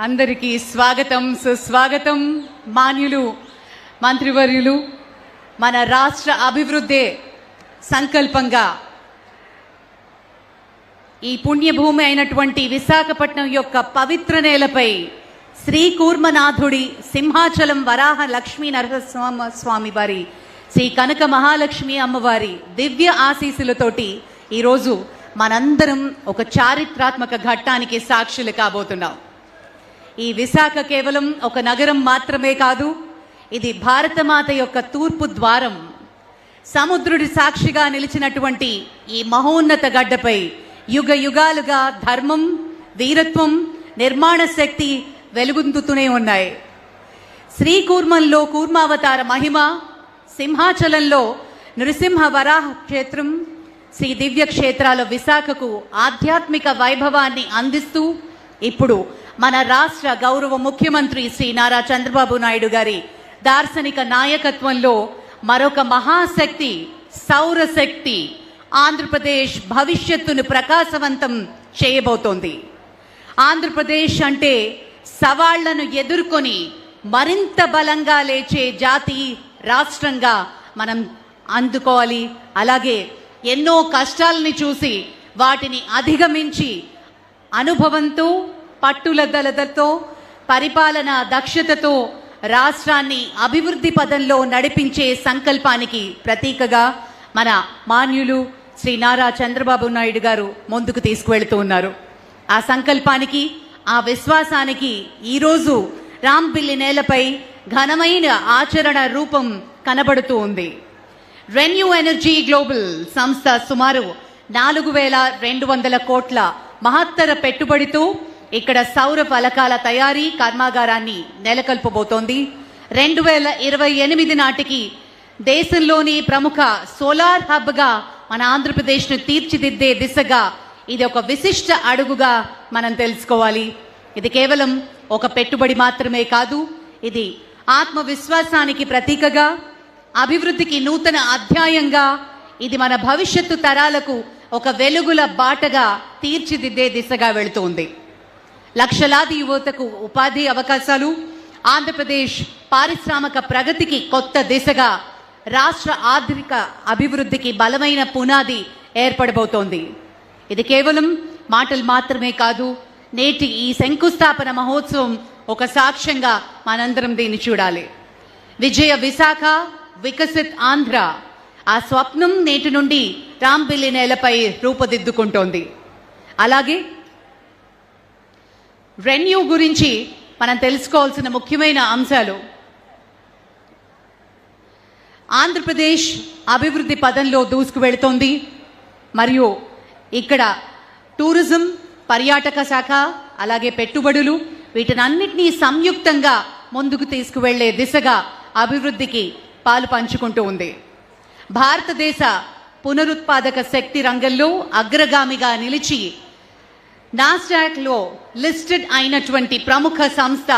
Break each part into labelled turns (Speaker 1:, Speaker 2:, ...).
Speaker 1: అందరికీ స్వాగతం సుస్వాగతం. మాన్యులు మంత్రివర్యులు, మన రాష్ట్ర అభివృద్ధి సంకల్పంగా ఈ పుణ్యభూమి అయినటువంటి విశాఖపట్నం యొక్క పవిత్ర నేలపై శ్రీ కూర్మనాథుడి సింహాచలం వరాహ లక్ష్మీ నరసింహస్వామి వారి శ్రీ కనక మహాలక్ష్మి అమ్మవారి దివ్య ఆశీస్సులతోటి ఈరోజు మనందరం ఒక చారిత్రాత్మక ఘట్టానికి సాక్షులు కాబోతున్నాం. ఈ విశాఖ కేవలం ఒక నగరం మాత్రమే కాదు, ఇది భారతమాత యొక్క తూర్పు ద్వారం. సముద్రుడి సాక్షిగా నిలిచినటువంటి ఈ మహోన్నత గడ్డపై యుగ యుగాలుగా ధర్మం, వీరత్వం, నిర్మాణ శక్తి వెలుగొందుతూనే ఉన్నాయి. శ్రీకూర్మంలో కూర్మావతార మహిమ, సింహాచలంలో నృసింహ వరాహ క్షేత్రం, శ్రీ దివ్య క్షేత్రాల విశాఖకు ఆధ్యాత్మిక వైభవాన్ని అందిస్తూ ఇప్పుడు మన రాష్ట్ర గౌరవ ముఖ్యమంత్రి శ్రీ నారా చంద్రబాబు నాయుడు గారి దార్శనిక నాయకత్వంలో మరొక మహాశక్తి సౌరశక్తి ఆంధ్రప్రదేశ్ భవిష్యత్తును ప్రకాశవంతం చేయబోతోంది. ఆంధ్రప్రదేశ్ అంటే సవాళ్లను ఎదుర్కొని మరింత బలంగా లేచే జాతి రాష్ట్రంగా మనం అందుకోవాలి. అలాగే ఎన్నో కష్టాలని చూసి వాటిని అధిగమించి అనుభవంతో, పట్టుదలతో, పరిపాలన దక్షతతో రాష్ట్రాన్ని అభివృద్ధి పదంలో నడిపించే సంకల్పానికి ప్రతీకగా మన మాన్యులు శ్రీ నారా చంద్రబాబు నాయుడు గారు ముందుకు తీసుకువెళుతూ ఉన్నారు. ఆ సంకల్పానికి, ఆ విశ్వాసానికి ఈరోజు రాంపిల్లి నేలపై ఘనమైన ఆచరణ రూపం కనబడుతూ ఉంది. రెన్యూ ఎనర్జీ గ్లోబల్ సంస్థ సుమారు 4,200 కోట్ల మహత్తర పెట్టుబడితో ఇక్కడ సౌర ఫలకాల తయారీ కర్మాగారాన్ని నెలకొల్పబోతోంది. 2028 నాటికి దేశంలోని ప్రముఖ సోలార్ హబ్గా మన ఆంధ్రప్రదేశ్ను తీర్చిదిద్దే దిశగా ఇది ఒక విశిష్ట అడుగుగా మనం తెలుసుకోవాలి. ఇది కేవలం ఒక పెట్టుబడి మాత్రమే కాదు, ఇది ఆత్మవిశ్వాసానికి ప్రతీకగా, అభివృద్ధికి నూతన అధ్యాయంగా, ఇది మన భవిష్యత్తు తరాలకు ఒక వెలుగుల బాటగా తీర్చిదిద్దే దిశగా వెళుతోంది. లక్షలాది యువతకు ఉపాధి అవకాశాలు, ఆంధ్రప్రదేశ్ పారిశ్రామిక ప్రగతికి కొత్త దిశగా, రాష్ట్ర ఆర్థిక అభివృద్ధికి బలమైన పునాది ఏర్పడబోతోంది. ఇది కేవలం మాటలు మాత్రమే కాదు, నేటి ఈ శంకుస్థాపన మహోత్సవం ఒక సాక్ష్యంగా మనందరం దీన్ని చూడాలి. విజయ విశాఖ, వికసిత్ ఆంధ్ర, ఆ స్వప్నం నేటి నుండి రాంపిల్లి నేలపై రూపుదిద్దుకుంటోంది. అలాగే రెన్యూ గురించి మనం తెలుసుకోవాల్సిన ముఖ్యమైన అంశాలు. ఆంధ్రప్రదేశ్ అభివృద్ధి పదంలో దూసుకు వెళుతోంది. మరియు ఇక్కడ టూరిజం, పర్యాటక శాఖ, అలాగే పెట్టుబడులు, వీటినన్నిటినీ సంయుక్తంగా ముందుకు తీసుకువెళ్లే దిశగా అభివృద్ధికి పాలు పంచుకుంటూ ఉంది. భారతదేశ పునరుత్పాదక శక్తి రంగంలో అగ్రగామిగా నిలిచి నాస్డాక్ లో లిస్టెడ్ అయినటువంటి ప్రముఖ సంస్థ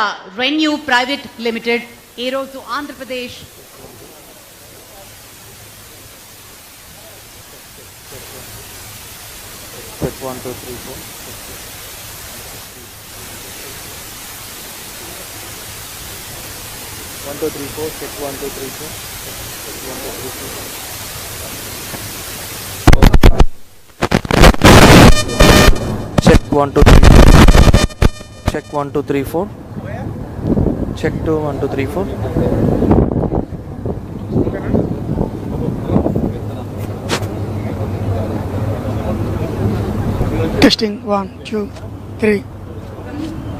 Speaker 1: రెన్యూ ప్రైవేట్ లిమిటెడ్ ఈరోజు Andhra Pradesh
Speaker 2: Check 1 2 3 4. Check 1 2 3 4. Check 2 1 2 3 4.
Speaker 3: Testing 1 2 3.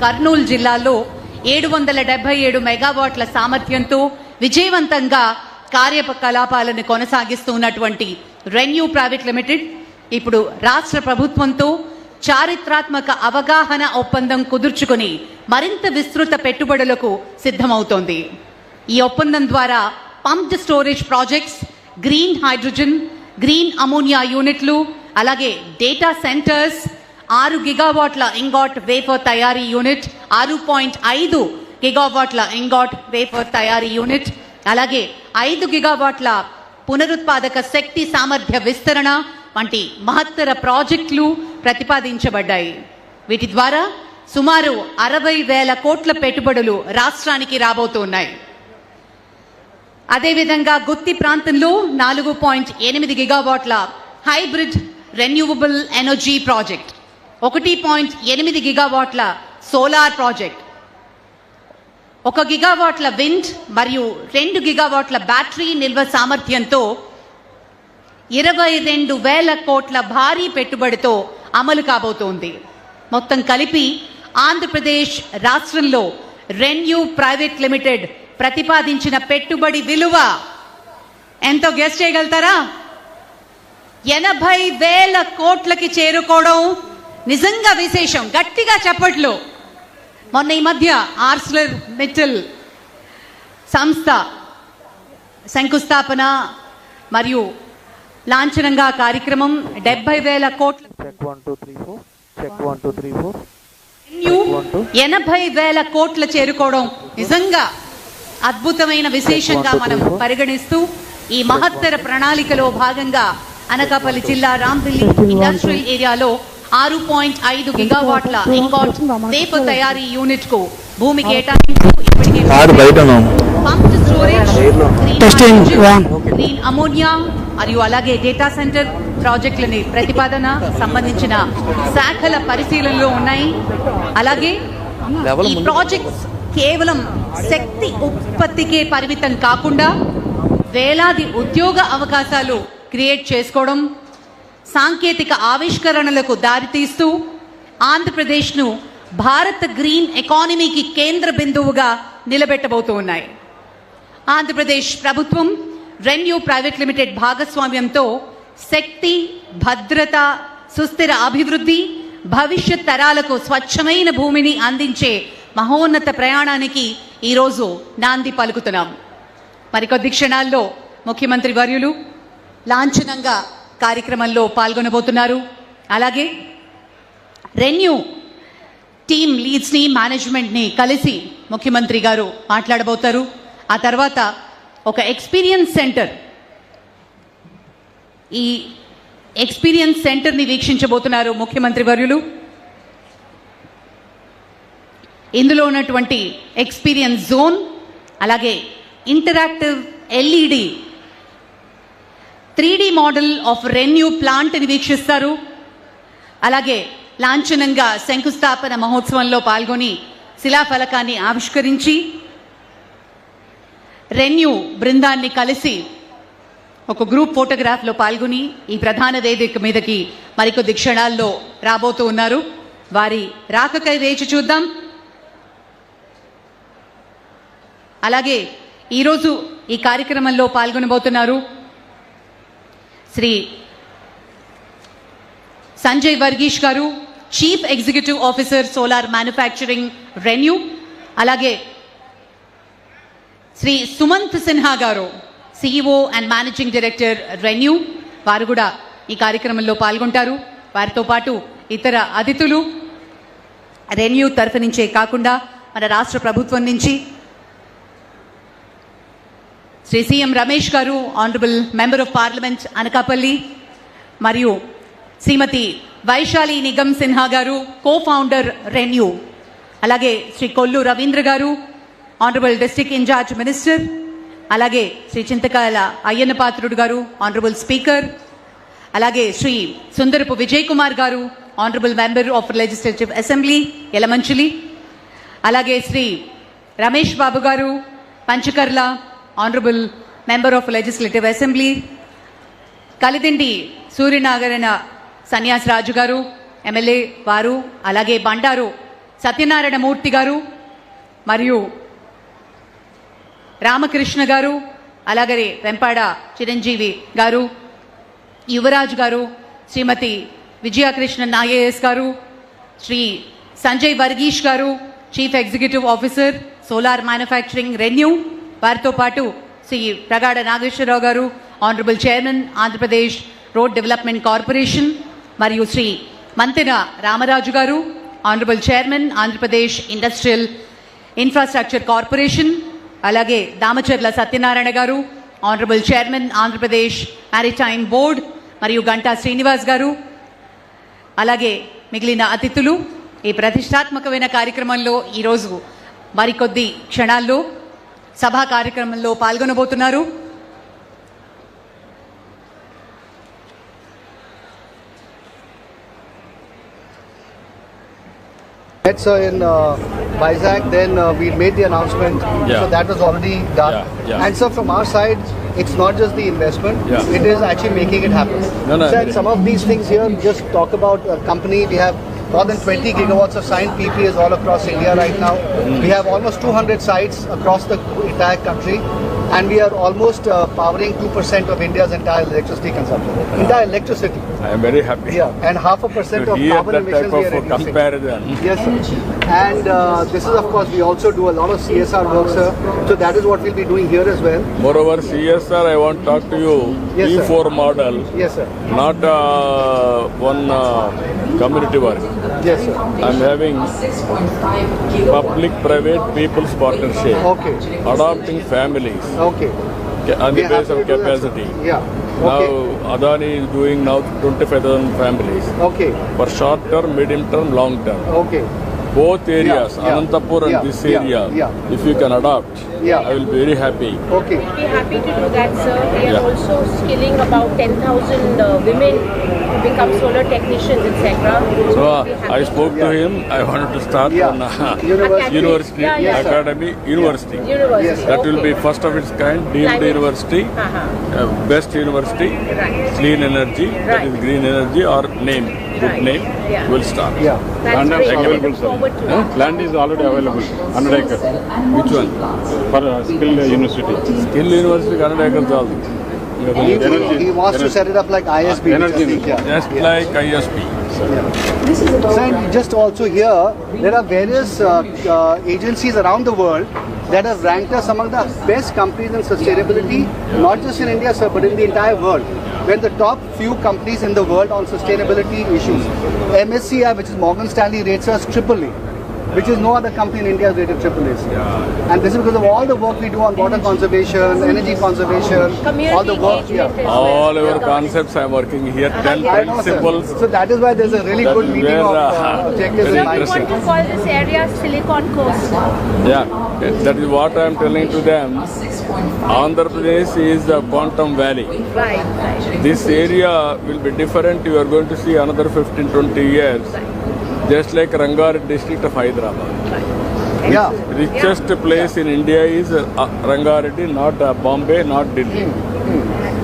Speaker 1: Kurnool జిల్లాలో 777 మెగావాట్ల సామర్థ్యంతో విజయవంతంగా కార్యకలాపాలను కొనసాగిస్తున్నటువంటి రెన్యూ ప్రైవేట్ లిమిటెడ్ ఇప్పుడు రాష్ట్ర ప్రభుత్వంతో చారిత్రాత్మక అవగాహన ఒప్పందం కుదుర్చుకుని మరింత విస్తృత పెట్టుబడులకు సిద్ధమవుతోంది. ఈ ఒప్పందం ద్వారా pumped storage projects, green hydrogen, green ammonia యూనిట్లు, అలాగే డేటా సెంటర్స్, 6 గిగావాట్ల ఇంగాట్ వేఫర్ తయారీ యూనిట్, 6.5 గిగావాట్ల ఇంగాట్ వేఫర్ తయారీ యూనిట్, అలాగే 5 గిగావాట్ల పునరుత్పాదక శక్తి సామర్థ్య విస్తరణ వంటి మహత్తర ప్రాజెక్టులు ప్రతిపాదించబడ్డాయి. వీటి ద్వారా సుమారు 60,000 కోట్ల పెట్టుబడులు రాష్ట్రానికి రాబోతున్నాయి. అదేవిధంగా గుత్తి ప్రాంతంలో 4.8 గిగావాట్ల హైబ్రిడ్ రెన్యూవబుల్ ఎనర్జీ ప్రాజెక్ట్, 1.8 గిగావాట్ల సోలార్ ప్రాజెక్ట్, 1 గిగావాట్ల విండ్ మరియు 2 గిగావాట్ల బ్యాటరీ నిల్వ సామర్థ్యంతో 22,000 కోట్ల భారీ పెట్టుబడితో అమలు కాబోతోంది. మొత్తం కలిపి ఆంధ్రప్రదేశ్ రాష్ట్రంలో రెన్యూ ప్రైవేట్ లిమిటెడ్ ప్రతిపాదించిన పెట్టుబడి విలువ ఎంతో గెస్ చేయగలుగుతారా? 80,000 కోట్లకి చేరుకోవడం నిజంగా విశేషం. గట్టిగా చప్పట్లు. మొన్న ఈ మధ్య ఆర్సిలర్ మిట్టల్ సంస్థ శంకుస్థాపన మరియు లాంఛనంగా కార్యక్రమం 70,000 కోట్ల
Speaker 2: చెక్ 1 2 3 4 చెక్ 1 2 3 4
Speaker 1: 80,000 కోట్ల చేరుకోవడం నిజంగా అద్భుతమైన విశేషంగా మనం పరిగణిస్తూ ఈ మహత్తర ప్రణాళికలో భాగంగా అనకాపల్లి జిల్లా రాంపల్లి ఇండస్ట్రియల్ ఏరియాలో 6.5 గిగావాట్ల ఇంకాట్ వేప తయారీ యూనిట్ కు భూమి కేటాయింపు ఇప్పటికే పంప్డ్ స్టోరేజ్, గ్రీన్ అమోనియా మరియు అలాగే డేటా సెంటర్ ప్రాజెక్టులని ప్రతిపాదన సంబంధించిన శాఖల పరిశీలనలో ఉన్నాయి. అలాగే ఈ ప్రాజెక్ట్స్ కేవలం శక్తి ఉత్పత్తికే పరిమితం కాకుండా వేలాది ఉద్యోగ అవకాశాలు క్రియేట్ చేసుకోవడం, సాంకేతిక ఆవిష్కరణలకు దారితీస్తూ ఆంధ్రప్రదేశ్ను భారత్ గ్రీన్ ఎకానమీకి కేంద్ర బిందువుగా నిలబెట్టబోతూ ఉన్నాయి. ఆంధ్రప్రదేశ్ ప్రభుత్వం రెన్యూ ప్రైవేట్ లిమిటెడ్ భాగస్వామ్యంతో శక్తి, భద్రత, సుస్థిర అభివృద్ధి, భవిష్యత్ తరాలకు స్వచ్ఛమైన భూమిని అందించే మహోన్నత ప్రయాణానికి ఈరోజు నాంది పలుకుతున్నాం. మరికొద్ది క్షణాల్లో ముఖ్యమంత్రి వర్యులు లాంఛనంగా కార్యక్రమంలో పాల్గొనబోతున్నారు. అలాగే రెన్యూ టీమ్ లీడ్స్ని, మేనేజ్మెంట్ని కలిసి ముఖ్యమంత్రి గారు మాట్లాడబోతారు. ఆ తర్వాత ఒక ఎక్స్పీరియన్స్ సెంటర్, ఈ ఎక్స్పీరియన్స్ సెంటర్ని వీక్షించబోతున్నారు ముఖ్యమంత్రి వర్యులు. ఇందులో ఉన్నటువంటి ఎక్స్పీరియన్స్ జోన్, అలాగే interactive LED 3D model of renew ప్లాంట్ని వీక్షిస్తారు. అలాగే లాంఛనంగా శంకుస్థాపన మహోత్సవంలో పాల్గొని శిలాఫలకాన్ని ఆవిష్కరించి రెన్యూ బృందాన్ని కలిసి ఒక గ్రూప్ ఫోటోగ్రాఫ్లో పాల్గొని ఈ ప్రధాన వేదిక మీదకి మరికొద్ది క్షణాల్లో రాబోతూ ఉన్నారు. వారి రాకకై వేచి చూద్దాం. అలాగే ఈరోజు ఈ కార్యక్రమంలో పాల్గొనబోతున్నారు శ్రీ సంజయ్ వర్గీష్ గారు, chief executive officer solar manufacturing renew. అలాగే శ్రీ సుమంత్ సిన్హా గారు, CEO and managing director renew. వారు కూడా ఈ కార్యక్రమంలో పాల్గొంటారు. వారితో పాటు ఇతర అతిథులు రెన్యూ తరఫు నుంచే కాకుండా మన రాష్ట్ర ప్రభుత్వం నుంచి శ్రీ సిఎం రమేష్ గారు, honourable member of parliament Anakapalli, మరియు శ్రీమతి వైశాలి నిగమ్ సిన్హా గారు, కో ఫౌండర్ రెన్యూ. అలాగే శ్రీ కొల్లు రవీంద్ర గారు, ఆనరబుల్ డిస్ట్రిక్ట్ ఇన్ఛార్జ్ మినిస్టర్. అలాగే శ్రీ చింతకాయల అయ్యన్న పాత్రుడు గారు, ఆనరబుల్ స్పీకర్. అలాగే శ్రీ సుందరపు విజయ్ కుమార్ గారు, honourable member of legislative assembly Yelamanchili. అలాగే శ్రీ రమేష్ బాబు గారు, Panchakarla, honourable member of legislative assembly. Kalidindi Suryanarayana Sanyasaraju గారు, ఎమ్మెల్యే వారు. అలాగే బండారు సత్యనారాయణ మూర్తి గారు మరియు రామకృష్ణ గారు, అలాగే వెంపాడ చిరంజీవి గారు, యువరాజు గారు, శ్రీమతి విజయకృష్ణన్ ఐఏఎస్ గారు, శ్రీ సంజయ్ వర్గీష్ గారు, chief executive officer solar manufacturing renew. వారితో పాటు శ్రీ ప్రగాఢ నాగేశ్వరరావు గారు, honourable chairman Andhra Pradesh road development corporation, మరియు శ్రీ మంతెన రామరాజు గారు, honourable chairman Andhra Pradesh industrial infrastructure corporation. అలాగే దామచర్ల సత్యనారాయణ గారు, honourable chairman Andhra Pradesh maritime board, మరియు గంటా శ్రీనివాస్ గారు. అలాగే మిగిలిన అతిథులు ఈ ప్రతిష్టాత్మకమైన కార్యక్రమంలో ఈరోజు మరికొద్ది క్షణాల్లో సభా కార్యక్రమంలో పాల్గొనబోతున్నారు.
Speaker 4: So in Vizag, then we made the announcement.
Speaker 5: Yeah.
Speaker 4: So that was already done.
Speaker 5: Yeah.
Speaker 4: And so from our side, it's not just the investment.
Speaker 5: Yeah.
Speaker 4: It is actually making it happen.
Speaker 5: No,
Speaker 4: So and some of these things here, just talk about a company. We have more than 20 gigawatts of signed PPAs all across India right now. We have almost 200 sites across the entire country. And we are almost powering 2% of India's entire electricity consumption. Entire electricity.
Speaker 5: I am very happy
Speaker 4: Yeah. And 0.5%
Speaker 5: to
Speaker 4: of
Speaker 5: hear
Speaker 4: carbon
Speaker 5: that
Speaker 4: emissions
Speaker 5: type
Speaker 4: we are
Speaker 5: of
Speaker 4: reducing.
Speaker 5: comparison.
Speaker 4: Yes, sir. And this is, of course, we also do a lot of CSR work, sir. So that is what we'll be doing here as well.
Speaker 5: Moreover, CSR, I want to talk to you.
Speaker 4: Yes, sir.
Speaker 5: E4 model,
Speaker 4: Yes, sir.
Speaker 5: not one community work.
Speaker 4: Yes, sir.
Speaker 5: I'm having public-private people's partnership,
Speaker 4: Okay.
Speaker 5: adopting families
Speaker 4: Okay.
Speaker 5: on
Speaker 4: We
Speaker 5: the
Speaker 4: have
Speaker 5: base
Speaker 4: to
Speaker 5: of
Speaker 4: do that, sir.
Speaker 5: capacity.
Speaker 4: Yeah.
Speaker 5: Now
Speaker 4: Okay.
Speaker 5: Adani is doing now 25,000 families
Speaker 4: Okay.
Speaker 5: for short term, medium term, long term.
Speaker 4: Okay.
Speaker 5: Both areas,
Speaker 4: Yeah, yeah,
Speaker 5: Anantapur and
Speaker 4: yeah,
Speaker 5: this
Speaker 4: yeah,
Speaker 5: area,
Speaker 4: yeah.
Speaker 5: if you can adopt,
Speaker 4: Yeah.
Speaker 5: I will be very happy.
Speaker 4: Okay.
Speaker 6: We'll be happy to do that, sir. We are
Speaker 5: Yeah.
Speaker 6: also skilling about 10,000 women to become solar technicians, etc.
Speaker 5: So
Speaker 6: we'll be happy
Speaker 5: I spoke to
Speaker 4: Yeah.
Speaker 5: him. I wanted to start
Speaker 4: Yeah.
Speaker 5: one
Speaker 4: University.
Speaker 5: university,
Speaker 6: Yeah, yeah.
Speaker 5: academy, university.
Speaker 6: University.
Speaker 4: Yes,
Speaker 5: That will
Speaker 6: okay.
Speaker 5: be first of its kind, deemed
Speaker 6: Climate.
Speaker 5: university, best university,
Speaker 6: Right.
Speaker 5: clean energy, that
Speaker 6: Right.
Speaker 5: is green energy or name, good
Speaker 6: Right.
Speaker 5: name,
Speaker 6: Yeah.
Speaker 5: will start.
Speaker 4: Yeah.
Speaker 6: That's
Speaker 7: Land
Speaker 6: great.
Speaker 7: is
Speaker 6: We
Speaker 7: available,
Speaker 6: look
Speaker 7: sir.
Speaker 6: forward to it.
Speaker 7: Land is already available, 100 acres
Speaker 5: Which one?
Speaker 7: for skilled university.
Speaker 5: Skill university, 100 acres all.
Speaker 4: He,
Speaker 7: Energy.
Speaker 4: he wants to set it up like ISB.
Speaker 7: Energy.
Speaker 4: Yeah.
Speaker 5: Just like ISP.
Speaker 4: So and just also here, there are various agencies around the world that have ranked us among the best companies in sustainability, not just in India, sir, but in the entire world. We're in the top few companies in the world on sustainability issues. MSCI, which is Morgan Stanley, rates us AAA, which is no other company in India is rated AAA. And this is because of all the work we do on water conservation, energy conservation, all the
Speaker 6: Community
Speaker 4: work.
Speaker 6: engagement as
Speaker 5: All
Speaker 6: well.
Speaker 5: our concepts I am working here, 10
Speaker 4: I know, sir.
Speaker 5: principles.
Speaker 4: So that is why there's a really
Speaker 5: That
Speaker 4: good
Speaker 5: is
Speaker 4: meeting
Speaker 5: where,
Speaker 4: of objectives
Speaker 5: very
Speaker 4: in
Speaker 6: Sir, we
Speaker 4: mind.
Speaker 6: want to call this area Silicon Coast.
Speaker 5: Yeah, that is what I am telling to them. Andhra Pradesh is the quantum valley.
Speaker 6: Right, right.
Speaker 5: This area will be different. You are going to see another 15-20 years. Just like Rangareddy district of Hyderabad.
Speaker 4: Yeah.
Speaker 5: Richest place in India is Rangareddy, not Bombay, not Delhi.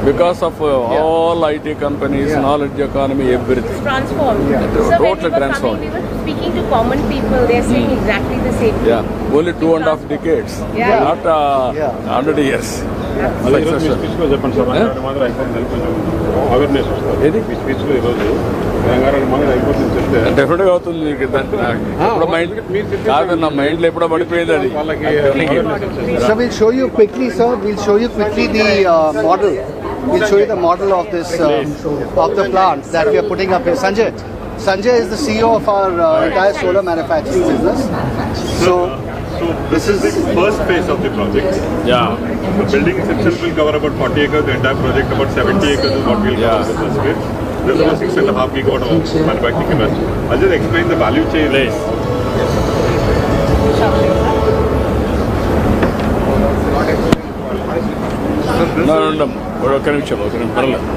Speaker 5: Because of all IT companies,
Speaker 4: Yeah.
Speaker 5: knowledge economy, everything.
Speaker 6: Transformed.
Speaker 4: Yeah.
Speaker 6: So when
Speaker 5: Totally
Speaker 6: we were
Speaker 5: transformed.
Speaker 6: coming, we were speaking to common people. They are saying exactly the same thing.
Speaker 5: Yeah, only 2.5 decades,
Speaker 6: Yeah.
Speaker 5: not
Speaker 4: Yeah.
Speaker 5: 100 years.
Speaker 7: అదే ఈరోజు మీ స్పీచ్లో చెప్పండి sir Rangareddy మాదిరి అయిపోతుంది కొంచెం awareness వస్తుంది
Speaker 5: ఏది?
Speaker 7: మీ స్పీచ్లో ఈరోజు రంగారెడ్డి మాదిరి అయిపోతుంది చెప్తే
Speaker 5: డెఫినెట్ గా అవుతుంది మీకు ఎప్పుడో మైండ్ కాదు నా మైండ్ లో ఎప్పుడో పడిపోయింది అది
Speaker 7: వాళ్ళకి
Speaker 5: I'm telling you.
Speaker 7: awareness వస్తుంది.
Speaker 4: So we'll show you quickly, sir. We'll show you quickly the model. We'll show you the model of this of the plant that we are putting up here. Sanjay is the CEO of our entire solar manufacturing business. So
Speaker 8: This is the first phase of the project.
Speaker 5: Yeah.
Speaker 8: The building itself will cover about 40 acres. The entire project about 70 acres is what we'll cover in the first phase. There's about 6.5 gigawatt of manufacturing capacity. I'll just explain the value chain.
Speaker 5: Please. No. ఒక్క నిమిషం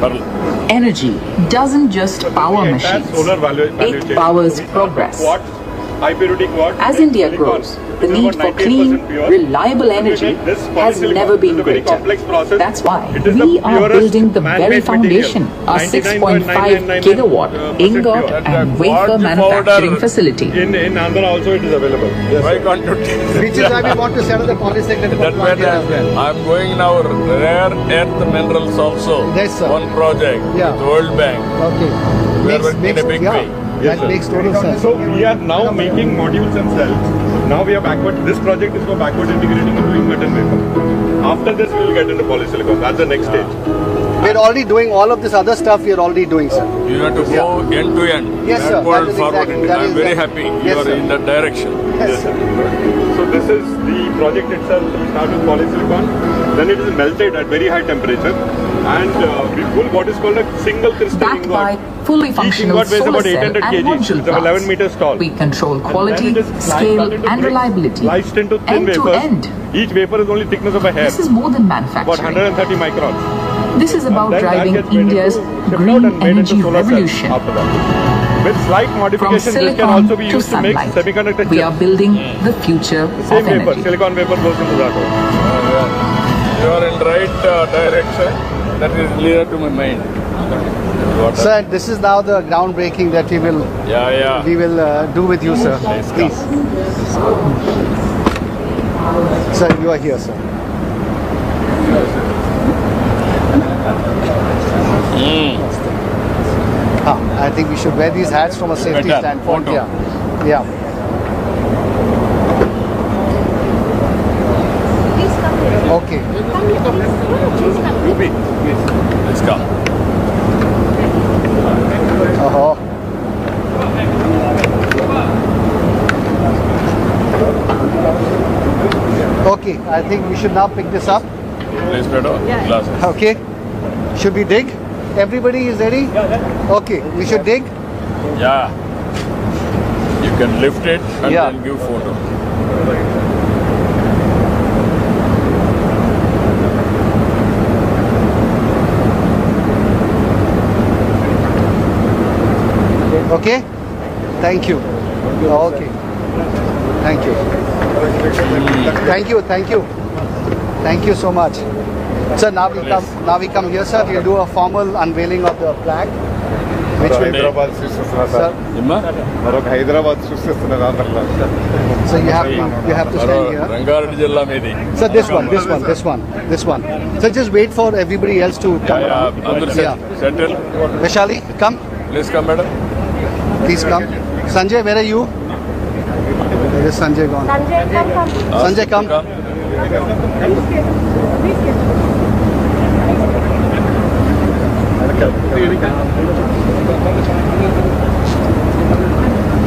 Speaker 5: పర్లేదు.
Speaker 9: Energy doesn't just power
Speaker 8: The entire
Speaker 9: machines.
Speaker 8: solar value
Speaker 9: It
Speaker 8: chain.
Speaker 9: powers progress.
Speaker 8: Watt, high purity watt.
Speaker 9: As India
Speaker 8: silicon.
Speaker 9: grows, the
Speaker 8: It's
Speaker 9: need
Speaker 8: about
Speaker 9: for
Speaker 8: 98%
Speaker 9: clean,
Speaker 8: pure.
Speaker 9: reliable energy
Speaker 8: This
Speaker 9: has
Speaker 8: polysilicon
Speaker 9: never been
Speaker 8: is a very
Speaker 9: greater.
Speaker 8: complex process.
Speaker 9: That's why
Speaker 8: It is the
Speaker 9: we are
Speaker 8: purest
Speaker 9: building the very
Speaker 8: man-made
Speaker 9: foundation,
Speaker 8: material.
Speaker 9: a 6.5 gigawatt
Speaker 8: 99.99%
Speaker 9: ingot
Speaker 8: pure.
Speaker 9: and
Speaker 5: That
Speaker 9: wafer
Speaker 5: quartz
Speaker 9: manufacturing
Speaker 5: powder
Speaker 9: facility.
Speaker 8: In Andhra also it is available.
Speaker 5: Why can't you take
Speaker 4: which is why we want to set up the polycyclic
Speaker 5: that
Speaker 4: plant here as well.
Speaker 5: I'm going now rare earth minerals also.
Speaker 4: Yes, sir.
Speaker 5: One project
Speaker 4: Yeah.
Speaker 5: with World Bank.
Speaker 4: Okay.
Speaker 5: We are working in a big way.
Speaker 4: That makes total sense.
Speaker 8: So we are now making modules and cells. Now we are backward. This project is for backward integrating into ingot and wafer. After this, we will get into polysilicon. That's the next stage.
Speaker 4: We're already doing all of this other stuff. We're already doing, sir.
Speaker 5: You have to go end to end.
Speaker 4: Yes, sir.
Speaker 5: Backward
Speaker 4: That is
Speaker 5: forward.
Speaker 4: exactly- that
Speaker 5: I'm
Speaker 4: is
Speaker 5: very
Speaker 4: exactly-
Speaker 5: happy.
Speaker 4: Yes,
Speaker 5: You are
Speaker 4: sir.
Speaker 5: in that direction.
Speaker 4: Yes, sir.
Speaker 8: So this is the project itself. So we start with polysilicon. Then it is melted at very high temperature, and we pull what is called a single crystal
Speaker 9: Backed
Speaker 8: ingot.
Speaker 9: by fully
Speaker 8: Each
Speaker 9: functional
Speaker 8: ingot weighs
Speaker 9: solar
Speaker 8: about
Speaker 9: cell
Speaker 8: 800
Speaker 9: and
Speaker 8: kg.
Speaker 9: module
Speaker 8: It's 11
Speaker 9: plants.
Speaker 8: meters tall.
Speaker 9: We control quality,
Speaker 8: And then it is
Speaker 9: scale
Speaker 8: cut into
Speaker 9: and
Speaker 8: bricks,
Speaker 9: reliability.
Speaker 8: Sliced into thin
Speaker 9: End to
Speaker 8: wafers.
Speaker 9: end.
Speaker 8: Each wafer is only thickness of a hair.
Speaker 9: This is more than
Speaker 8: About
Speaker 9: manufacturing.
Speaker 8: 130 microns.
Speaker 9: This is about
Speaker 8: Then that
Speaker 9: driving
Speaker 8: gets made
Speaker 9: India's
Speaker 8: into- shipped out
Speaker 9: green
Speaker 8: and made into
Speaker 9: energy
Speaker 8: solar cells
Speaker 9: revolution.
Speaker 8: after that. With slight
Speaker 9: From
Speaker 8: modifications, this can
Speaker 9: silicon
Speaker 8: also be
Speaker 9: to
Speaker 8: used to make
Speaker 9: sunlight,
Speaker 8: semiconductor
Speaker 9: we are
Speaker 8: chips.
Speaker 9: building the future
Speaker 8: Same
Speaker 9: of
Speaker 8: wafer,
Speaker 9: energy.
Speaker 8: silicon wafer goes into that one.
Speaker 5: You are in right direction. That is clear to my mind. What
Speaker 4: Sir, this is now the groundbreaking that we will
Speaker 5: yeah.
Speaker 4: do with you, sir. Please. Sir, you are here, sir. I think we should wear these hats from a safety
Speaker 5: Better.
Speaker 4: standpoint.
Speaker 5: Photo.
Speaker 4: Yeah. Okay.
Speaker 5: Let's go.
Speaker 4: Uh-huh. Okay, I think we should now pick this up.
Speaker 5: Please, better. Glasses.
Speaker 4: Okay. Should we dig? Everybody is ready? Okay, we should dig.
Speaker 5: Yeah. You can lift it and
Speaker 4: Yeah.
Speaker 5: then give photo.
Speaker 4: Okay? Thank you. Okay. Thank you. Thank you, thank you. Thank you so much. Sir, now we come here, sir. We'll do a formal unveiling of the plaque. Which will
Speaker 8: Hyderabad సృష్టిస్తున్నా
Speaker 4: sir.
Speaker 8: Sir
Speaker 5: Imma?
Speaker 8: మరొక హైదరాబాద్ సృష్టిస్తున్నారు ఆంధ్రలో
Speaker 4: So you have to stand here.
Speaker 5: Rangareddy Jilla Medi.
Speaker 4: Sir, this one. So just wait for everybody else to come around.
Speaker 5: Under settle.
Speaker 4: Vaishali, come.
Speaker 5: Please come, madam.
Speaker 4: Please come. Sanjay, where are you? Where is Sanjay gone? Sanjay, come.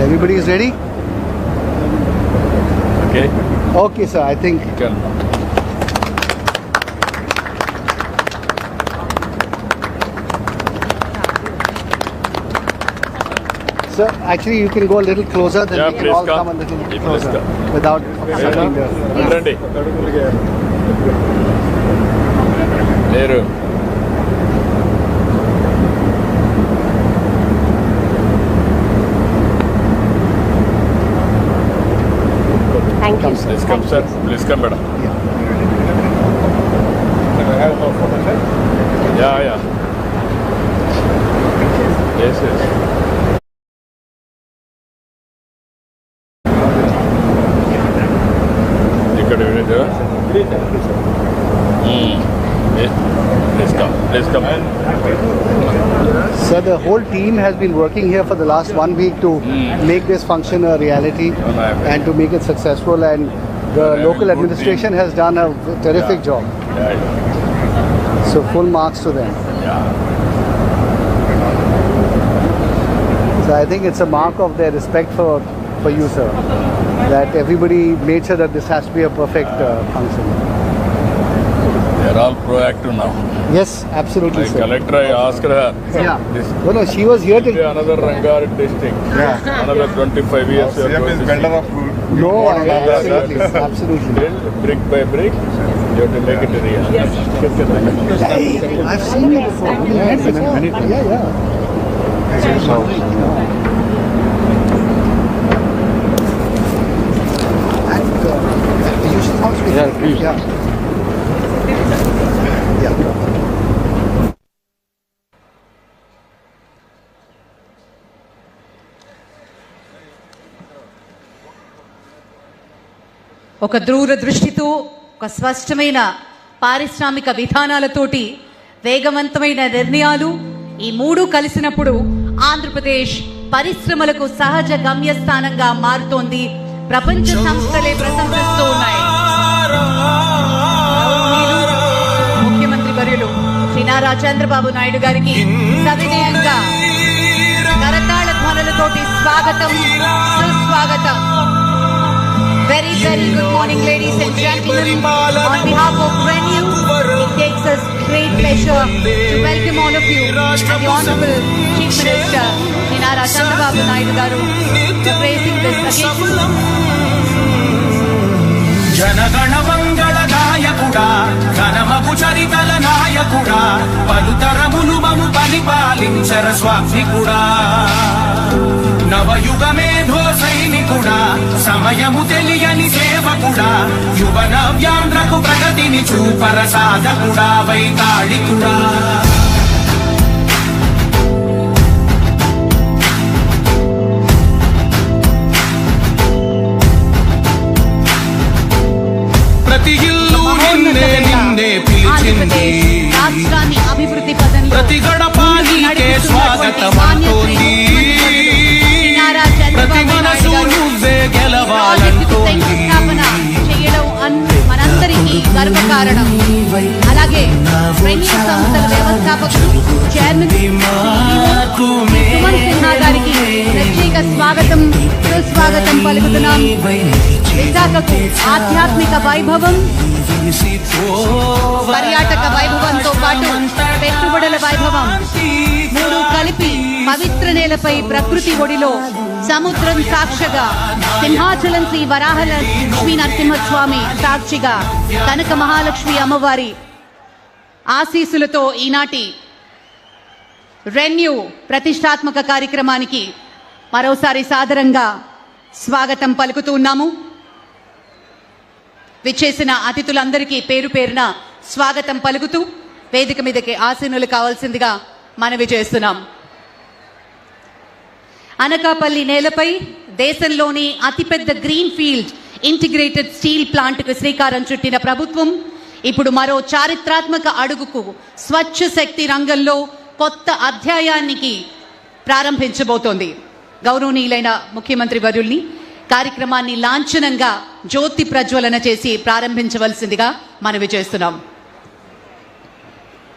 Speaker 4: Everybody is ready?
Speaker 5: Okay.
Speaker 4: Okay, sir. I think
Speaker 5: Can.
Speaker 4: Sir, actually, you can go a little closer, then
Speaker 5: Yeah,
Speaker 4: we can
Speaker 5: please
Speaker 4: all
Speaker 5: come.
Speaker 4: come a little
Speaker 5: Please
Speaker 4: closer
Speaker 5: come.
Speaker 4: without obstructing the.
Speaker 5: Randy. Neru.
Speaker 6: Thank you.
Speaker 5: Please come, sir. Please come, madam. Yeah. Yes. ఇక్కడ వినేదా? Please come.
Speaker 4: Sir, the whole team has been working here for the last 1 week to make this function a reality and to make it successful. And the
Speaker 5: having
Speaker 4: local
Speaker 5: good
Speaker 4: administration has done a terrific job.
Speaker 5: Yeah.
Speaker 4: So full marks to them. So I think it's a mark of their respect for you, sir. That everybody made sure that this has to be a perfect function.
Speaker 5: They're all proactive now.
Speaker 4: Yes, absolutely,
Speaker 5: Like
Speaker 4: sir.
Speaker 5: collector, I asked her.
Speaker 4: Yeah.
Speaker 5: This
Speaker 4: No, she was here
Speaker 5: will be
Speaker 4: till.
Speaker 5: another Rangareddy district.
Speaker 4: Yeah.
Speaker 5: Another 25 years. we are
Speaker 8: CM
Speaker 5: going
Speaker 8: is
Speaker 5: to
Speaker 8: builder
Speaker 5: see.
Speaker 8: Of
Speaker 4: No, absolutely.
Speaker 5: Build brick by brick. You have to make it real.
Speaker 4: Hey, I've seen you before. We met before. Yeah. And you should come speak.
Speaker 2: Yeah, please.
Speaker 4: Yeah.
Speaker 1: ఒక దూరదృష్టితో ఒక స్పష్టమైన పారిశ్రామిక విధానాలతోటి వేగవంతమైన నిర్ణయాలు ఈ మూడు కలిసినప్పుడు ఆంధ్రప్రదేశ్ పరిశ్రమలకు సహజ గమ్యస్థానంగా మారుతోంది. ప్రపంచ సంస్థలే ప్రశంసిస్తూ ఉన్నాయి. ముఖ్యమంత్రి వర్యులు శ్రీ నారా చంద్రబాబు నాయుడు గారికి సవినయంగా కరతాళ ధ్వనులతోటి స్వాగతం, సుస్వాగతం. Very good morning, ladies and gentlemen. On behalf of RENEW, It takes us great pleasure to welcome all of you and the Honorable Chief Minister Nara Chandrababu Naidu garu for gracing this occasion.
Speaker 10: జనగణ మంగళ నాయకుడా ఘనమగు చరితల నాయకుడా పలుతరములు మము పరిపాలించర స్వామికుడా నవయుగ మేధో సైనికుడా సమయము తెలియని సేవకుడా యువ నవ్యాంధ్రకు ప్రగతిని చూపర సాధకుడా వైతాళికుడా ప్రతి ఇల్లు నిన్నే నిన్నే పిలిచింది
Speaker 1: రాష్ట్రాన్ని అభివృద్ధి పదంలో
Speaker 10: ప్రతి గడప నీకే స్వాగతమంటోంది ప్రతి మనసు నువ్వే గెలవాలంటోంది
Speaker 1: చేయడం మనందరికీ గర్వకారణం. అలాగే రెన్యూ సంస్థల వ్యవస్థాపకులు చైర్మన్ సుమన్ సిన్హా గారికి ప్రత్యేక స్వాగతం సుస్వాగతం పలుకుతున్నాం. విశాఖకు ఆధ్యాత్మిక వైభవం పర్యాటక వైభవంతో పాటు పెట్టుబడుల వైభవం మూడు కలిపి పవిత్ర నేలపై ప్రకృతి ఒడిలో సముద్రం సాక్షిగా సింహాచలం శ్రీ వరాహ లక్ష్మీ నరసింహస్వామి సాక్షిగా కనక మహాలక్ష్మి అమ్మవారి ఆశీస్సులతో ఈనాటి రెన్యూ ప్రతిష్టాత్మక కార్యక్రమానికి మరోసారి సాదరంగా స్వాగతం పలుకుతూ ఉన్నాము. విచ్చేసిన అతిథులందరికీ పేరు పేరున స్వాగతం పలుకుతూ వేదిక మీదకి ఆసీనులు కావాల్సిందిగా మనవి చేస్తున్నాం. అనకాపల్లి నేలపై దేశంలోని అతిపెద్ద గ్రీన్ ఫీల్డ్ ఇంటిగ్రేటెడ్ స్టీల్ ప్లాంట్కు శ్రీకారం చుట్టిన ప్రభుత్వం ఇప్పుడు మరో చారిత్రాత్మక అడుగుకు స్వచ్ఛ శక్తి రంగంలో కొత్త అధ్యాయానికి ప్రారంభించబోతోంది. గౌరవనీయులైన ముఖ్యమంత్రి వర్యుల్ని కార్యక్రమాన్ని లాంఛనంగా జ్యోతి ప్రజ్వలన చేసి ప్రారంభించవలసిందిగా మనవి చేస్తున్నాం.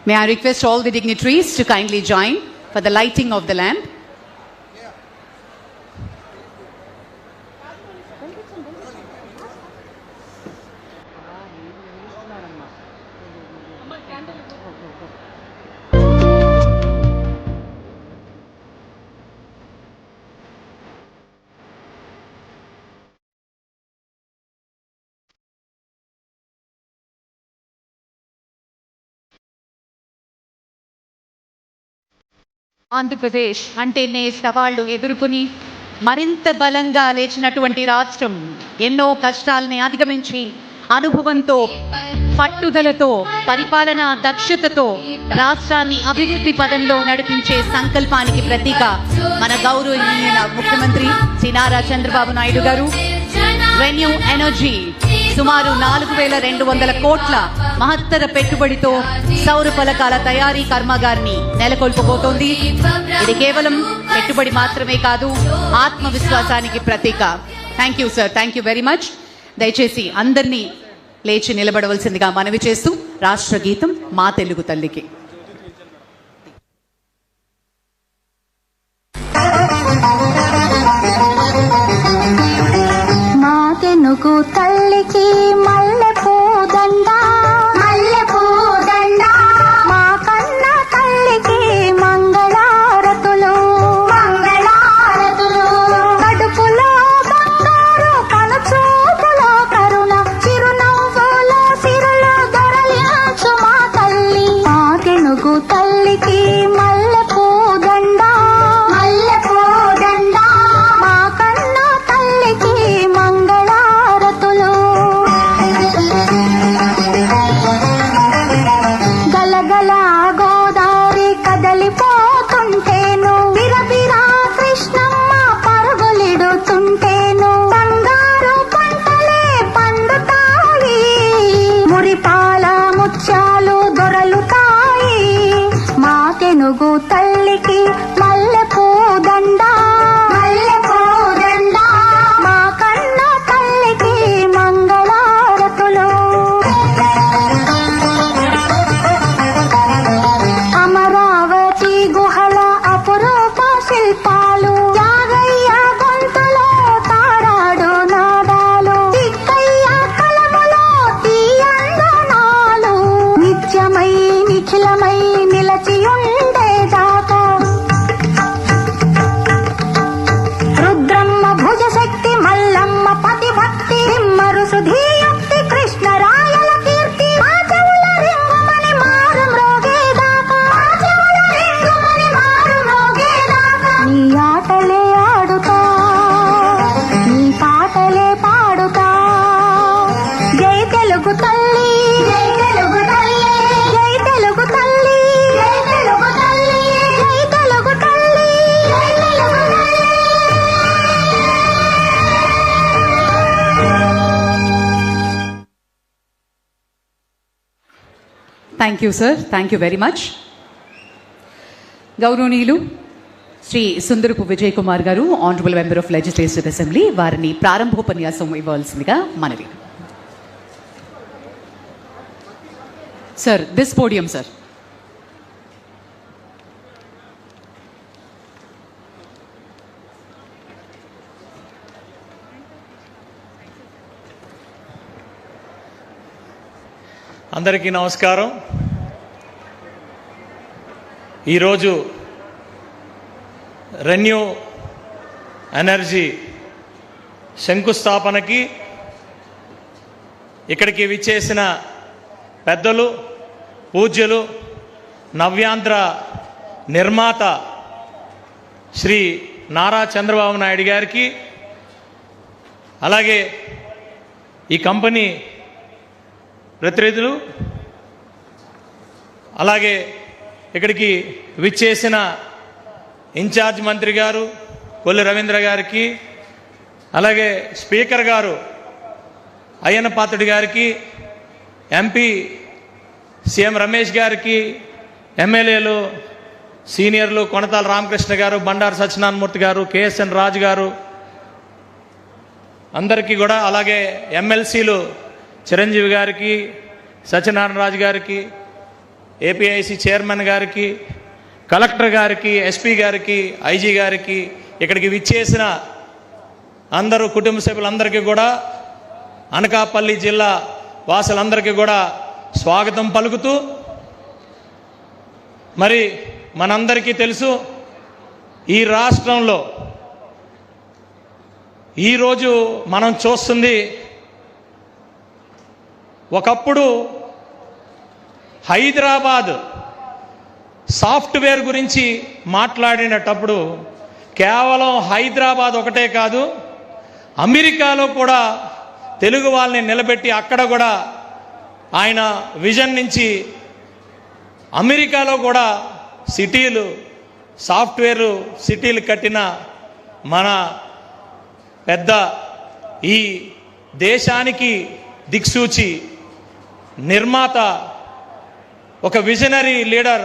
Speaker 1: May I request all the dignitaries to kindly join for the lighting of the lamp. Andhra Pradesh అంటేనే సవాళ్లు ఎదుర్కొని మరింత బలంగా లేచినటువంటి రాష్ట్రం. ఎన్నో కష్టాలని అధిగమించి అనుభవంతో పట్టుదలతో పరిపాలనా దక్షతతో రాష్ట్రాన్ని అభివృద్ధి పదంలో నడిపించే సంకల్పానికి ప్రతీక మన గౌరవనీయ ముఖ్యమంత్రి శ్రీ నారా చంద్రబాబు నాయుడు గారు. రెన్యూ ఎనర్జీ సుమారు 4,200 కోట్ల మహత్తర పెట్టుబడితో సౌర ఫలకాల తయారీ కర్మాగారిని నెలకొల్పబోతోంది. ఇది కేవలం పెట్టుబడి మాత్రమే కాదు, ఆత్మవిశ్వాసానికి ప్రతీక. Thank you sir, thank you very much. దయచేసి అందరినీ లేచి నిలబడవలసిందిగా మనవి చేస్తూ రాష్ట్ర గీతం మా తెలుగు తల్లికి.
Speaker 11: మా తెలుగు తల్లికి మల్లె పూదండ మల్లె పూదండ, మా కన్న తల్లికి మంగళారతులు మంగళారతులు, కడుపులో బంగారు కనుచూపులో కరుణ చిరునవ్వులో సిరులు దొరలించు మా తల్లి. మా తెలుగు తల్లికి మల్లె పూదండ మల్లె పూదండ, మా కన్న తల్లికి మంగళారతులు. గలగల గోదావరి కదలిపోతుంటేను, బిరబిరా కృష్ణమ్మ పరుగులిడుతుంటేను, బంగారు పంటలే పండుతాయి, మురిపాల ముత్యాలు దొరలుతాయి. మా తెనుగు తల్లికి మల్లె పూదండ మల్లె పూదండ, మా కన్న తల్లికి మంగళారతులు. అమరావతి గుహల అపురూప శిల్పాలు, యాగయ్య గొంతులో తారాడు నాదాలు, తిక్కయ్య కలములో తీయందనాలు,
Speaker 1: thank you sir, thank you very much. గౌరవనీయులు శ్రీ సుందరపు విజయ్ కుమార్ గారు, honourable member of legislative assembly, వారిని ప్రారంభోపన్యాసం ఇవ్వాల్సిందిగా మనవి. Sir, this podium sir.
Speaker 12: అందరికీ నమస్కారం. ఈరోజు రెన్యూ ఎనర్జీ శంకుస్థాపనకి ఇక్కడికి విచ్చేసిన పెద్దలు, పూజ్యులు, నవ్యాంధ్ర నిర్మాత శ్రీ నారా చంద్రబాబు నాయుడు గారికి, అలాగే ఈ కంపెనీ ప్రతినిధులు, అలాగే ఇక్కడికి విచ్చేసిన ఇన్ఛార్జ్ మంత్రి గారు కొల్లి రవీంద్ర గారికి, అలాగే స్పీకర్ గారు అయ్యన్న పాత్రుడి గారికి, ఎంపీ సీఎం రమేష్ గారికి, ఎమ్మెల్యేలు సీనియర్లు కొనతాల రామకృష్ణ గారు, బండారు సత్యనారాయణమూర్తి గారు, కేఎస్ఎన్ రాజు గారు అందరికీ కూడా, అలాగే ఎమ్మెల్సీలు చిరంజీవి గారికి, సత్యనారాయణ రాజు గారికి, ఏపీఐసి చైర్మన్ గారికి, కలెక్టర్ గారికి, ఎస్పీ గారికి, ఐజీ గారికి, ఇక్కడికి విచ్చేసిన అందరూ కుటుంబ సభ్యులందరికీ కూడా, అనకాపల్లి జిల్లా వాసులందరికీ కూడా స్వాగతం పలుకుతూ, మరి మనందరికీ తెలుసు ఈ రాష్ట్రంలో ఈరోజు మనం చూస్తుంది, ఒకప్పుడు హైదరాబాద్ సాఫ్ట్వేర్ గురించి మాట్లాడినప్పుడు కేవలం హైదరాబాద్ ఒకటే కాదు, అమెరికాలో కూడా తెలుగు వాళ్ళని నిలబెట్టి అక్కడ కూడా ఆయన విజన్ నుంచి అమెరికాలో కూడా సిటీలు, సాఫ్ట్వేర్ సిటీలు కట్టిన మన పెద్ద, ఈ దేశానికి దిక్సూచి నిర్మాత, ఒక విజనరీ లీడర్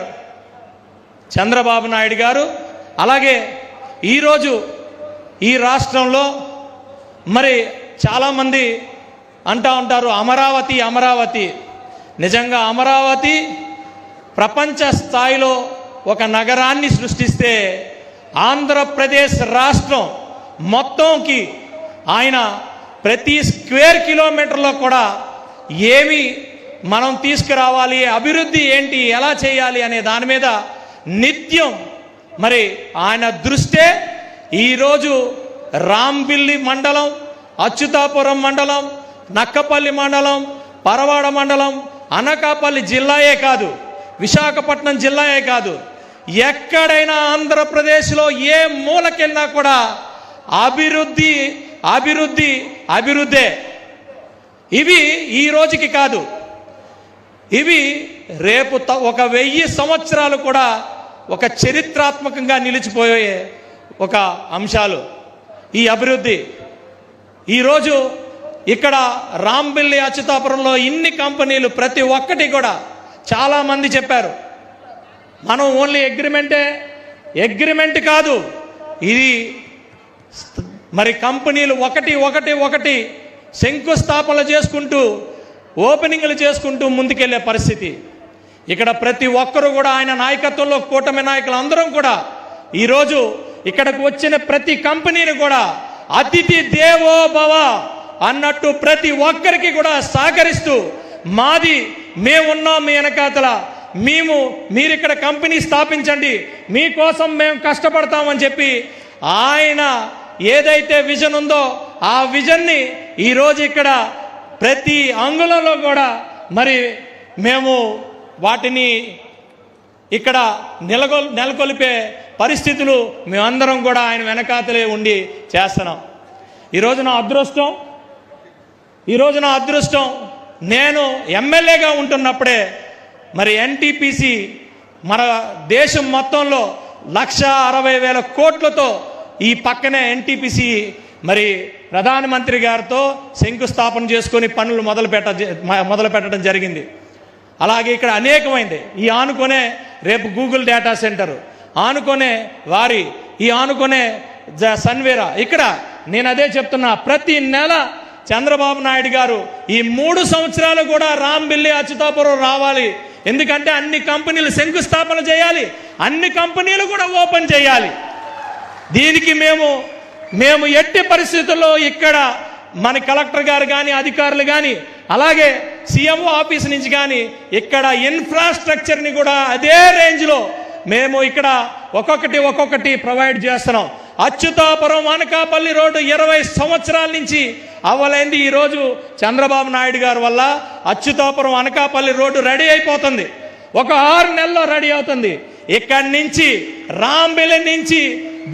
Speaker 12: చంద్రబాబు నాయుడు గారు. అలాగే ఈరోజు ఈ రాష్ట్రంలో మరి చాలామంది అంటూ ఉంటారు అమరావతి అమరావతి. నిజంగా అమరావతి ప్రపంచ స్థాయిలో ఒక నగరాన్ని సృష్టిస్తే ఆంధ్రప్రదేశ్ రాష్ట్రం మొత్తంకి ఆయన ప్రతి స్క్వేర్ కిలోమీటర్లో కూడా ఏమి మనం తీసుకురావాలి, అభివృద్ధి ఏంటి, ఎలా చేయాలి అనే దాని మీద నిత్యం మరి ఆయన దృష్టే ఈరోజు రాంబిల్లి మండలం, అచ్యుతాపురం మండలం, నక్కపల్లి మండలం, పరవాడ మండలం, అనకాపల్లి జిల్లాయే కాదు, విశాఖపట్నం జిల్లాయే కాదు, ఎక్కడైనా ఆంధ్రప్రదేశ్లో ఏ మూలకెళ్ళినా కూడా అభివృద్ధి అభివృద్ధి అభివృద్ధే. ఇవి ఈ రోజుకి కాదు, ఇవి రేపు ఒక 1000 సంవత్సరాలు కూడా ఒక చరిత్రాత్మకంగా నిలిచిపోయే ఒక అంశాలు ఈ అభివృద్ధి. ఈరోజు ఇక్కడ రాంబిల్లి, అచ్యుతాపురంలో ఇన్ని కంపెనీలు, ప్రతి ఒక్కటి కూడా చాలామంది చెప్పారు మనం ఓన్లీ అగ్రిమెంట్ కాదు, ఇది మరి కంపెనీలు ఒకటి ఒకటి ఒకటి శంకుస్థాపనలు చేసుకుంటూ, ఓపెనింగ్లు చేసుకుంటూ ముందుకెళ్లే పరిస్థితి. ఇక్కడ ప్రతి ఒక్కరు కూడా ఆయన నాయకత్వంలో కూటమి నాయకులు అందరం కూడా ఈరోజు ఇక్కడికి వచ్చిన ప్రతి కంపెనీని కూడా అతిథి దేవో భవ అన్నట్టు ప్రతి ఒక్కరికి కూడా సహకరిస్తూ, మాది మేమున్నాం మీ వెనకాతల, మీరు ఇక్కడ కంపెనీ స్థాపించండి, మీకోసం మేము కష్టపడతామని చెప్పి ఆయన ఏదైతే విజన్ ఉందో ఆ విజన్ని ఈరోజు ఇక్కడ ప్రతి అంగుళంలో కూడా మరి మేము వాటిని ఇక్కడ నెలకొల్పే పరిస్థితులు మేమందరం కూడా ఆయన వెనకాతలే ఉండి చేస్తున్నాం. ఈరోజు నా అదృష్టం నేను ఎమ్మెల్యేగా ఉంటున్నప్పుడే మరి ఎన్టీపీసీ మన దేశం మొత్తంలో 1,60,000 కోట్లతో ఈ పక్కనే ఎన్టీపీసీ మరి ప్రధానమంత్రి గారితో శంకుస్థాపన చేసుకొని పనులు మొదలు పెట్టడం జరిగింది. అలాగే ఇక్కడ అనేకమైంది. ఈ ఆనుకొనే రేపు గూగుల్ డేటా సెంటర్, ఆనుకొనే ఆనుకొనే సన్వేరా. ఇక్కడ నేను అదే చెప్తున్నా, ప్రతి నెల చంద్రబాబు నాయుడు గారు ఈ 3 సంవత్సరాలు కూడా రాంబిల్లి అచ్యుతాపురం రావాలి. ఎందుకంటే అన్ని కంపెనీలు శంకుస్థాపన చేయాలి, అన్ని కంపెనీలు కూడా ఓపెన్ చేయాలి. దీనికి మేము ఎట్టి పరిస్థితుల్లో ఇక్కడ మన కలెక్టర్ గారు కానీ అధికారులు కానీ అలాగే సీఎంఓ ఆఫీస్ నుంచి కానీ ఇక్కడ ఇన్ఫ్రాస్ట్రక్చర్ని కూడా అదే రేంజ్లో మేము ఇక్కడ ఒక్కొక్కటి ప్రొవైడ్ చేస్తున్నాం. అచ్యుతాపురం అనకాపల్లి రోడ్డు 20 సంవత్సరాల నుంచి అవ్వలేంది. ఈరోజు చంద్రబాబు నాయుడు గారి వల్ల అచ్యుతాపురం అనకాపల్లి రోడ్డు రెడీ అయిపోతుంది. ఒక 6 నెలల్లో రెడీ అవుతుంది. ఇక్కడి నుంచి రాంబిల్లి నుంచి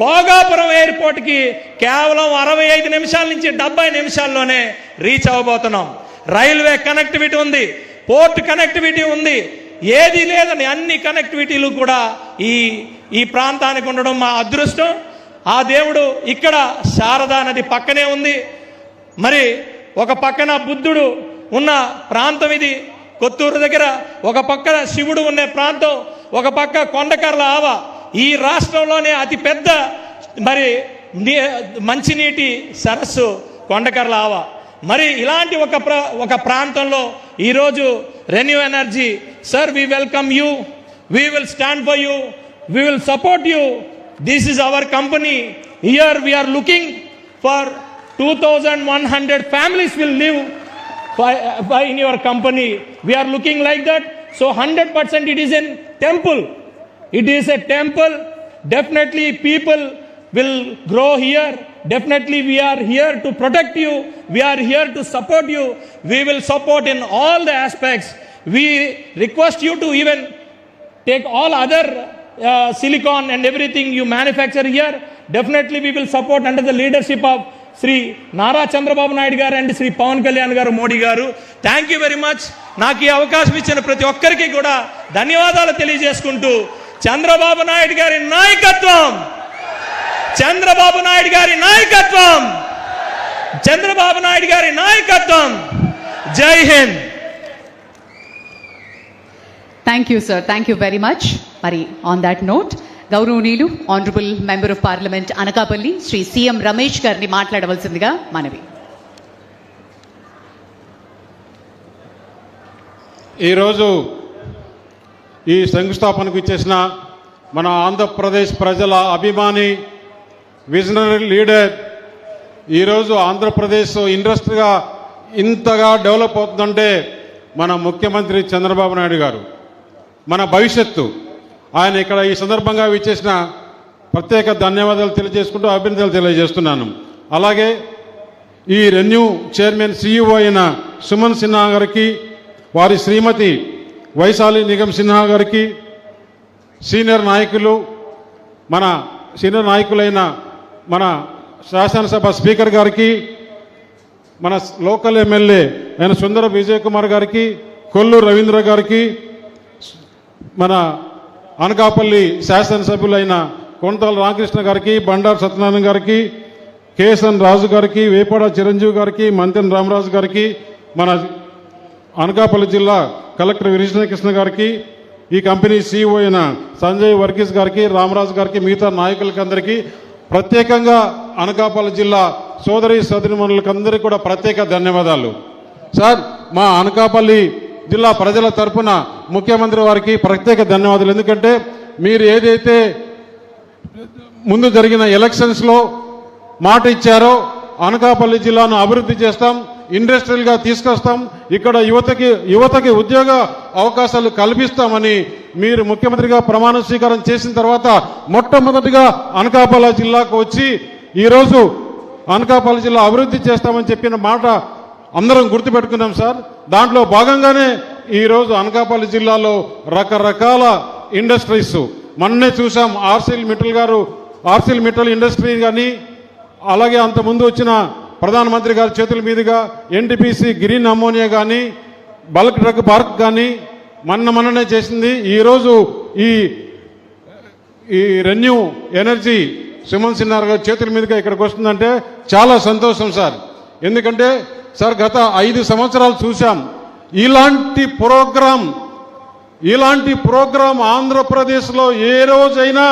Speaker 12: భోగాపురం ఎయిర్పోర్ట్కి కేవలం 65 నిమిషాల నుంచి 70 నిమిషాల్లోనే రీచ్ అవ్వబోతున్నాం. రైల్వే కనెక్టివిటీ ఉంది, పోర్ట్ కనెక్టివిటీ ఉంది, ఏది లేదని అన్ని కనెక్టివిటీలు కూడా ఈ ప్రాంతానికి ఉండడం మా అదృష్టం. ఆ దేవుడు ఇక్కడ శారదా నది పక్కనే ఉంది. మరి ఒక పక్కన బుద్ధుడు ఉన్న ప్రాంతం ఇది కొత్తూరు దగ్గర, ఒక పక్కన శివుడు ఉన్న ప్రాంతం, ఒక పక్క కొండకర్ల ఆవ. ఈ రాష్ట్రంలోనే అతిపెద్ద మరి మంచినీటి సరస్సు కొండకర్ల ఆవ. మరి ఇలాంటి ఒక ప్రాంతంలో ఈరోజు ReNew energy sir, we welcome you, we will stand for you, we will support you. This is our company. Here we are looking for 2100 families will live in your company. We are looking like that. So 100% it is a temple. It is a temple. Definitely people will grow here. Definitely we are here to protect you. We are here to support you. We will support in all the aspects. We request you to even take all other silicon and everything you manufacture here. Definitely we will support under the leadership of Shri Nara Chandrababu Naidu గారు and Shri Pawan Kalyan గారు, మోడీ గారు. Thank you very much. నాకు ఈ అవకాశం ఇచ్చిన ప్రతి ఒక్కరికి కూడా ధన్యవాదాలు తెలియజేసుకుంటూ, చంద్రబాబు నాయుడు గారి నాయకత్వం, చంద్రబాబు నాయుడు గారి నాయకత్వం, చంద్రబాబు నాయుడు గారి నాయకత్వం. Jai Hind.
Speaker 1: Thank you sir, thank you very much. మరి ఆన్ దాట్ నోట్ గౌరవనీయులు honourable member of parliament Anakapalli Shri CM Ramesh గారిని మాట్లాడవలసిందిగా మనవి.
Speaker 7: ఈరోజు ఈ శంకుస్థాపనకు ఇచ్చేసిన మన ఆంధ్రప్రదేశ్ ప్రజల అభిమాని విజనరీ లీడర్, ఈరోజు ఆంధ్రప్రదేశ్ ఇండస్ట్రీగా ఇంతగా డెవలప్ అవుతుందంటే మన ముఖ్యమంత్రి చంద్రబాబు నాయుడు గారు. మన భవిష్యత్తు ఆయన ఇక్కడ ఈ సందర్భంగా విచ్చేసిన ప్రత్యేక ధన్యవాదాలు తెలియజేసుకుంటూ అభినందనలు తెలియజేస్తున్నాను. అలాగే ఈ రెన్యూ చైర్మన్ CEO అయిన సుమన్ సిన్హా గారికి, వారి శ్రీమతి వైశాలి నిగమ్ సిన్హా గారికి, సీనియర్ నాయకులైన మన శాసనసభ స్పీకర్ గారికి, మన లోకల్ ఎమ్మెల్యే అయిన సుందర విజయ్ కుమార్ గారికి, కొల్లు రవీంద్ర గారికి, మన అనకాపల్లి శాసనసభ్యులైన కొంతాల రామకృష్ణ గారికి, బండారు సత్యనారాయణ గారికి, కేఎస్ఎన్ రాజు గారికి, వేపాడ చిరంజీవి గారికి, మంతెన రామరాజు గారికి, మన అనకాపల్లి జిల్లా కలెక్టర్ విజయకృష్ణ గారికి, ఈ కంపెనీ CEO అయిన సంజయ్ వర్గీస్ గారికి, రామరాజు గారికి, మిగతా నాయకులకి అందరికీ ప్రత్యేకంగా అనకాపల్లి జిల్లా సోదరి సోదరిమణులకందరికీ కూడా ప్రత్యేక ధన్యవాదాలు. సార్, మా అనకాపల్లి జిల్లా ప్రజల తరఫున ముఖ్యమంత్రి వారికి ప్రత్యేక ధన్యవాదాలు. ఎందుకంటే మీరు ఏదైతే ముందు జరిగిన ఎలక్షన్స్లో మాట ఇచ్చారో, అనకాపల్లి జిల్లాను అభివృద్ధి చేస్తాం, ఇండస్ట్రియల్గా తీసుకొస్తాం, ఇక్కడ యువతకి ఉద్యోగ అవకాశాలు కల్పిస్తామని మీరు ముఖ్యమంత్రిగా ప్రమాణ స్వీకారం చేసిన తర్వాత మొట్టమొదటిగా అనకాపల్లి జిల్లాకు వచ్చి ఈరోజు అనకాపల్లి జిల్లా అభివృద్ధి చేస్తామని చెప్పిన మాట అందరం గుర్తుపెట్టుకున్నాం సార్. దాంట్లో భాగంగానే ఈరోజు అనకాపల్లి జిల్లాలో రకరకాల ఇండస్ట్రీస్ మొన్నే చూసాం. ఆర్సిల్ మిట్టల్ ఇండస్ట్రీ కానీ, అలాగే అంతకుముందు వచ్చిన ప్రధానమంత్రి గారి చేతుల మీదుగా NTPC గ్రీన్ అమోనియా కానీ, బల్క్ డ్రగ్ పార్క్ కానీ మొన్ననే చేసింది. ఈరోజు ఈ రెన్యూ ఎనర్జీ సుమన్ సిన్హా గారి చేతుల మీదుగా ఇక్కడికి వస్తుందంటే చాలా సంతోషం సార్. ఎందుకంటే సార్, గత 5 సంవత్సరాలు చూసాం, ఇలాంటి ప్రోగ్రాం ఇలాంటి ప్రోగ్రాం ఆంధ్రప్రదేశ్లో ఏ రోజైనా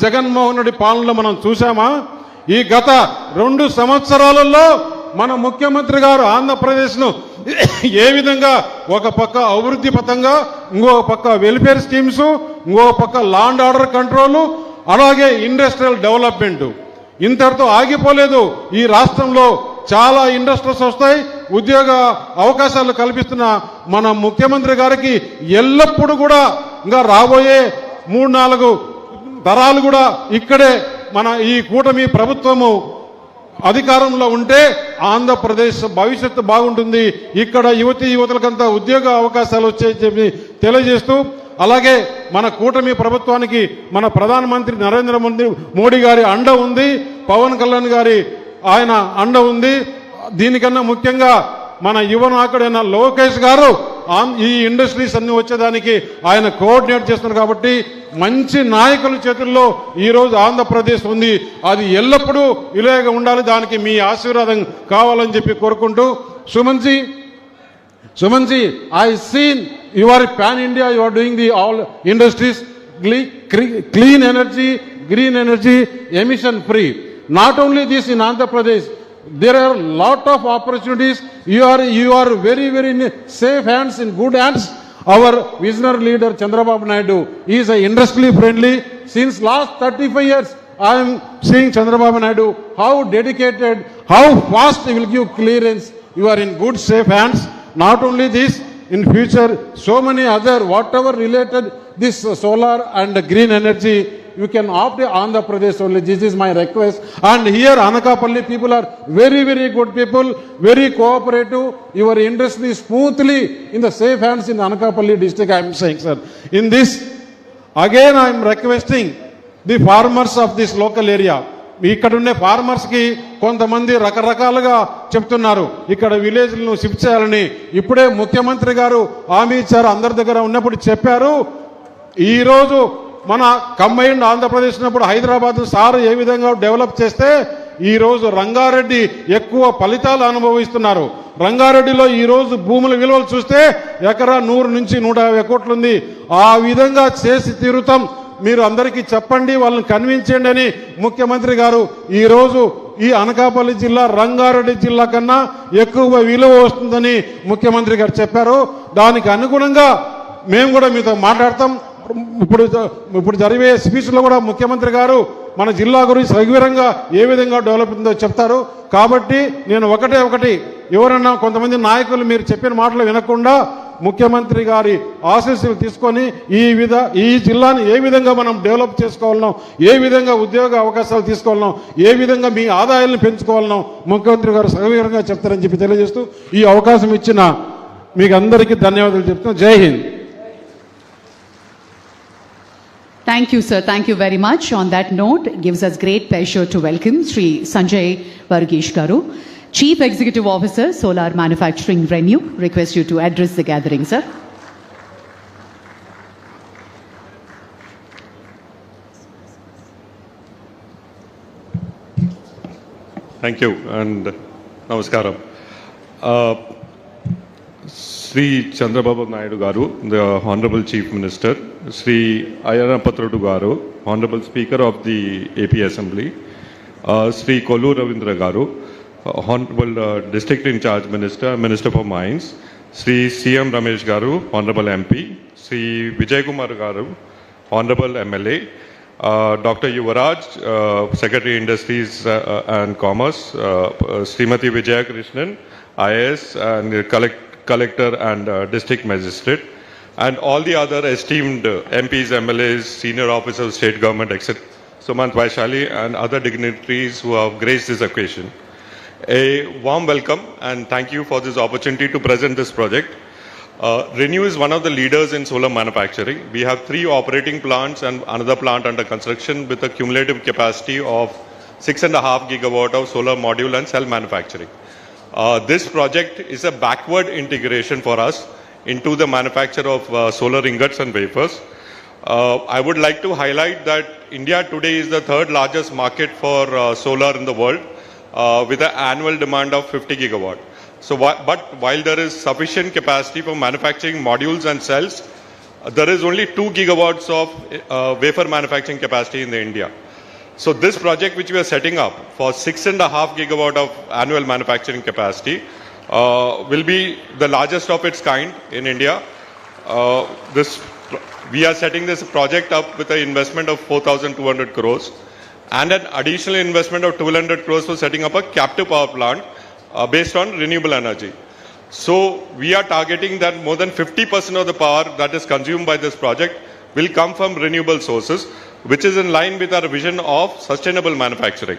Speaker 7: జగన్మోహన్ రెడ్డి పాలనలో మనం చూసామా? ఈ గత 2 సంవత్సరాలలో మన ముఖ్యమంత్రి గారు ఆంధ్రప్రదేశ్ను ఏ విధంగా ఒక పక్క అభివృద్ధి పథంగా, ఇంకొక పక్క వెల్ఫేర్ స్కీమ్స్, ఇంకొక పక్క లా అండ్ ఆర్డర్ కంట్రోల్, అలాగే ఇండస్ట్రియల్ డెవలప్మెంట్ ఇంతటితో ఆగిపోలేదు. ఈ రాష్ట్రంలో చాలా ఇండస్ట్రీస్ వస్తాయి, ఉద్యోగ అవకాశాలు కల్పిస్తున్న మన ముఖ్యమంత్రి గారికి ఎల్లప్పుడూ కూడా ఇంకా రాబోయే 3-4 తరాలు కూడా ఇక్కడే మన ఈ కూటమి ప్రభుత్వము అధికారంలో ఉంటే ఆంధ్రప్రదేశ్ భవిష్యత్తు బాగుంటుంది, ఇక్కడ యువతులకంతా ఉద్యోగ అవకాశాలు వచ్చాయని చెప్పి తెలియజేస్తూ, అలాగే మన కూటమి ప్రభుత్వానికి మన ప్రధానమంత్రి నరేంద్ర మోడీ గారి అండ ఉంది, పవన్ కళ్యాణ్ గారి ఆయన అండ ఉంది. దీనికన్నా ముఖ్యంగా మన యువ నాయకుడైన లోకేష్ గారు ఈ ఇండస్ట్రీస్ అన్ని వచ్చేదానికి ఆయన కోఆర్డినేట్ చేస్తున్నారు. కాబట్టి మంచి నాయకుల చేతుల్లో ఈరోజు ఆంధ్రప్రదేశ్ ఉంది. అది ఎల్లప్పుడూ ఇలాగే ఉండాలి, దానికి మీ ఆశీర్వాదం కావాలని చెప్పి కోరుకుంటూ, Sumanji, I seen you are pan India, you are doing the all industries, clean energy, green energy, emission free. Not only this in Andhra Pradesh, there are lot of opportunities. You are very safe hands, in good hands. Our visionary leader Chandrababu Naidu is a industrially friendly. Since last 35 years, I am seeing Chandrababu Naidu how dedicated, how fast he will give clearance. You are in good safe hands. Not only this, in future so many other whatever related this solar and green energy, you can opt Andhra Pradesh only. This is my request. And here Anakapalli people are very good people, very cooperative. Your industry smoothly in the safe hands in Anakapalli district, I am saying, sir. In this, again I am requesting the farmers of this local area. ఇక్కడ ఉండే farmers కి కొంతమంది రకరకాలుగా చెప్తున్నారు, ఇక్కడ విలేజ్లను shift చేయాలని. ఇప్పుడే ముఖ్యమంత్రి గారు హామీ ఇచ్చారు, అందరి దగ్గర ఉన్నప్పుడు చెప్పారు. ఈ రోజు మన కంబైన్డ్ ఆంధ్రప్రదేశ్ ఉన్నప్పుడు హైదరాబాద్ సార్ ఏ విధంగా డెవలప్ చేస్తే ఈ రోజు రంగారెడ్డి ఎక్కువ ఫలితాలు అనుభవిస్తున్నారు. రంగారెడ్డిలో ఈ రోజు భూముల విలువలు చూస్తే ఎకరా 100 నుంచి 150 కోట్లు ఉంది. ఆ విధంగా చేసి తీరుతాం, మీరు అందరికీ చెప్పండి, వాళ్ళని కన్విన్స్ చేయండి అని ముఖ్యమంత్రి గారు ఈ రోజు ఈ అనకాపల్లి జిల్లా రంగారెడ్డి జిల్లా కన్నా ఎక్కువ విలువ వస్తుందని ముఖ్యమంత్రి గారు చెప్పారు. దానికి అనుగుణంగా మేము కూడా మీతో మాట్లాడతాం. ఇప్పుడు జరిగే స్పీచ్లో కూడా ముఖ్యమంత్రి గారు మన జిల్లా గురించి సవివరంగా ఏ విధంగా డెవలప్ ఉందో చెప్తారు. కాబట్టి నేను ఒకటి ఎవరన్నా కొంతమంది నాయకులు మీరు చెప్పిన మాటలు వినకుండా ముఖ్యమంత్రి గారి ఆశీస్సులు తీసుకొని ఈ జిల్లాని ఏ విధంగా మనం డెవలప్ చేసుకోవాలనో, ఏ విధంగా ఉద్యోగ అవకాశాలు తీసుకోవాలనో, ఏ విధంగా మీ ఆదాయాలను పెంచుకోవాలనో ముఖ్యమంత్రి గారు సవివరంగా చెప్తారని చెప్పి తెలియజేస్తూ ఈ అవకాశం ఇచ్చిన మీకు అందరికీ ధన్యవాదాలు చెప్తున్నాను. జై Hind.
Speaker 1: Thank you, sir. Thank you very much. On that note, it gives us great pleasure to welcome Sri Sanjay Varghese Garu, Chief Executive Officer, Solar Manufacturing Renew. Request you to address the gathering, sir.
Speaker 8: Thank you and namaskaram. Sri Chandrababu Naidu Garu, the Honorable Chief Minister, Sri Ayyana Patradu Garu, Honorable Speaker of the AP Assembly, Sri Kollu Ravindra Garu, Honorable District in Charge Minister, Minister for Mines, Sri CM Ramesh Garu, Honorable MP, Sri Vijay Kumar Garu, Honorable MLA, Dr. Yuvaraj, Secretary Industries and Commerce, Srimati Vijaya Krishnan, IAS and Collector and District Magistrate, and all the other esteemed MPs, MLAs, senior officers of state government, etc. Sumant Vaishali and other dignitaries who have graced this occasion. A warm welcome and thank you for this opportunity to present this project. Renew is one of the leaders in solar manufacturing. We have 3 operating plants and another plant under construction with a cumulative capacity of 6.5 gigawatt of solar module and cell manufacturing. This project is a backward integration for us into the manufacture of solar ingots and wafers. I would like to highlight that India today is the 3rd largest market for solar in the world with an annual demand of 50 gigawatt. So, but while there is sufficient capacity for manufacturing modules and cells, there is only 2 gigawatts of wafer manufacturing capacity in India. So this project which we are setting up for 6.5 gigawatt of annual manufacturing capacity will be the largest of its kind in India. We are setting this project up with an investment of 4,200 crores and an additional investment of 1,200 crores for setting up a captive power plant based on renewable energy. So we are targeting that more than 50% of the power that is consumed by this project will come from renewable sources, which is in line with our vision of sustainable manufacturing.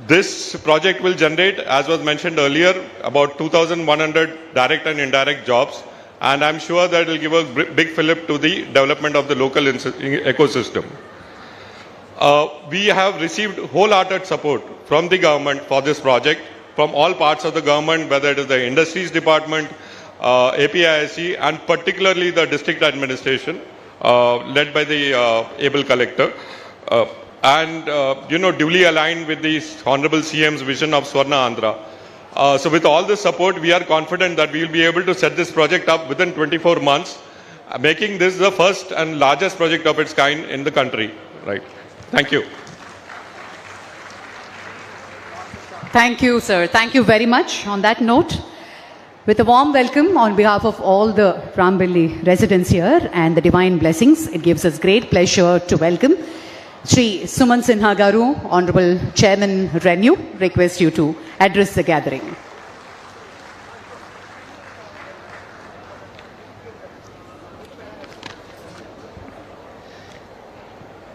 Speaker 8: This project will generate, as was mentioned earlier, about 2,100 direct and indirect jobs, and I'm sure that it will give a big fillip to the development of the local ecosystem. We have received wholehearted support from the government for this project, from all parts of the government, whether it is the Industries Department, APIIC, and particularly the district administration, led by the able collector, and duly aligned with the Honorable CM's vision of Swarna Andhra. So with all this support, we are confident that we will be able to set this project up within 24 months, making this the first and largest project of its kind in the country. Right. Thank you.
Speaker 1: Thank you, sir. Thank you very much. On that note, with a warm welcome on behalf of all the Rambilli residents here and the divine blessings, it gives us great pleasure to welcome Shri Suman Sinha Garu, Honorable Chairman RENEW, request you to address the gathering.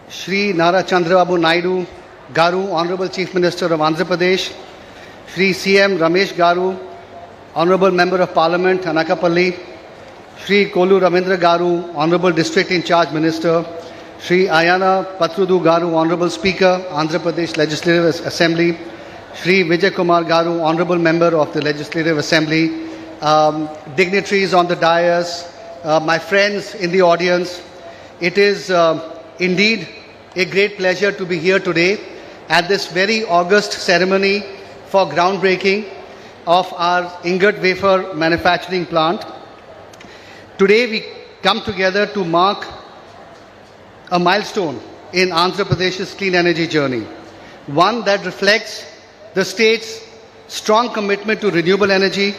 Speaker 4: Shri Nara Chandrababu Naidu Garu, Honorable Chief Minister of Andhra Pradesh, Shri CM Ramesh Garu, Honorable Member of Parliament, Anakapalli, Shri Kolu Ravindra Garu, Honorable District in Charge Minister, Shri Ayana Patrudu Garu, Honorable Speaker, Andhra Pradesh Legislative Assembly, Shri Vijay Kumar Garu, Honorable Member of the Legislative Assembly, dignitaries on the dais, my friends in the audience, it is indeed a great pleasure to be here today at this very august ceremony for groundbreaking of our ingot wafer manufacturing plant. Today we come together to mark a milestone in Andhra Pradesh's clean energy journey, one that reflects the state's strong commitment to renewable energy,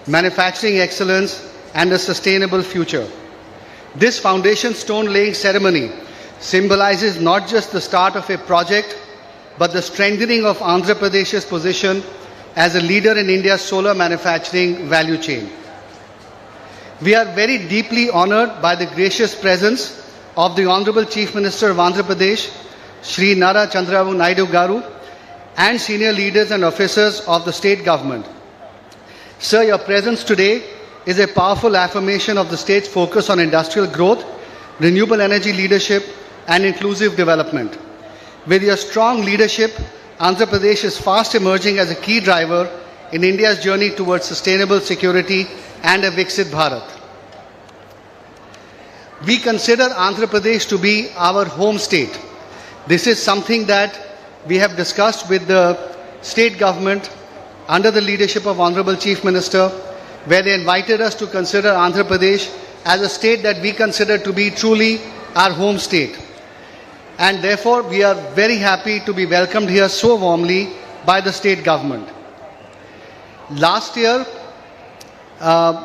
Speaker 4: manufacturing excellence, and a sustainable future. This foundation stone laying ceremony symbolizes not just the start of a project, but the strengthening of Andhra Pradesh's position as a leader in India's solar manufacturing value chain. We are very deeply honored by the gracious presence of the Honorable Chief Minister of Andhra Pradesh, Shri Nara Chandrababu Naidu Garu, and senior leaders and officers of the state government. Sir, your presence today is a powerful affirmation of the state's focus on industrial growth, renewable energy leadership, and inclusive development. With your strong leadership, Andhra Pradesh is fast emerging as a key driver in India's journey towards sustainable security and a Viksit Bharat. We consider Andhra Pradesh to be our home state. This is something that we have discussed with the state government under the leadership of Honorable Chief Minister, where they invited us to consider Andhra Pradesh as a state that we consider to be truly our home state. And therefore, we are very happy to be welcomed here so warmly by the state government. Last year,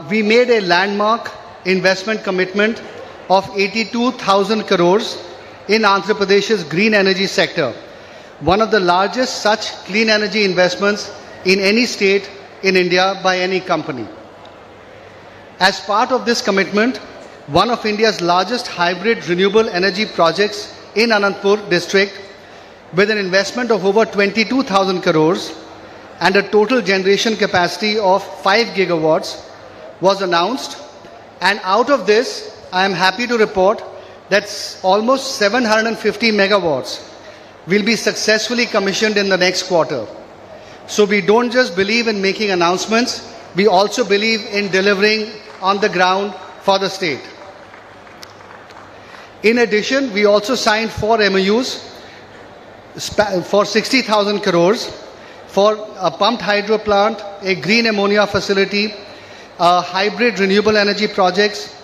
Speaker 4: we made a landmark investment commitment of 82,000 crores in Andhra Pradesh's green energy sector, one of the largest such clean energy investments in any state in India by any company. As part of this commitment, one of India's largest hybrid renewable energy projects in Anantapur district, with an investment of over 22,000 crores and a total generation capacity of 5 gigawatts, was announced. And out of this, I am happy to report that almost 750 megawatts will be successfully commissioned in the next quarter. So we don't just believe in making announcements, we also believe in delivering on the ground for the state. In addition, we also signed 4 MOUs for 60,000 crores for a pumped hydro plant, a green ammonia facility, hybrid renewable energy projects,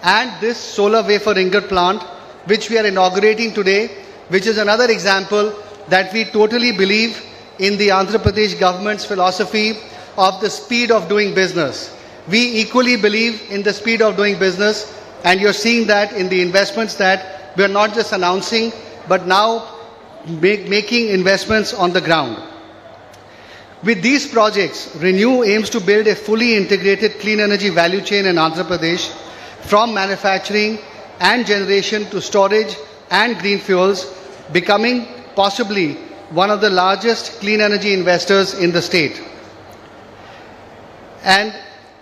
Speaker 4: and this solar wafer ingot plant, which we are inaugurating today, which is another example that we totally believe in the Andhra Pradesh government's philosophy of the speed of doing business. We equally believe in the speed of doing business, and you're seeing that in the investments that we are not just announcing, but now making investments on the ground. With these projects, ReNew aims to build a fully integrated clean energy value chain in Andhra Pradesh, from manufacturing and generation to storage and green fuels, becoming possibly one of the largest clean energy investors in the state. And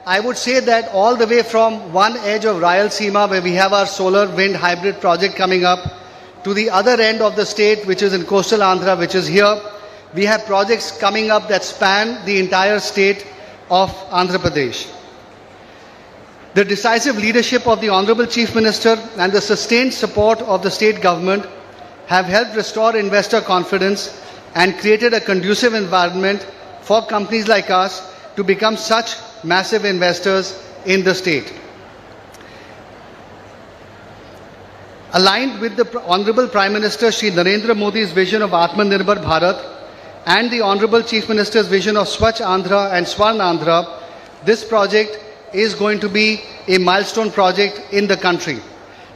Speaker 4: I would say that all the way from one edge of Rayalaseema, where we have our solar wind hybrid project coming up, to the other end of the state, which is in coastal Andhra, which is here, we have projects coming up that span the entire state of Andhra Pradesh. The decisive leadership of the Honorable Chief Minister and the sustained support of the state government have helped restore investor confidence and created a conducive environment for companies like us to become such massive investors in the state. Aligned with the Honorable Prime Minister Shri Narendra Modi's vision of Atmanirbhar Bharat and the Honorable Chief Minister's vision of Swachh Andhra and Swarn Andhra, this project is going to be a milestone project in the country.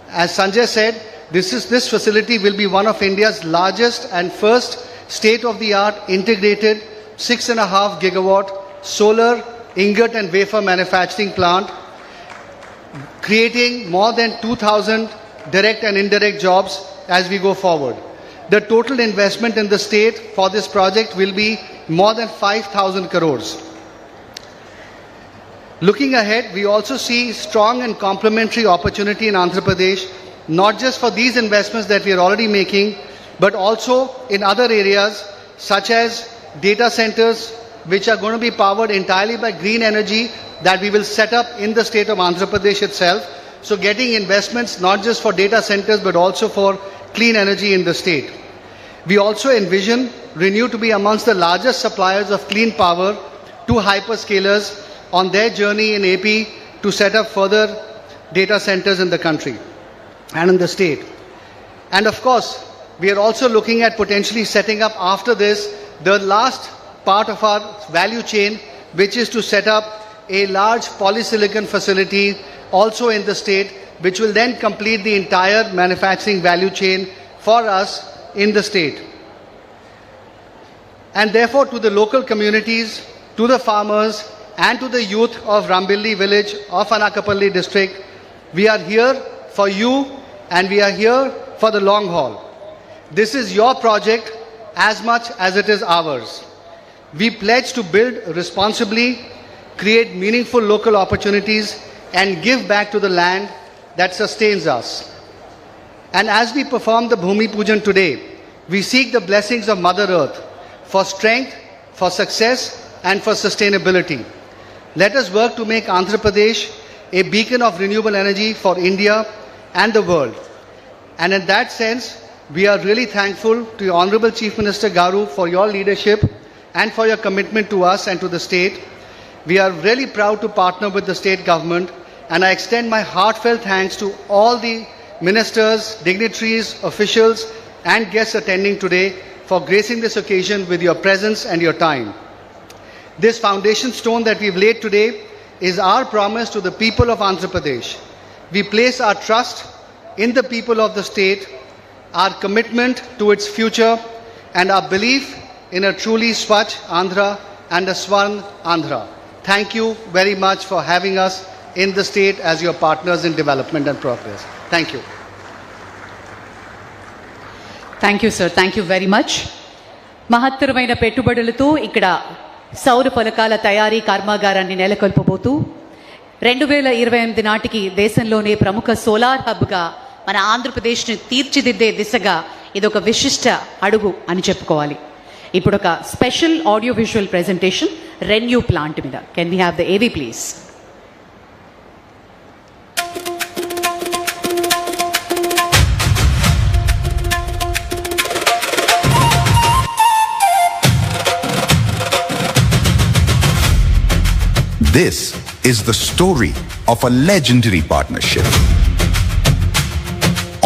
Speaker 4: As Sanjay said, this facility will be one of India's largest and first state-of-the-art integrated 6.5 gigawatt solar ingot and wafer manufacturing plant, creating more than 2,000 direct and indirect jobs as we go forward. The total investment in the state for this project will be more than 5,000 crores. Looking ahead, we also see strong and complementary opportunity in Andhra Pradesh, not just for these investments that we are already making, but also in other areas such as data centers, which are going to be powered entirely by green energy that we will set up in the state of Andhra Pradesh itself. So getting investments not just for data centers, but also for clean energy in the state. We also envision ReNew to be amongst the largest suppliers of clean power to hyperscalers on their journey in AP to set up further data centers in the country and in the state. And of course, we are also looking at potentially setting up after this the last part of our value chain, which is to set up a large polysilicon facility also in the state, which will then complete the entire manufacturing value chain for us in the state. And therefore, to the local communities, to the farmers, and to the youth of Rambilli village of Anakapalli district, we are here for you and we are here for the long haul. This is your project as much as it is ours. We pledge to build responsibly, create meaningful local opportunities, and give back to the land that sustains us. And as we perform the Bhumi Pujan today, we seek the blessings of Mother Earth for strength, for success, and for sustainability. Let us work to make Andhra Pradesh a beacon of renewable energy for India and the world. And in that sense, we are really thankful to your Honorable Chief Minister Garu for your leadership and for your commitment to us and to the state. We are really proud to partner with the state government, and I extend my heartfelt thanks to all the ministers, dignitaries, officials, and guests attending today for gracing this occasion with your presence and your time. This foundation stone that we've laid today is our promise to the people of Andhra Pradesh. We place our trust in the people of the state, our commitment to its future, and our belief in a truly Swachh Andhra and a Swarn Andhra. Thank you very much for having us in the state as your partners in development and progress. Thank you.
Speaker 1: Thank you sir, thank you very much. మహత్తరమైన పెట్టుబడులతో ఇక్కడ సౌర ఫలకాల తయారీ కర్మాగారాన్ని నెలకొల్పబోతూ 2028 నాటికి దేశంలోనే ప్రముఖ solar హబ్గా మన ఆంధ్రప్రదేశ్ని తీర్చిదిద్దే దిశగా ఇదొక విశిష్ట అడుగు అని చెప్పుకోవాలి. ఇప్పుడు ఒక special audio visual presentation ReNew plant మీద. Can we have the AV please?
Speaker 13: This is the story of a legendary partnership.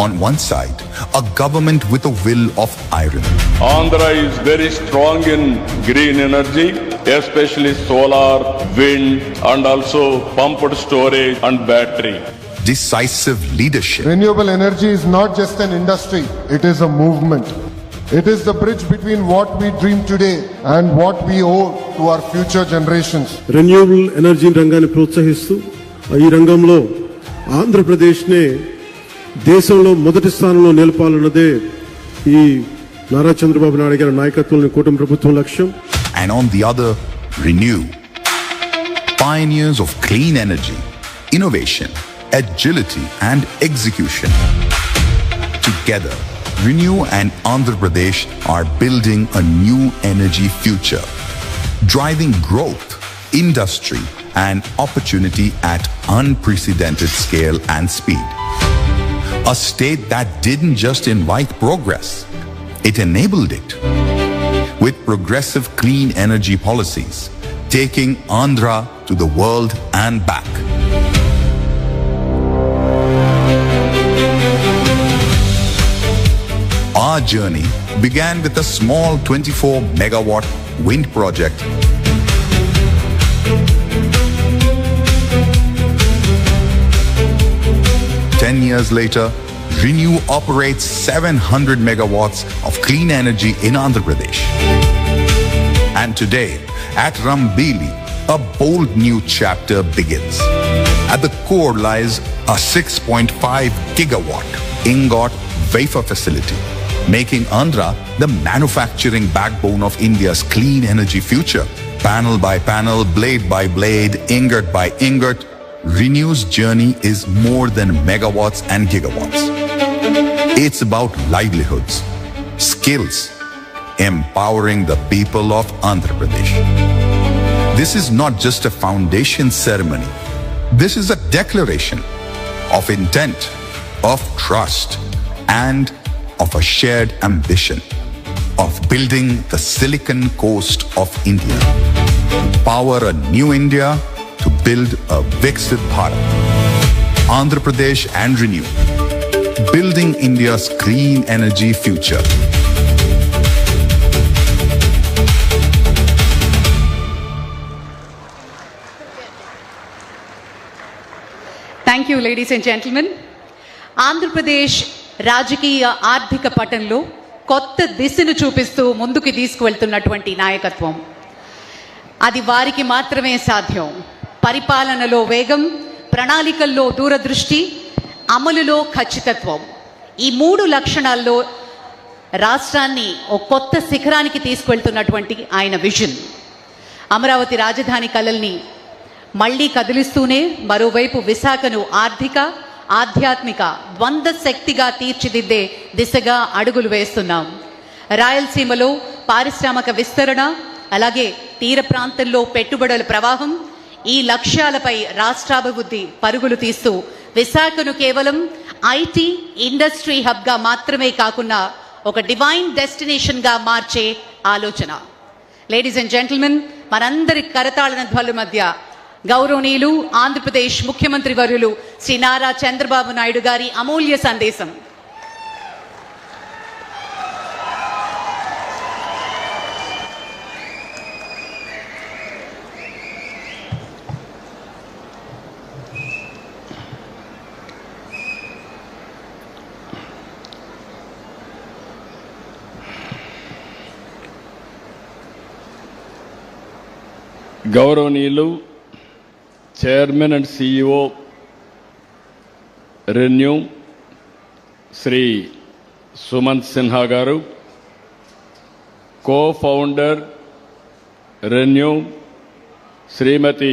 Speaker 13: On one side, a government with a will of iron.
Speaker 5: Andhra is very strong in green energy, especially solar, wind, and also pumped storage and battery.
Speaker 13: Decisive leadership.
Speaker 14: Renewable energy is not just an industry, it is a movement. It is the bridge between what we dream today and what we owe to our future generations.
Speaker 7: Renewable energy రంగాన్ని ప్రోత్సహిస్తూ ఈ రంగంలో ఆంధ్రప్రదేశ్నే దేశంలో మొదటి స్థానంలో నిలపాలన్నదే ఈ నారా చంద్రబాబు నాయుడు గారి నాయకత్వంలోని కూటమి ప్రభుత్వం లక్ష్యం.
Speaker 13: And on the other, ReNew. Pioneers of clean energy, innovation, agility and execution. Together, ReNew and Andhra Pradesh are building a new energy future, driving growth, industry and opportunity at unprecedented scale and speed. A state that didn't just invite progress, it enabled it. With progressive clean energy policies, taking Andhra to the world and back. Our journey began with a small 24-megawatt wind project. Ten years later, ReNew operates 700 megawatts of clean energy in Andhra Pradesh. And today, at Rambili, a bold new chapter begins. At the core lies a 6.5 gigawatt ingot wafer facility, making Andhra the manufacturing backbone of India's clean energy future. Panel by panel, blade by blade, ingot by ingot, ReNew's journey is more than megawatts and gigawatts. It's about livelihoods, skills, empowering the people of Andhra Pradesh. This is not just a foundation ceremony. This is a declaration of intent, of trust, and of a shared ambition of building the Silicon Coast of India. Power a new India to build a Viksit Bharat. Andhra Pradesh and ReNew, building India's clean energy future.
Speaker 1: Thank you, ladies and gentlemen. Andhra Pradesh రాజకీయ ఆర్థిక పటంలో కొత్త దిశను చూపిస్తూ ముందుకు తీసుకువెళ్తున్నటువంటి నాయకత్వం, అది వారికి మాత్రమే సాధ్యం. పరిపాలనలో వేగం, ప్రణాళికల్లో దూరదృష్టి, అమలులో ఖచ్చితత్వం, ఈ మూడు లక్షణాల్లో రాష్ట్రాన్ని ఒక కొత్త శిఖరానికి తీసుకువెళ్తున్నటువంటి ఆయన విజన్ అమరావతి రాజధాని కలల్ని మళ్లీ కదిలిస్తూనే మరోవైపు విశాఖను ఆర్థిక, ఆధ్యాత్మిక ద్వంద్వ శక్తిగా తీర్చిదిద్దే దిశగా అడుగులు వేస్తున్నాం. రాయలసీమలో పారిశ్రామిక విస్తరణ, అలాగే తీర ప్రాంతంలో పెట్టుబడుల ప్రవాహం, ఈ లక్ష్యాలపై రాష్ట్రాభివృద్ధి పరుగులు తీస్తూ విశాఖను కేవలం ఐటీ ఇండస్ట్రీ హబ్గా మాత్రమే కాకుండా ఒక డివైన్ డెస్టినేషన్గా మార్చే ఆలోచన. లేడీస్ అండ్ జెంటిల్మెన్, మనందరి కరతాళన ధ్వనుల మధ్య గౌరవనీయులు ఆంధ్రప్రదేశ్ ముఖ్యమంత్రి వర్యులు శ్రీ నారా చంద్రబాబు నాయుడు గారి అమూల్య సందేశం.
Speaker 5: గౌరవనీయులు chairman and CEO ReNew Shri Sumant Sinha గారు, కో ఫౌండర్ రెన్యూ శ్రీమతి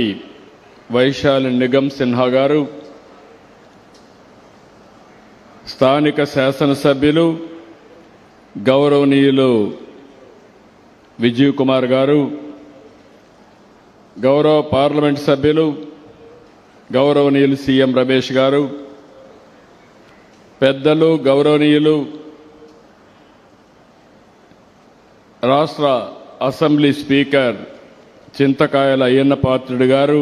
Speaker 5: వైశాలి నిగమ్ సిన్హా గారు, స్థానిక శాసనసభ్యులు గౌరవనీయులు విజయ్ కుమార్ గారు, గౌరవ పార్లమెంట్ సభ్యులు గౌరవనీయులు సీఎం రమేష్ గారు, పెద్దలు గౌరవనీయులు రాష్ట్ర అసెంబ్లీ స్పీకర్ చింతకాయల అయ్యన్న పాత్రుడు గారు,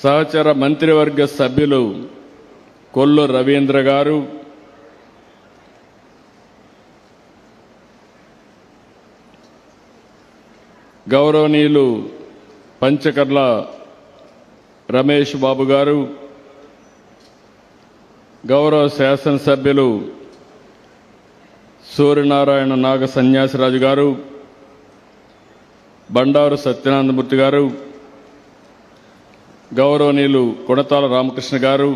Speaker 5: సహచర మంత్రివర్గ సభ్యులు కొల్లు రవీంద్ర గారు, గౌరవనీయులు పంచకర్ల రమేష్ బాబు గారు, గౌరవ శాసనసభ్యులు సూర్యనారాయణ నాగ సన్యాసిరాజు గారు, బండారు సత్యనారాయణమూర్తి గారు, గౌరవనీయులు కొడతాల రామకృష్ణ గారు,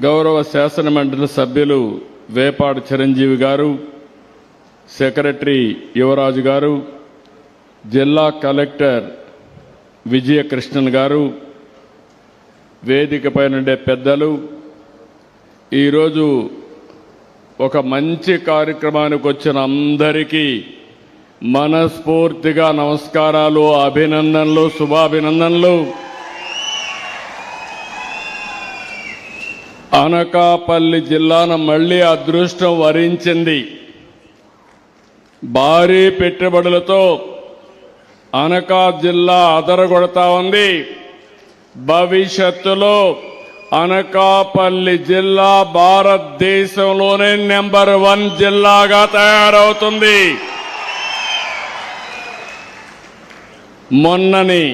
Speaker 5: గౌరవ శాసన మండలి సభ్యులు వేపాడు చిరంజీవి గారు, సెక్రటరీ యువరాజు గారు, జిల్లా కలెక్టర్ విజయకృష్ణన్ గారు, వేదికపై నుండే పెద్దలు, ఈరోజు ఒక మంచి కార్యక్రమానికి వచ్చిన అందరికీ మనస్ఫూర్తిగా నమస్కారాలు, అభినందనలు, శుభాభినందనలు. అనకాపల్లి జిల్లాను మళ్లీ అదృష్టం వరించింది. భారీ పెట్టుబడులతో అనకా జిల్లా అదరగొడతా ఉంది. భవిష్యత్తులో అనకాపల్లి జిల్లా భారతదేశంలోనే నెంబర్ 1 జిల్లాగా తయారవుతుంది. మొన్నని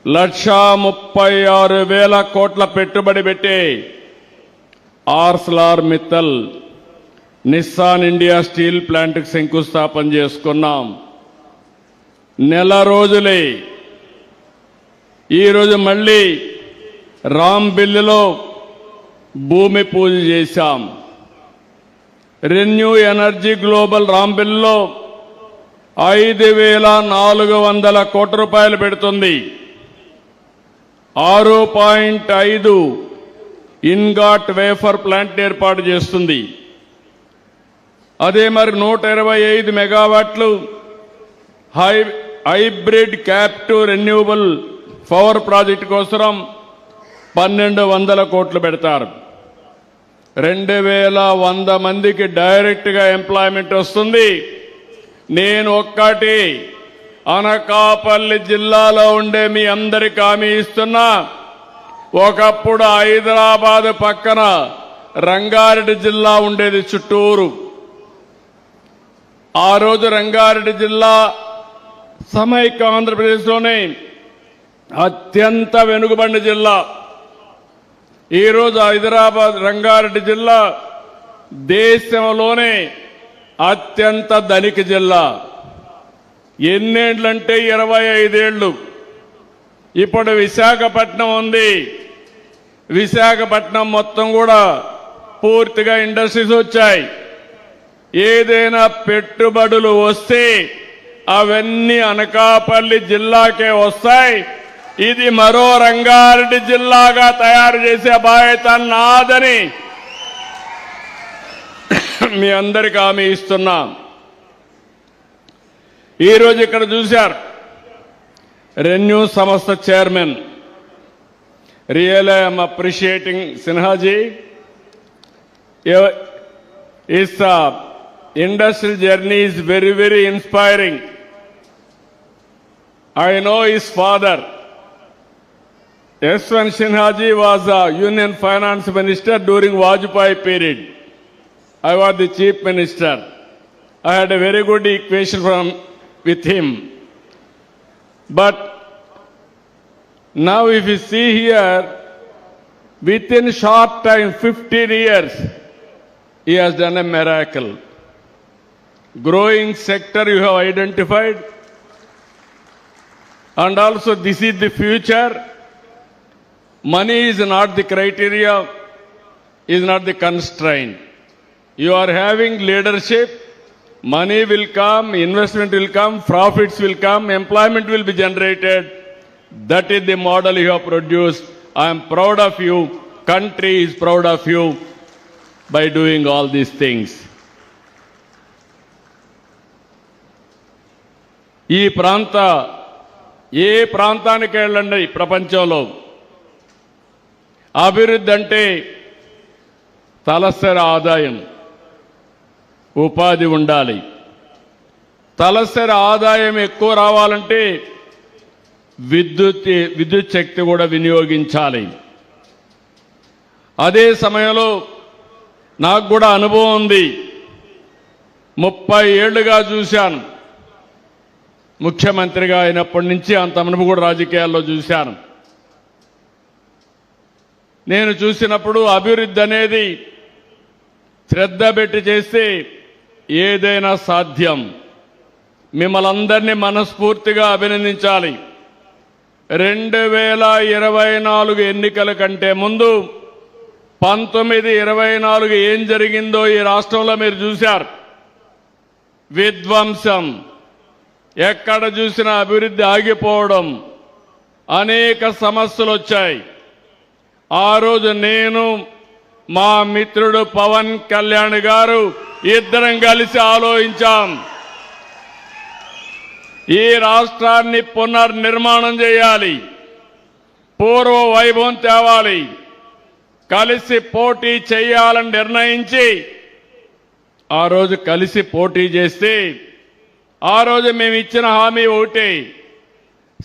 Speaker 5: 1,36,000 కోట్ల పెట్టుబడి పెట్టి Arcelor Mittal Nissan India steel ప్లాంట్కి శంకుస్థాపన చేసుకున్నాం. నెల రోజులే ఈరోజు మళ్ళీ రాంబిల్లిలో భూమి పూజ చేశాం. రెన్యూ ఎనర్జీ గ్లోబల్ రాంబిల్లో 5,400 కోట్ల రూపాయలు పెడుతుంది. 6.5 ఇన్గాట్ వేఫర్ ప్లాంట్ ఏర్పాటు చేస్తుంది. అదే మరి 125 మెగావాట్లు hybrid captive renewable power project కోసం 1,200 కోట్లు పెడతారు. 2,100 మందికి డైరెక్ట్ గా ఎంప్లాయ్మెంట్ వస్తుంది. నేను ఒక్కటి అనకాపల్లి జిల్లాలో ఉండే మీ అందరికి హామీ ఇస్తున్నా. ఒకప్పుడు హైదరాబాద్ పక్కన రంగారెడ్డి జిల్లా ఉండేది చుట్టూరు. ఆ రోజు రంగారెడ్డి జిల్లా సమైక్య ఆంధ్రప్రదేశ్లోనే అత్యంత వెనుకబడిన జిల్లా. ఈరోజు హైదరాబాద్ రంగారెడ్డి జిల్లా దేశంలోనే అత్యంత ధనిక జిల్లా. ఎన్నేళ్లంటే 25 ఏళ్లు. ఇప్పుడు విశాఖపట్నం ఉంది. విశాఖపట్నం మొత్తం కూడా పూర్తిగా ఇండస్ట్రీస్ వచ్చాయి. ఏదైనా పెట్టుబడులు వస్తే అవన్నీ అనకాపల్లి జిల్లాకే వస్తాయి. ఇది మరో రంగారెడ్డి జిల్లాగా తయారు చేసే బాధ్యత నాదని మీ అందరికీ హామీ ఇస్తున్నాం. ఈరోజు ఇక్కడ చూశారు రెన్యూ సంస్థ chairman. Really I'm appreciating Sinhaji. His industrial journey is very, very inspiring. I know his father. Yashwant Sinhaji was a Union Finance Minister during Vajpayee period. I was the Chief Minister. I had a very good equation with him. But now if you see here, within short time, 15 years, he has done a miracle. Growing sector you have identified, and also this is the future. Money is not the criteria, is not the constraint. You are having leadership, money will come, investment will come, profits will come, employment will be generated. That is the model you have produced. I am proud of you. Country is proud of you by doing all these things. ఈ ఏ ప్రాంతానికి వెళ్ళండి ప్రపంచంలో అభివృద్ధి అంటే తలసరి ఆదాయం, ఉపాధి ఉండాలి. తలసరి ఆదాయం ఎక్కువ రావాలంటే విద్యుత్ శక్తి కూడా వినియోగించాలి. అదే సమయంలో నాకు కూడా అనుభవం ఉంది. 30 ఏళ్లుగా చూశాను. ముఖ్యమంత్రిగా అయినప్పటి నుంచి అంత అనుభవం కూడా రాజకీయాల్లో చూశాను. నేను చూసినప్పుడు అభివృద్ధి అనేది శ్రద్ధ పెట్టి చేస్తే ఏదైనా సాధ్యం. మిమ్మల్ని అందరినీ మనస్ఫూర్తిగా అభినందించాలి. 2024 ఎన్నికల కంటే ముందు 1924 ఏం జరిగిందో ఈ రాష్ట్రంలో మీరు చూశారు. విధ్వంసం, ఎక్కడ చూసినా అభివృద్ధి ఆగిపోవడం, అనేక సమస్యలు వచ్చాయి. ఆ రోజు నేను, మా మిత్రుడు పవన్ కళ్యాణ్ గారు ఇద్దరం కలిసి ఆలోచించాం. ఈ రాష్ట్రాన్ని పునర్నిర్మాణం చేయాలి, పూర్వ వైభవం తేవాలి, కలిసి పోటీ చేయాలని నిర్ణయించి ఆ రోజు కలిసి పోటీ చేస్తే ఆ రోజు మేము ఇచ్చిన హామీ ఒకటి,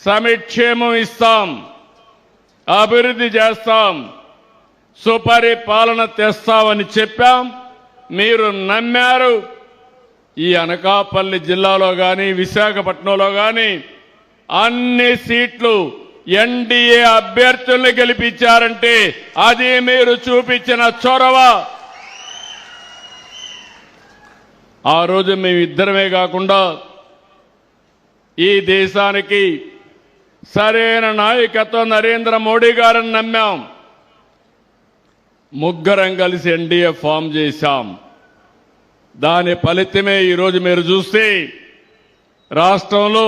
Speaker 5: సంక్షేమం ఇస్తాం, అభివృద్ధి చేస్తాం, సుపరిపాలన తెస్తామని చెప్పాం. మీరు నమ్మారు. ఈ అనకాపల్లి జిల్లాలో కానీ విశాఖపట్నంలో కానీ అన్ని సీట్లు ఎన్డీఏ అభ్యర్థుల్ని గెలిపించారంటే అది మీరు చూపించిన చొరవ. ఆ రోజు మేమిద్దరమే కాకుండా ఈ దేశానికి సరైన నాయకత్వం నరేంద్ర మోడీ గారిని నమ్మాం. ముగ్గురం కలిసి ఎన్డీఏ ఫామ్ చేశాం. దాని ఫలితమే ఈరోజు మీరు చూస్తే రాష్ట్రంలో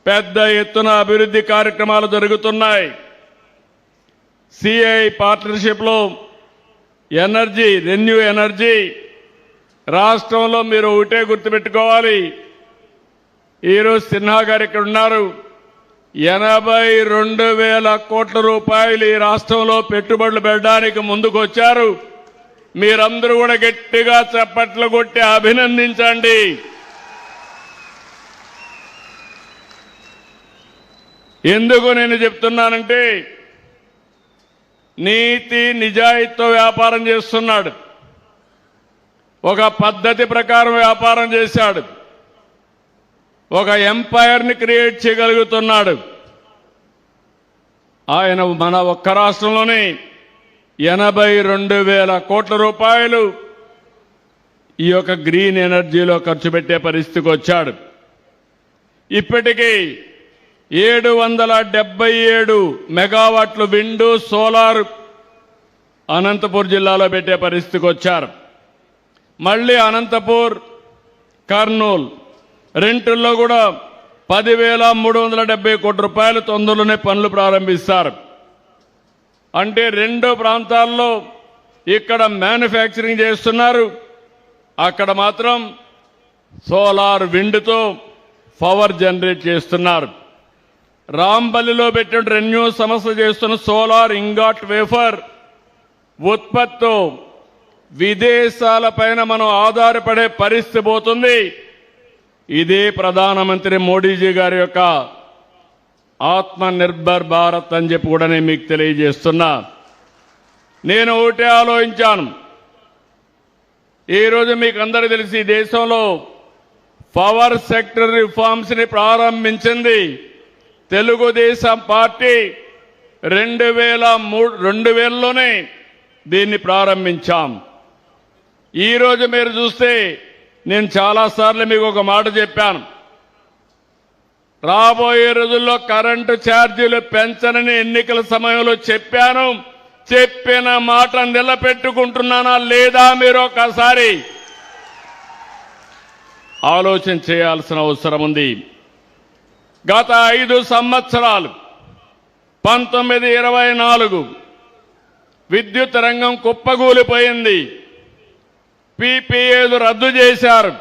Speaker 5: పెద్ద ఎత్తున అభివృద్ధి కార్యక్రమాలు జరుగుతున్నాయి. సిఐ పార్ట్నర్షిప్లో ఎనర్జీ, రెన్యూ ఎనర్జీ రాష్ట్రంలో మీరు ఒకటే గుర్తుపెట్టుకోవాలి. ఈరోజు సిన్హా గారు ఇక్కడ ఉన్నారు. 82,000 కోట్ల రూపాయలు ఈ రాష్ట్రంలో పెట్టుబడులు పెట్టడానికి ముందుకు వచ్చారు. మీరందరూ కూడా గట్టిగా చప్పట్లు కొట్టి అభినందించండి. ఎందుకు నేను చెప్తున్నానంటే నీతి నిజాయితీతో వ్యాపారం చేస్తున్నాడు. ఒక పద్ధతి ప్రకారం వ్యాపారం చేశాడు. ఒక ఎంపైర్ని క్రియేట్ చేయగలుగుతున్నాడు. ఆయన మన ఒక్క రాష్ట్రంలోనే 82,000 కోట్ల రూపాయలు ఈ యొక్క గ్రీన్ ఎనర్జీలో ఖర్చు పెట్టే పరిస్థితికి వచ్చాడు. ఇప్పటికీ 777 మెగావాట్లు విండు, సోలార్ అనంతపూర్ జిల్లాలో పెట్టే పరిస్థితికి వచ్చారు. మళ్ళీ అనంతపూర్, కర్నూలు రెంటుల్లో కూడా 10,370 కోట్ల రూపాయలు తొందరలోనే పనులు ప్రారంభిస్తారు. అంటే రెండు ప్రాంతాల్లో ఇక్కడ మ్యానుఫ్యాక్చరింగ్ చేస్తున్నారు, అక్కడ మాత్రం సోలార్ విండ్తో పవర్ జనరేట్ చేస్తున్నారు. రాంబలిలో పెట్టిన రెన్యూ సంస్థ చేస్తున్న సోలార్ ఇంగాట్ వేఫర్ ఉత్పత్తితో విదేశాలపైన మనం ఆధారపడే పరిస్థితి పోతుంది. ఇదే ప్రధానమంత్రి మోడీజీ గారి యొక్క ఆత్మ నిర్భర్ భారత్ అని చెప్పి కూడా నేను మీకు తెలియజేస్తున్నా. నేను ఒకటే ఆలోచించాను. ఈరోజు మీకు అందరికీ తెలిసి దేశంలో పవర్ సెక్టర్ రిఫార్మ్స్ ని ప్రారంభించింది తెలుగుదేశం పార్టీ. 2000లోనే దీన్ని ప్రారంభించాం. ఈరోజు మీరు చూస్తే నేను చాలాసార్లు మీకు ఒక మాట చెప్పాను. రాబోయే రోజుల్లో కరెంటు ఛార్జీలు పెంచనని ఎన్నికల సమయంలో చెప్పాను. చెప్పిన మాట నిలబెట్టుకుంటున్నానా లేదా మీరు ఒకసారి ఆలోచన చేయాల్సిన అవసరం ఉంది. గత 5 సంవత్సరాలు 1924 విద్యుత్ రంగం కుప్పగూలిపోయింది. పీపీఏలు రద్దు చేశారు.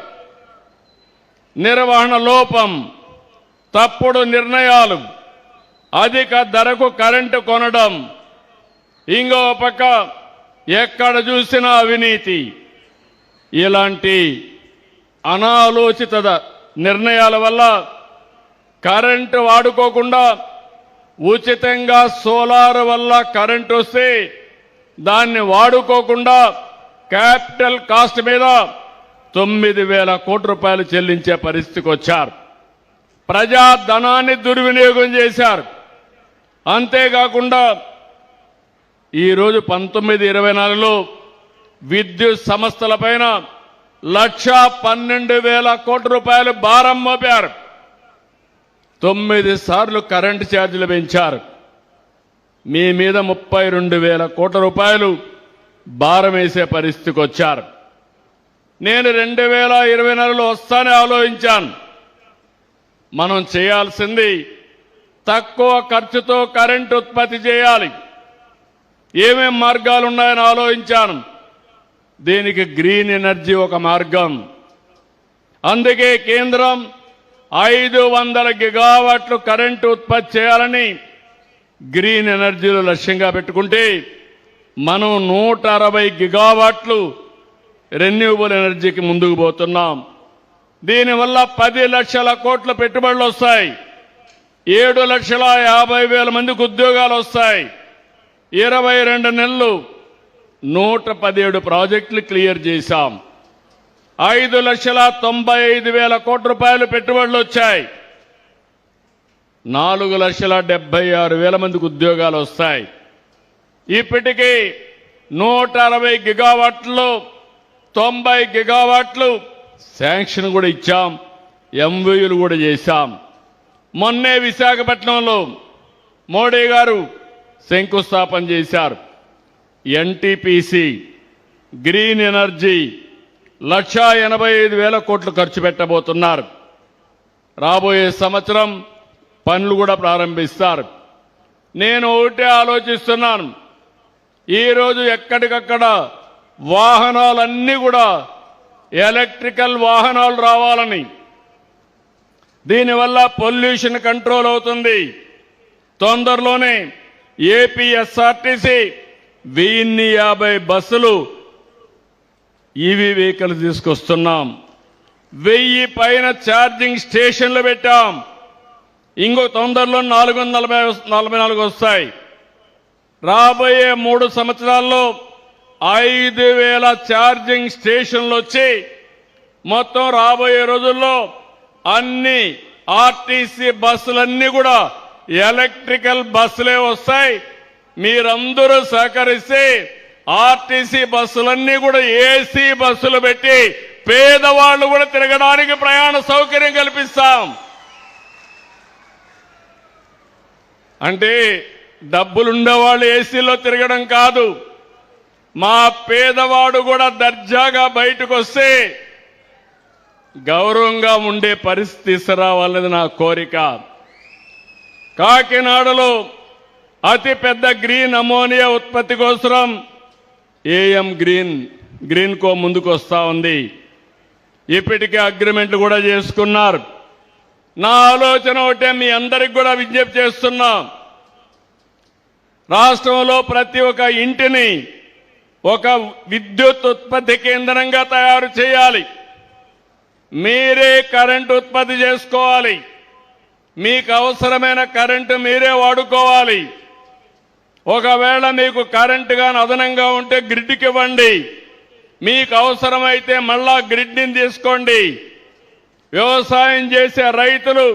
Speaker 5: నిర్వహణ లోపం, తప్పుడు నిర్ణయాలు, అధిక ధరకు కరెంటు కొనడం, ఇంకో పక్క ఎక్కడ చూసినా అవినీతి, ఇలాంటి అనాలోచిత నిర్ణయాల వల్ల కరెంటు వాడుకోకుండా ఉచితంగా సోలార్ వల్ల కరెంటు వస్తే దాన్ని వాడుకోకుండా క్యాపిటల్ కాస్ట్ మీద 9,000 కోట్ల రూపాయలు చెల్లించే పరిస్థితికి వచ్చారు. ప్రజా ధనాన్ని దుర్వినియోగం చేశారు. అంతేకాకుండా ఈరోజు 1924లో విద్యుత్ సంస్థలపైన 1,12,000 కోట్ల రూపాయలు భారం మోపారు. 9 సార్లు కరెంటు ఛార్జీలు పెంచారు. మీ మీద 32,000 కోట్ల రూపాయలు భారం వేసే పరిస్థితికి వచ్చారు. నేను 2024లో వస్తానే ఆలోచించాను. మనం చేయాల్సింది తక్కువ ఖర్చుతో కరెంటు ఉత్పత్తి చేయాలి. ఏమేం మార్గాలు ఉన్నాయని ఆలోచించాను. దీనికి గ్రీన్ ఎనర్జీ ఒక మార్గం. అందుకే కేంద్రం 500 గిగావాట్లు కరెంటు ఉత్పత్తి చేయాలని గ్రీన్ ఎనర్జీలో లక్ష్యంగా పెట్టుకుంటే మనం 160 గిగావాట్లు రెన్యూబుల్ ఎనర్జీకి ముందుకు పోతున్నాం. దీనివల్ల 10 లక్షల కోట్ల పెట్టుబడులు వస్తాయి. 7,50,000 మందికి ఉద్యోగాలు వస్తాయి. 22 నెలలు 117 ప్రాజెక్టులు క్లియర్ చేశాం. 5,95,000 కోట్ల రూపాయలు పెట్టుబడులు వచ్చాయి. 4,76,000 మందికి ఉద్యోగాలు వస్తాయి. ఇప్పటికీ 160 గిగావాట్లు 90 గిగావాట్లు శాంక్షన్ కూడా ఇచ్చాం. ఎంఓయూలు కూడా చేశాం. మొన్నే విశాఖపట్నంలో మోడీ గారు శంకుస్థాపన చేశారు. ఎన్టీపీసీ గ్రీన్ ఎనర్జీ 1,85,000 కోట్లు ఖర్చు పెట్టబోతున్నారు. రాబోయే సంవత్సరం పనులు కూడా ప్రారంభిస్తారు. నేను ఒకటే ఆలోచిస్తున్నాను. ఈరోజు ఎక్కడికక్కడ వాహనాలన్నీ కూడా ఎలక్ట్రికల్ వాహనాలు రావాలని, దీనివల్ల పొల్యూషన్ కంట్రోల్ అవుతుంది. తొందరలోనే ఏపీఎస్ఆర్టీసీ 1050 బస్సులు ఈవీ వెహికల్స్ తీసుకొస్తున్నాం. 1000 పైన ఛార్జింగ్ స్టేషన్లు పెట్టాం. ఇంకో తొందరలో 444 వస్తాయి. రాబోయే 3 సంవత్సరాల్లో 5,000 ఛార్జింగ్ స్టేషన్లు వచ్చి మొత్తం రాబోయే రోజుల్లో అన్ని ఆర్టీసీ బస్సులన్నీ కూడా ఎలక్ట్రికల్ బస్సులే వస్తాయి. మీరందరూ సహకరిస్తే ఆర్టీసీ బస్సులన్నీ కూడా ఏసీ బస్సులు పెట్టి పేదవాళ్లు కూడా తిరగడానికి ప్రయాణ సౌకర్యం కల్పిస్తాం. అంటే డబ్బులుండేవాళ్ళు ఏసీలో తిరగడం కాదు, మా పేదవాడు కూడా దర్జాగా బయటకు వస్తే గౌరవంగా ఉండే పరిస్థితి తీసుకురావాలనేది నా కోరిక. కాకినాడలో అతి పెద్ద గ్రీన్ అమోనియా ఉత్పత్తి కోసం ఏఎం గ్రీన్ కో ముందుకు వస్తా ఉంది. ఇప్పటికే అగ్రిమెంట్లు కూడా చేసుకున్నారు. నా ఆలోచన ఒకటే, మీ అందరికి కూడా విజ్ఞప్తి చేస్తున్నా. రాష్ట్రంలో ప్రతి ఒక్క ఇంటిని ఒక విద్యుత్ ఉత్పత్తి కేంద్రంగా తయారు చేయాలి. మీరే కరెంటు ఉత్పత్తి చేసుకోవాలి. మీకు అవసరమైన కరెంటు మీరే వాడుకోవాలి. ఒకవేళ మీకు కరెంటు గాని అదనంగా ఉంటే గ్రిడ్కి ఇవ్వండి. మీకు అవసరమైతే మళ్ళా గ్రిడ్ని తీసుకోండి. వ్యవసాయం చేసే రైతులు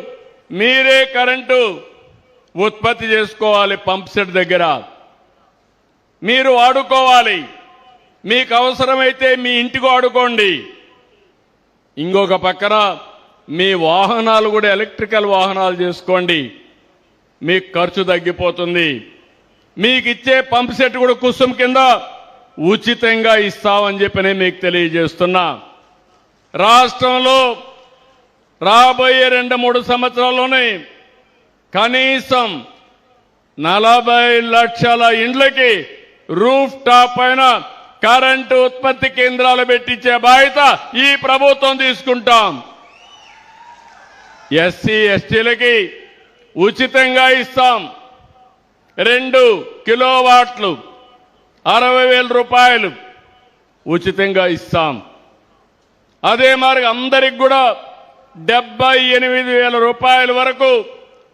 Speaker 5: మీరే కరెంటు ఉత్పత్తి చేసుకోవాలి. పంప్ సెట్ దగ్గర మీరు వాడుకోవాలి. మీకు అవసరమైతే మీ ఇంటికి వాడుకోండి. ఇంకొక పక్కన మీ వాహనాలు కూడా ఎలక్ట్రికల్ వాహనాలు చేసుకోండి. మీకు ఖర్చు తగ్గిపోతుంది. మీకు ఇచ్చే పంప్ సెట్ కూడా కుసుమ్ కింద ఉచితంగా ఇస్తామని చెప్పి మీకు తెలియజేస్తున్నా. రాష్ట్రంలో రాబోయే 2-3 సంవత్సరాల్లోనే కనీసం 40 లక్షల ఇండ్లకి రూఫ్ టాప్ పైన కరెంటు ఉత్పత్తి కేంద్రాలు పెట్టించే బాధ్యత ఈ ప్రభుత్వం తీసుకుంటాం. ఎస్సీ ఎస్టీలకి ఉచితంగా ఇస్తాం. 2 కిలోవాట్లు 60,000 రూపాయలు ఉచితంగా ఇస్తాం. అదే మరి అందరికి కూడా 78,000 రూపాయల వరకు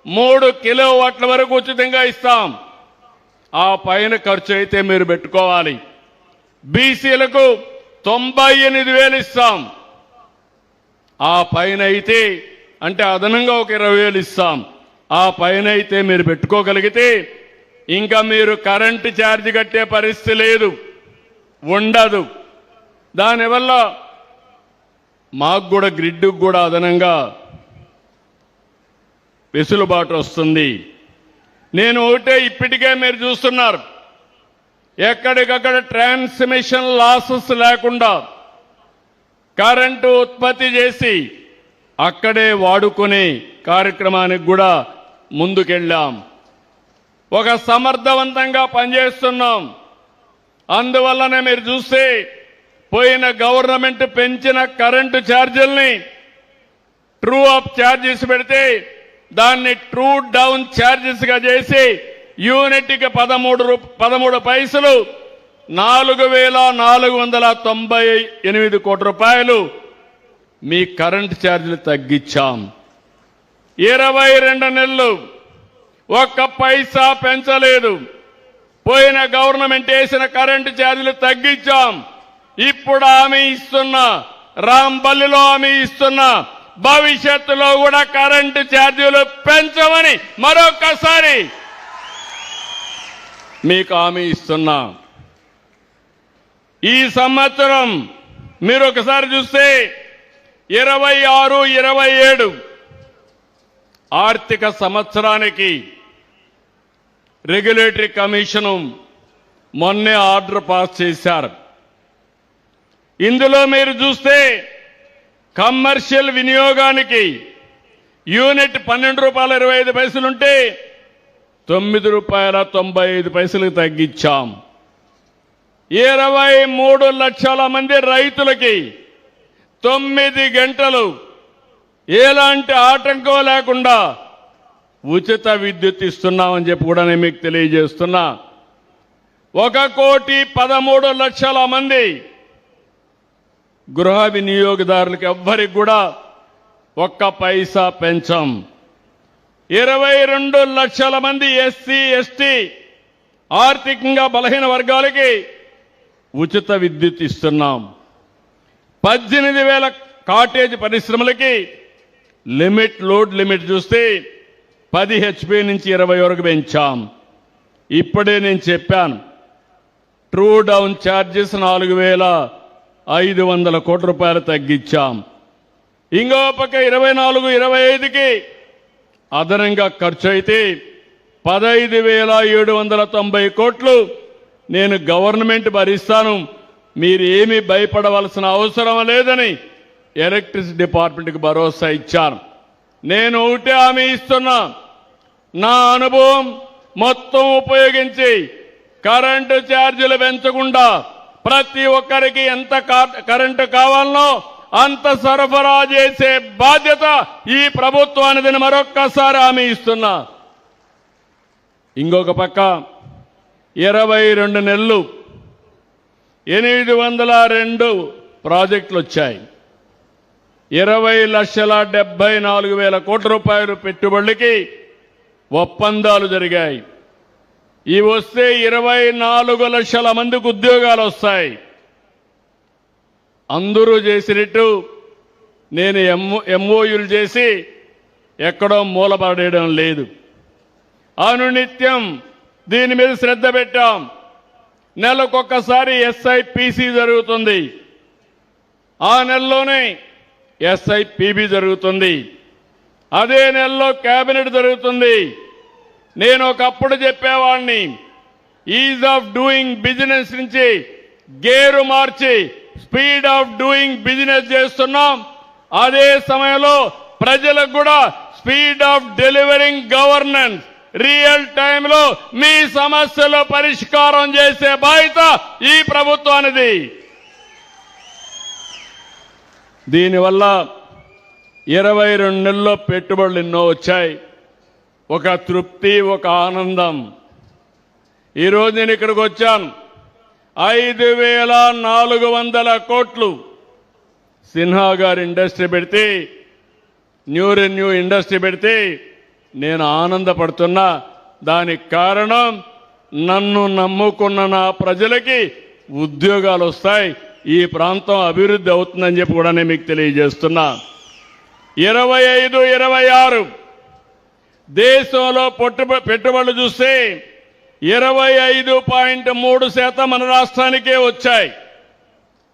Speaker 5: 3 కిలోవాట్ల వరకు ఉచితంగా ఇస్తాం. ఆ పైన ఖర్చు అయితే మీరు పెట్టుకోవాలి. బీసీలకు 98,000 ఇస్తాం. ఆ పైన అయితే అంటే అదనంగా ఒక 20,000 ఇస్తాం. ఆ పైన అయితే మీరు పెట్టుకోగలిగితే ఇంకా మీరు కరెంటు ఛార్జ్ కట్టే పరిస్థితి లేదు, ఉండదు. దానివల్ల మాకు కూడా గ్రిడ్కు కూడా అదనంగా వెసులుబాటు వస్తుంది. నేను ఒకటే ఇప్పటికే మీరు చూస్తున్నారు, ఎక్కడికక్కడ ట్రాన్స్మిషన్ లాసెస్ లేకుండా కరెంటు ఉత్పత్తి చేసి అక్కడే వాడుకునే కార్యక్రమానికి కూడా ముందుకెళ్ళాం. ఒక సమర్థవంతంగా పనిచేస్తున్నాం. అందువల్లనే మీరు చూస్తే పోయిన గవర్నమెంట్ పెంచిన కరెంటు ఛార్జీల్ని ట్రూ అప్ ఛార్జెస్ పెడితే దాన్ని ట్రూ డౌన్ ఛార్జెస్ గా చేసి యూనిట్కి 13 పైసలు 4,498 కోట్ల రూపాయలు మీ కరెంటు ఛార్జీలు తగ్గించాం. 22 నెలలు ఒక్క పైసా పెంచలేదు. పోయిన గవర్నమెంట్ వేసిన కరెంటు ఛార్జీలు తగ్గించాం. ఇప్పుడు హామీ ఇస్తున్నా, రాంబల్లిలో హామీ ఇస్తున్నా, భవిష్యత్తులో కూడా కరెంటు ఛార్జీలు పెంచమని మరొకసారి మీకు హామీ ఇస్తున్నా. ఈ సంవత్సరం మీరు ఒకసారి చూస్తే 26-27 ఆర్థిక సంవత్సరానికి రెగ్యులేటరీ కమిషన్ మొన్నే ఆర్డర్ పాస్ చేశారు. ఇందులో మీరు చూస్తే కమర్షియల్ వినియోగానికి యూనిట్ ₹12.25 ఉంటే ₹9.95 తగ్గించాం. 23 లక్షల మంది రైతులకి 9 గంటలు ఎలాంటి ఆటంకం లేకుండా ఉచిత విద్యుత్ ఇస్తున్నామని చెప్పి కూడా నేను మీకు తెలియజేస్తున్నా. 1,13,00,000 మంది గృహ వినియోగదారులకు ఎవ్వరికి కూడా ఒక్క పైసా పెంచాం. 22 లక్షల మంది ఎస్సీ ఎస్టీ ఆర్థికంగా బలహీన వర్గాలకి ఉచిత విద్యుత్ ఇస్తున్నాం. 18,000 కాటేజ్ పరిశ్రమలకి లోడ్ లిమిట్ చూస్తే 10 HP నుంచి 20 వరకు పెంచాం. ఇప్పుడే నేను చెప్పాను, ట్రూ డౌన్ ఛార్జెస్ 4,500 కోట్ల రూపాయలు తగ్గించాం. ఇంకో పక్క 24-25కి అదనంగా ఖర్చు అయితే 15,790 కోట్లు నేను గవర్నమెంట్ భరిస్తాను, మీరు ఏమీ భయపడవలసిన అవసరం లేదని ఎలక్ట్రిసిటీ డిపార్ట్మెంట్కి భరోసా ఇచ్చాను. నేను ఒకటే హామీ ఇస్తున్నా, నా అనుభవం మొత్తం ఉపయోగించి కరెంటు ఛార్జీలు పెంచకుండా ప్రతి ఒక్కరికి ఎంత కరెంటు కావాలనో అంత సరఫరా చేసే బాధ్యత ఈ ప్రభుత్వానిదని మరొక్కసారి హామీ ఇస్తున్నా. ఇంకొక పక్క 22 నెలలు 802 ప్రాజెక్టులు వచ్చాయి. 20,74,000 కోట్ల రూపాయలు పెట్టుబడులకి ఒప్పందాలు జరిగాయి. ఇవి వస్తే 24 లక్షల మందికి ఉద్యోగాలు వస్తాయి. అందరూ చేసినట్టు నేను ఎంఓయూలు చేసి ఎక్కడో మూలపడేయడం లేదు. అనునిత్యం దీని మీద శ్రద్ధ పెట్టాం. నెలకొకసారి SIPC జరుగుతుంది, ఆ నెలలోనే SIPB జరుగుతుంది, అదే నెలలో కేబినెట్ జరుగుతుంది. నేను ఒకప్పుడు చెప్పేవాడిని, ఈజ్ ఆఫ్ డూయింగ్ బిజినెస్ నుంచి gear March speed of doing business చేస్తున్నాం. అదే సమయంలో ప్రజలకు కూడా speed of delivering governance real టైంలో మీ సమస్యలు పరిష్కారం చేసే బాధ్యత ఈ ప్రభుత్వానిది. దీనివల్ల 22 నెలల్లో పెట్టుబడులు ఎన్నో వచ్చాయి. ఒక తృప్తి, ఒక ఆనందం. ఈరోజు నేను ఇక్కడికి వచ్చాను, 5,400 కోట్లు సిన్హా గారు ఇండస్ట్రీ పెడితే న్యూ రెన్యూ ఇండస్ట్రీ పెడితే నేను ఆనందపడుతున్నా. దానికి కారణం నన్ను నమ్ముకున్న నా ప్రజలకి ఉద్యోగాలు వస్తాయి, ఈ ప్రాంతం అభివృద్ధి అవుతుందని చెప్పి కూడా నేను మీకు తెలియజేస్తున్నా. 25, 26 దేశంలో పెట్టుబడులు చూస్తే 25.3% మన రాష్ట్రానికే వచ్చాయి.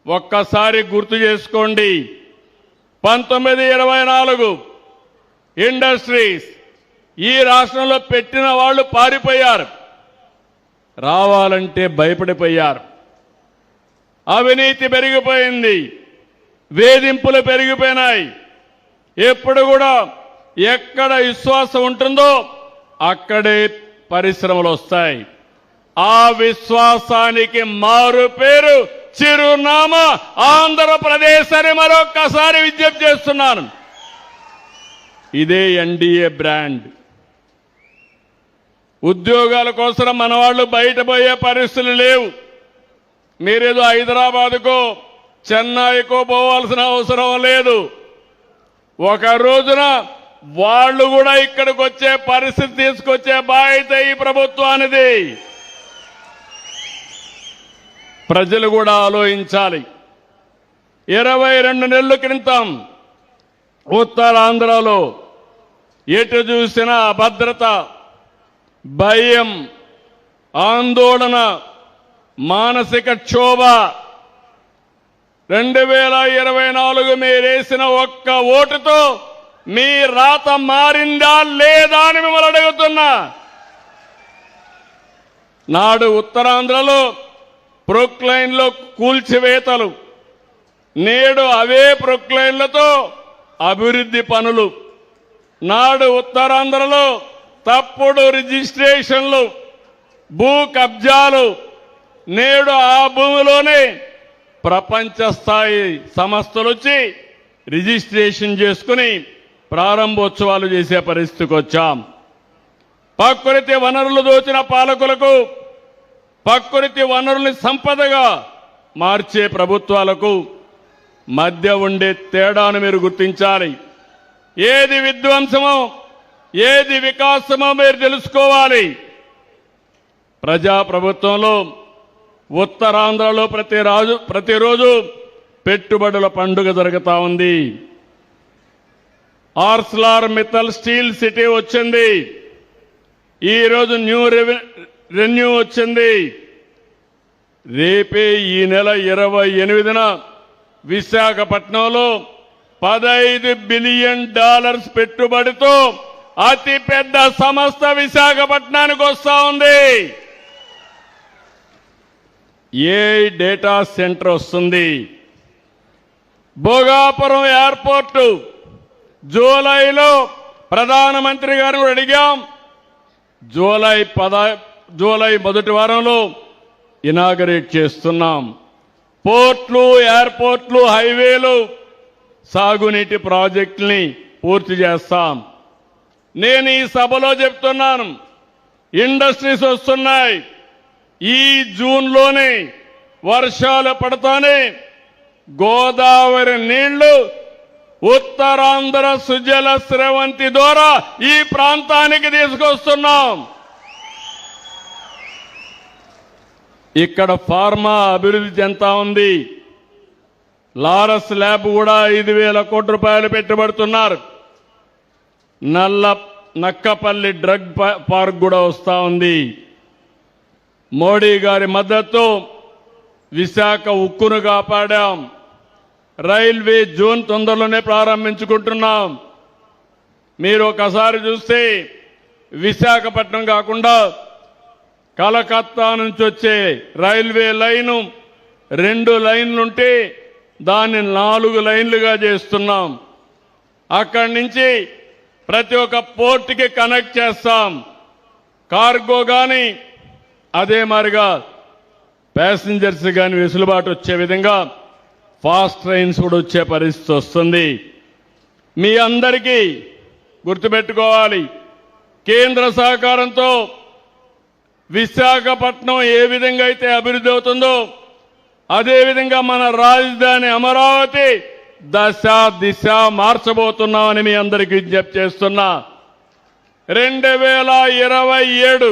Speaker 5: ఒక్కసారి గుర్తు చేసుకోండి. 19, 24 ఇండస్ట్రీస్ ఈ రాష్ట్రంలో పెట్టిన వాళ్ళు పారిపోయారు, రావాలంటే భయపడిపోయారు. అవినీతి పెరిగిపోయింది, వేధింపులు పెరిగిపోయినాయి. ఎప్పుడు కూడా ఎక్కడ విశ్వాసం ఉంటుందో అక్కడే పరిశ్రమలు వస్తాయి. ఆ విశ్వాసానికి మారు పేరు, చిరునామా ఆంధ్రప్రదేశ్ అని మరొక్కసారి విజ్ఞప్తి చేస్తున్నాను. ఇదే ఎన్డీఏ బ్రాండ్. ఉద్యోగాల కోసం మన వాళ్ళు బయట పోయే పరిస్థితులు లేవు. మీరేదో హైదరాబాద్కో చెన్నైకో పోవాల్సిన అవసరం లేదు. ఒక రోజున వాళ్ళు కూడా ఇక్కడికి వచ్చే పరిస్థితి తీసుకొచ్చే బాధ్యత ఈ ప్రభుత్వానిది. ప్రజలు కూడా ఆలోచించాలి. 22 నెలల క్రితం ఉత్తరాంధ్రలో ఎటు చూసినా అభద్రత, భయం, ఆందోళన, మానసిక క్షోభ. 2024 మీరేసిన ఒక్క ఓటుతో మీ రాత మారిందా లేదా అని మిమ్మల్ని అడుగుతున్నా. నాడు ఉత్తరాంధ్రలో ప్రొక్లైన్లో కూల్చివేతలు, నేడు అవే ప్రొక్లైన్లతో అభివృద్ధి పనులు. నాడు ఉత్తరాంధ్రలో తప్పుడు రిజిస్ట్రేషన్లు, భూ కబ్జాలు, నేడు ఆ భూమిలోనే ప్రపంచ స్థాయి సంస్థలు వచ్చి రిజిస్ట్రేషన్ చేసుకుని ప్రారంభోత్సవాలు చేసే పరిస్థితికి వచ్చాం. ప్రకృతి వనరులు దోచిన పాలకులకు, ప్రకృతి వనరుల్ని సంపదగా మార్చే ప్రభుత్వాలకు మధ్య ఉండే తేడాను మీరు గుర్తించాలి. ఏది విధ్వంసమో ఏది వికాసమో మీరు తెలుసుకోవాలి. ప్రజాప్రభుత్వంలో ఉత్తరాంధ్రలో ప్రతిరోజు పెట్టుబడుల పండుగ జరుగుతా ఉంది. ఆర్సెలర్ మిత్తల్ స్టీల్ సిటీ వచ్చింది, ఈరోజు న్యూ రెన్యూ వచ్చింది. రేపే ఈ నెల 28న విశాఖపట్నంలో $15 బిలియన్ పెట్టుబడితో అతి పెద్ద సంస్థ విశాఖపట్నానికి వస్తా ఉంది. డేటా సెంటర్ వస్తుంది. భోగాపురం ఎయిర్పోర్టు జూలైలో ప్రధానమంత్రి గారు అడిగాం. జూలై మొదటి వారంలో ఇనాగరేట్ చేస్తున్నాం. పోర్ట్లు, ఎయిర్పోర్ట్లు, హైవేలు, సాగునీటి ప్రాజెక్టుల్ని పూర్తి చేస్తాం. నేను ఈ సభలో చెప్తున్నాను, ఇండస్ట్రీస్ వస్తున్నాయి. ఈ జూన్లోనే వర్షాలు పడతానే గోదావరి నీళ్లు ఉత్తరాంధ్ర సుజల స్రవంతి ద్వారా ఈ ప్రాంతానికి తీసుకొస్తున్నాం. ఇక్కడ ఫార్మా అభివృద్ధి చెందుతా ఉంది. లారస్ ల్యాబ్ కూడా 5,000 కోట్ల రూపాయలు పెట్టుబడుతున్నారు. నక్కపల్లి డ్రగ్ పార్క్ కూడా వస్తా ఉంది. మోడీ గారి మద్దతు విశాఖ ఉక్కును కాపాడాం. రైల్వే జోన్ తొందరలోనే ప్రారంభించుకుంటున్నాం. మీరు ఒకసారి చూస్తే విశాఖపట్నం కాకుండా కలకత్తా నుంచి వచ్చే రైల్వే లైను 2 లైన్లుంటే దాన్ని 4 లైన్లుగా చేస్తున్నాం. అక్కడి నుంచి ప్రతి ఒక్క పోర్టుకి కనెక్ట్ చేస్తాం. కార్గో కానీ అదే మాదిరిగా ప్యాసింజర్స్ కానీ వెసులుబాటు వచ్చే విధంగా ఫాస్ట్ ట్రైన్స్ కూడా వచ్చే పరిస్థితి వస్తుంది. మీ అందరికీ గుర్తుపెట్టుకోవాలి, కేంద్ర సహకారంతో విశాఖపట్నం ఏ విధంగా అయితే అభివృద్ధి అవుతుందో అదేవిధంగా మన రాజధాని అమరావతి దశ దిశ మార్చబోతున్నామని మీ అందరికీ విజ్ఞప్తి చేస్తున్నా. 2027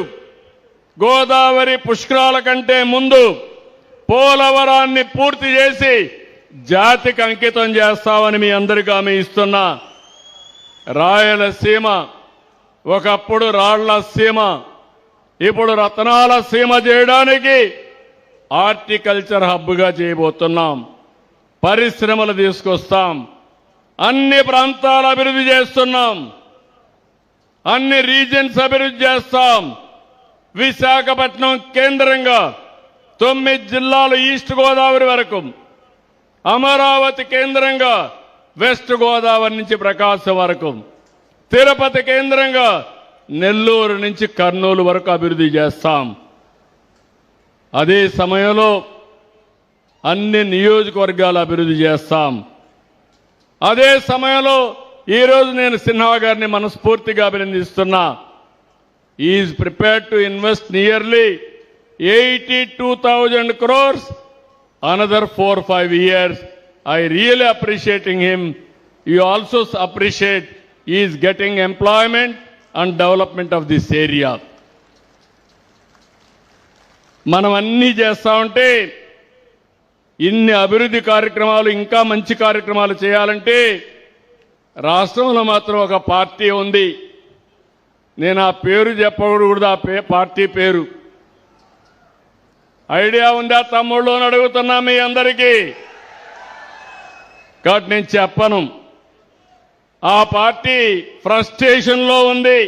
Speaker 5: గోదావరి పుష్కరాల కంటే ముందు పోలవరాన్ని పూర్తి చేసి జాతికి అంకితం చేస్తామని మీ అందరికీ హామీ ఇస్తున్నా. రాయలసీమ ఒకప్పుడు రాళ్ల సీమ, ఇప్పుడు రత్నాల సీమ చేయడానికి హార్టికల్చర్ హబ్గా చేయబోతున్నాం. పరిశ్రమలు తీసుకొస్తాం. అన్ని ప్రాంతాల అభివృద్ధి చేస్తున్నాం. అన్ని రీజన్స్ అభివృద్ధి చేస్తాం. విశాఖపట్నం కేంద్రంగా 9 జిల్లాలు ఈస్ట్ గోదావరి వరకు, అమరావతి కేంద్రంగా వెస్ట్ గోదావరి నుంచి ప్రకాశం వరకు, తిరుపతి కేంద్రంగా నెల్లూరు నుంచి కర్నూలు వరకు అభివృద్ధి చేస్తాం. అదే సమయంలో అన్ని నియోజకవర్గాలు అభివృద్ధి చేస్తాం. అదే సమయంలో ఈరోజు నేను సిన్హా గారిని మనస్ఫూర్తిగా అభినందిస్తున్నా. Is prepared to invest nearly 82,000 crores another 4-5 years. I really appreciating him. You also appreciate he is getting employment and development of this area. మనం అన్నీ చేస్తా ఉంటే ఇన్ని అభివృద్ధి కార్యక్రమాలు ఇంకా మంచి కార్యక్రమాలు చేయాలంటే రాష్ట్రంలో మాత్రం ఒక పార్టీ ఉంది. నేను ఆ పేరు చెప్పకూడదు, ఆ పార్టీ పేరు ఐడియా ఉందా తమ్ముళ్ళు అని అడుగుతున్నా మీ అందరికీ. కాబట్టి నేను చెప్పను. ఆ పార్టీ ఫ్రస్ట్రేషన్లో ఉంది.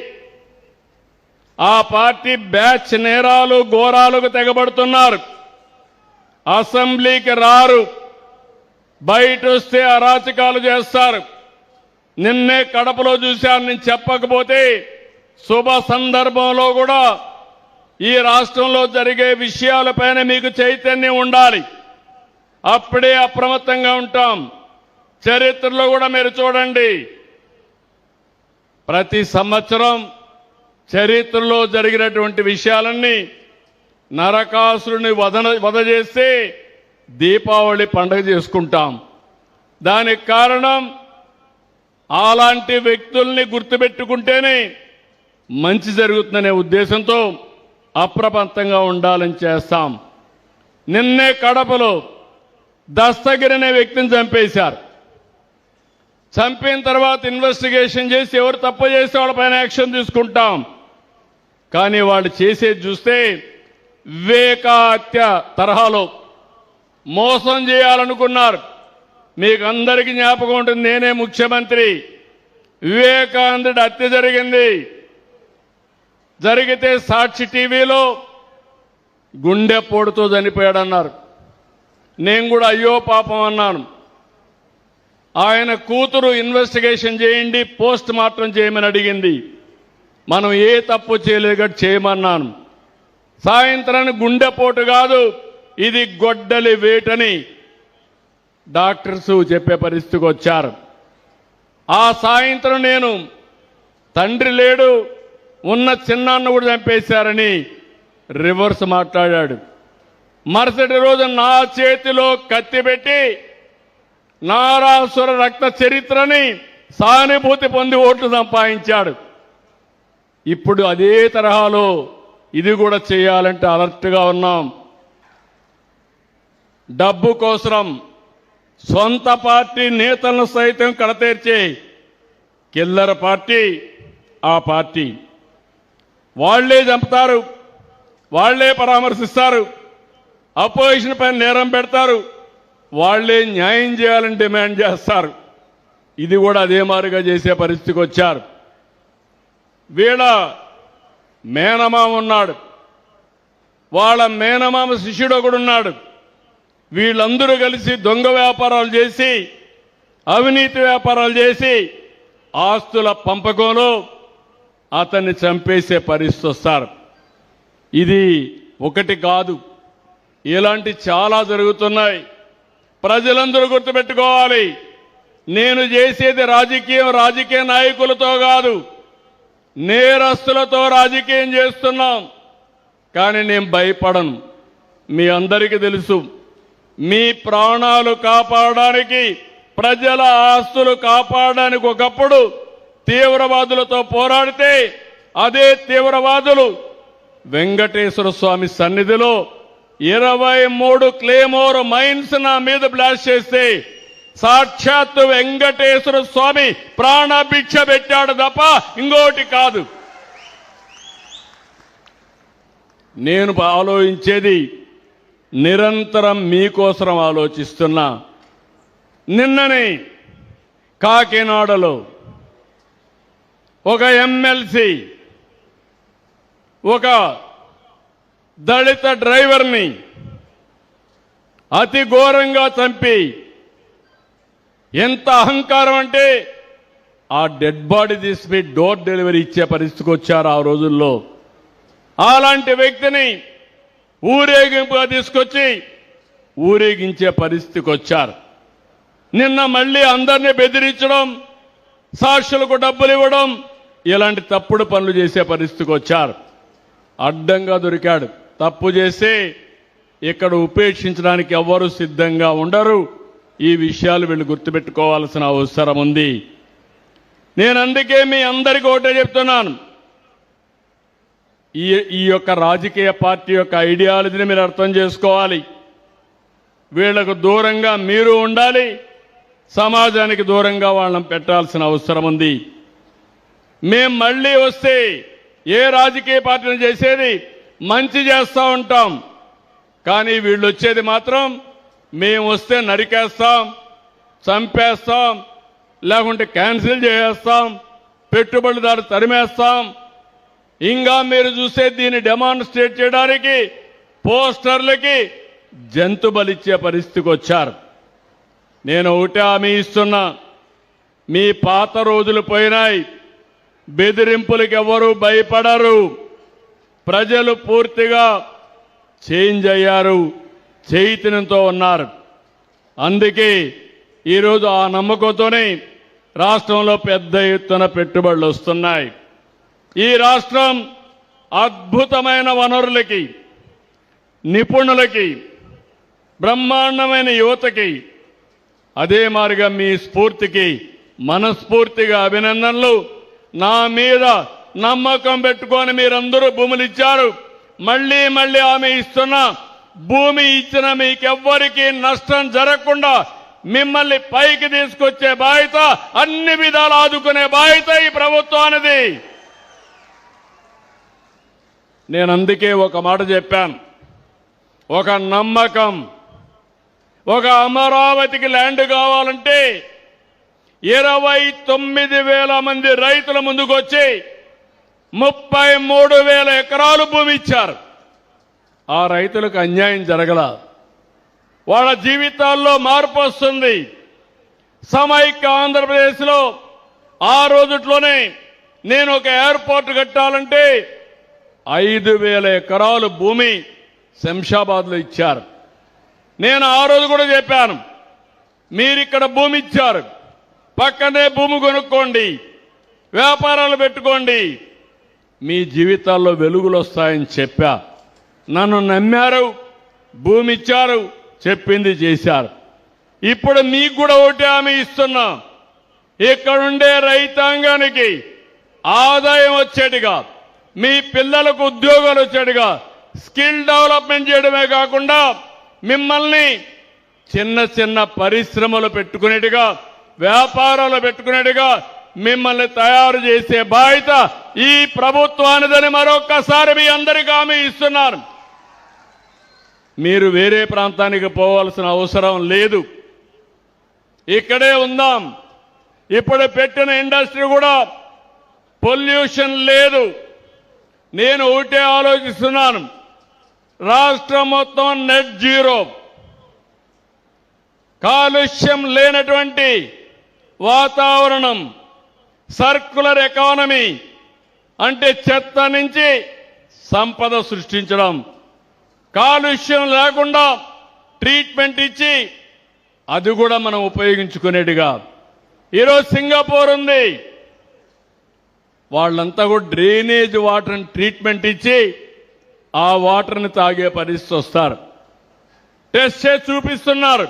Speaker 5: ఆ పార్టీ బ్యాచ్ నేరాలు ఘోరాలకు తెగబడుతున్నారు. అసెంబ్లీకి రారు, బయట వస్తే అరాచకాలు చేస్తారు. నిన్నే కడపలో చూశాను. నేను చెప్పకపోతే శుభ సందర్భంలో కూడా ఈ రాష్ట్రంలో జరిగే విషయాలపైన మీకు చైతన్యం ఉండాలి. అప్పుడే అప్రమత్తంగా ఉంటాం. చరిత్రలో కూడా మీరు చూడండి, ప్రతి సంవత్సరం చరిత్రలో జరిగినటువంటి విషయాలన్నీ నరకాసురుని వధ చేస్తే దీపావళి పండుగ చేసుకుంటాం. దానికి కారణం అలాంటి వ్యక్తుల్ని గుర్తుపెట్టుకుంటేనే మంచి జరుగుతుందనే ఉద్దేశంతో అప్రమత్తంగా ఉండాలని చేస్తాం. నిన్నే కడపలో దస్తగిరి అనే వ్యక్తిని చంపేశారు. చంపిన తర్వాత ఇన్వెస్టిగేషన్ చేసి ఎవరు తప్పు చేస్తే వాళ్ళపైన యాక్షన్ తీసుకుంటాం. కానీ వాళ్ళు చేసేది చూస్తే వివేక హత్య తరహాలో మోసం చేయాలనుకున్నారు. మీకు అందరికీ జ్ఞాపకం ఉంటుంది, నేనే ముఖ్యమంత్రి. వివేకానందుడి హత్య జరిగింది. జరిగితే సాక్షి టీవీలో గుండెపోటుతో చనిపోయాడన్నారు. నేను కూడా అయ్యో పాపం అన్నాను. ఆయన కూతురు ఇన్వెస్టిగేషన్ చేయండి, పోస్ట్ మార్టం చేయమని అడిగింది. మనం ఏ తప్పు చేయలేదు చేయమన్నాను. సాయంత్రానికి గుండెపోటు కాదు, ఇది గొడ్డలి వేటని డాక్టర్స్ చెప్పే పరిస్థితికి వచ్చారు. ఆ సాయంత్రం నేను తండ్రి లేడు, ఉన్న చిన్నాన్న కూడా చంపేశారని రివర్స్ మాట్లాడాడు. మరుసటి రోజు నా చేతిలో కత్తి పెట్టి నారాసుర రక్త చరిత్రని సానుభూతి పొంది ఓట్లు సంపాదించాడు. ఇప్పుడు అదే తరహాలో ఇది కూడా చేయాలంటే అలర్ట్గా ఉన్నాం. డబ్బు కోసం సొంత పార్టీ నేతలను సైతం కడతీర్చే కిల్లర పార్టీ ఆ పార్టీ. వాళ్లే చంపుతారు, వాళ్లే పరామర్శిస్తారు, అపోజిషన్ పైన నేరం పెడతారు, వాళ్లే న్యాయం చేయాలని డిమాండ్ చేస్తారు. ఇది కూడా అదే మాదిరిగా చేసే పరిస్థితికి వచ్చారు. వీళ్ళ మేనమామ ఉన్నాడు, వాళ్ళ మేనమామ శిష్యుడు ఒకడున్నాడు. వీళ్ళందరూ కలిసి దొంగ వ్యాపారాలు చేసి, అవినీతి వ్యాపారాలు చేసి ఆస్తుల పంపకంలో అతన్ని చంపేసే పరిస్థితి వస్తారు. ఇది ఒకటి కాదు, ఇలాంటి చాలా జరుగుతున్నాయి. ప్రజలందరూ గుర్తుపెట్టుకోవాలి, నేను చేసేది రాజకీయం రాజకీయ నాయకులతో కాదు, నేరస్తులతో రాజకీయం చేస్తున్నాం. కానీ నేను భయపడను. మీ అందరికీ తెలుసు, మీ ప్రాణాలు కాపాడడానికి ప్రజల ఆస్తులు కాపాడడానికి ఒకప్పుడు తీవ్రవాదులతో పోరాడితే అదే తీవ్రవాదులు వెంకటేశ్వర స్వామి సన్నిధిలో 23 క్లేమోర్ మైన్స్ నా మీద బ్లాస్ట్ చేస్తే సాక్షాత్తు వెంకటేశ్వర స్వామి ప్రాణభిక్ష పెట్టాడు తప్ప ఇంకోటి కాదు. నేను ఆలోచించేది నిరంతరం మీకోసం ఆలోచిస్తున్నా. నిన్ననే కాకినాడలో ఒక ఎమ్మెల్సీ ఒక దళిత డ్రైవర్ని అతి ఘోరంగా చంపి, ఎంత అహంకారం అంటే ఆ డెడ్ బాడీ తీసి డోర్ డెలివరీ ఇచ్చే పరిస్థితికి వచ్చారు ఆ రోజుల్లో. అలాంటి వ్యక్తిని ఊరేగింపుగా తీసుకొచ్చి ఊరేగించే పరిస్థితికి వచ్చారు. నిన్న మళ్ళీ అందరినీ బెదిరించడం, సాక్షులకు డబ్బులు ఇవ్వడం, ఇలాంటి తప్పుడు పనులు చేసే పరిస్థితికి వచ్చారు. అడ్డంగా దొరికాడు. తప్పు చేస్తే ఇక్కడ ఉపేక్షించడానికి ఎవ్వరూ సిద్ధంగా ఉండరు. ఈ విషయాలు వీళ్ళు గుర్తుపెట్టుకోవాల్సిన అవసరం ఉంది. నేను అందుకే మీ అందరికీ ఒకటే చెప్తున్నాను, ఈ యొక్క రాజకీయ పార్టీ యొక్క ఐడియాలజీని మీరు అర్థం చేసుకోవాలి. వీళ్లకు దూరంగా మీరు ఉండాలి, సమాజానికి దూరంగా వాళ్ళని పెట్టాల్సిన అవసరం ఉంది. మేం మళ్ళీ వస్తే ఏ రాజకీయ పార్టీని చేసేది మంచి చేస్తూ ఉంటాం, కానీ వీళ్ళు వచ్చేది మాత్రం మేము వస్తే నరికేస్తాం, చంపేస్తాం, లేకుంటే క్యాన్సిల్ చేసేస్తాం, పెట్టుబడిదారు తరిమేస్తాం. ఇంకా మీరు చూసే దీన్ని డెమాన్స్ట్రేట్ చేయడానికి పోస్టర్లకి జంతు బలిచ్చే పరిస్థితికి వచ్చారు. నేను ఒకటే హామీ ఇస్తున్నా, మీ పాత రోజులు పోయినాయి. బెదిరింపులకు ఎవరూ భయపడరు. ప్రజలు పూర్తిగా చేంజ్ అయ్యారు, చైతన్యంతో ఉన్నారు. అందుకే ఈరోజు ఆ నమ్మకంతోనే రాష్ట్రంలో పెద్ద ఎత్తున పెట్టుబడులు వస్తున్నాయి. ఈ రాష్ట్రం అద్భుతమైన వనరులకి, నిపుణులకి, బ్రహ్మాండమైన యువతకి, అదే మాదిరిగా మీ స్ఫూర్తికి మనస్ఫూర్తిగా అభినందనలు. నా మీద నమ్మకం పెట్టుకొని మీరందరూ భూములు ఇచ్చారు. మళ్ళీ మళ్ళీ ఆమె ఇస్తున్నా, భూమి ఇచ్చిన మీకెవ్వరికీ నష్టం జరగకుండా మిమ్మల్ని పైకి తీసుకొచ్చే బాధ్యత, అన్ని విధాలు ఆదుకునే బాధ్యత ఈ ప్రభుత్వానిది. నేను అందుకే ఒక మాట చెప్పాను, ఒక నమ్మకం, ఒక అమరావతికి ల్యాండ్ కావాలంటే 29,000 మంది రైతుల ముందుకొచ్చి 33,000 ఎకరాలు భూమి ఇచ్చారు. ఆ రైతులకు అన్యాయం జరగల, వాళ్ళ జీవితాల్లో మార్పు వస్తుంది. సమైక్య ఆంధ్రప్రదేశ్లో ఆ రోజుట్లోనే నేను ఒక ఎయిర్పోర్ట్ కట్టాలంటే 5,000 ఎకరాలు భూమి శంషాబాద్లో ఇచ్చారు. నేను ఆ రోజు కూడా చెప్పాను, మీరిక్కడ భూమి ఇచ్చారు, పక్కనే భూమి కొనుక్కోండి, వ్యాపారాలు పెట్టుకోండి, మీ జీవితాల్లో వెలుగులు వస్తాయని చెప్పా. నన్ను నమ్మారు, భూమి ఇచ్చారు, చెప్పింది చేశారు. ఇప్పుడు మీకు కూడా ఒకటి హామీ ఇస్తున్నా, ఇక్కడుండే రైతాంగానికి ఆదాయం వచ్చేట్టుగా, మీ పిల్లలకు ఉద్యోగాలు వచ్చేట్టుగా స్కిల్ డెవలప్మెంట్ చేయడమే కాకుండా మిమ్మల్ని చిన్న చిన్న పరిశ్రమలు పెట్టుకునేట్టుగా, వ్యాపారాలు పెట్టుకునేట్టుగా మిమ్మల్ని తయారు చేసే బాధ్యత ఈ ప్రభుత్వానిదని మరొక్కసారి మీ అందరికీ హామీ ఇస్తున్నాను. మీరు వేరే ప్రాంతానికి పోవాల్సిన అవసరం లేదు, ఇక్కడే ఉందాం. ఇప్పుడు పెట్టిన ఇండస్ట్రీ కూడా పొల్యూషన్ లేదు. నేను ఒకటే ఆలోచిస్తున్నాను, రాష్ట్రం మొత్తం నెట్ జీరో, కాలుష్యం లేనటువంటి వాతావరణం, సర్క్యులర్ ఎకానమీ అంటే చెత్త నుంచి సంపద సృష్టించడం, కాలుష్యం లేకుండా ట్రీట్మెంట్ ఇచ్చి అది కూడా మనం ఉపయోగించుకునేట్టుగా. ఈరోజు సింగపూర్ ఉంది, వాళ్ళంతా కూడా డ్రైనేజ్ వాటర్ని ట్రీట్మెంట్ ఇచ్చి ఆ వాటర్ని తాగే పరిస్థితి వస్తారు. టెస్ట్ చేసి చూపిస్తున్నారు.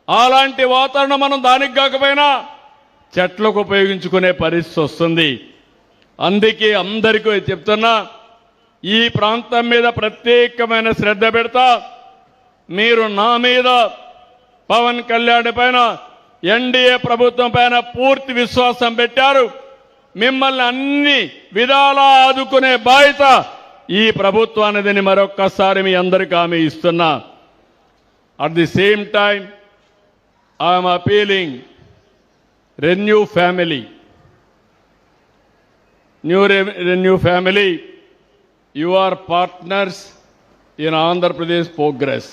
Speaker 5: అలాంటి వాతావరణం మనం దానికి కాకపోయినా చెట్లకు ఉపయోగించుకునే పరిస్థితి వస్తుంది. అందుకే అందరికీ చెప్తున్నా, ఈ ప్రాంతం మీద ప్రత్యేకమైన శ్రద్ధ పెడతా. మీరు నా మీద, పవన్ కళ్యాణ్ పైన, ఎన్డీఏ ప్రభుత్వం పైన పూర్తి విశ్వాసం పెట్టారు. మిమ్మల్ని అన్ని విధాలా ఆదుకునే బాధ్యత ఈ ప్రభుత్వానిదని మరొక్కసారి మీ అందరికీ హామీ ఇస్తున్నా. At the same time I'm appealing renew family, Renew family, you are partners in Andhra Pradesh progress.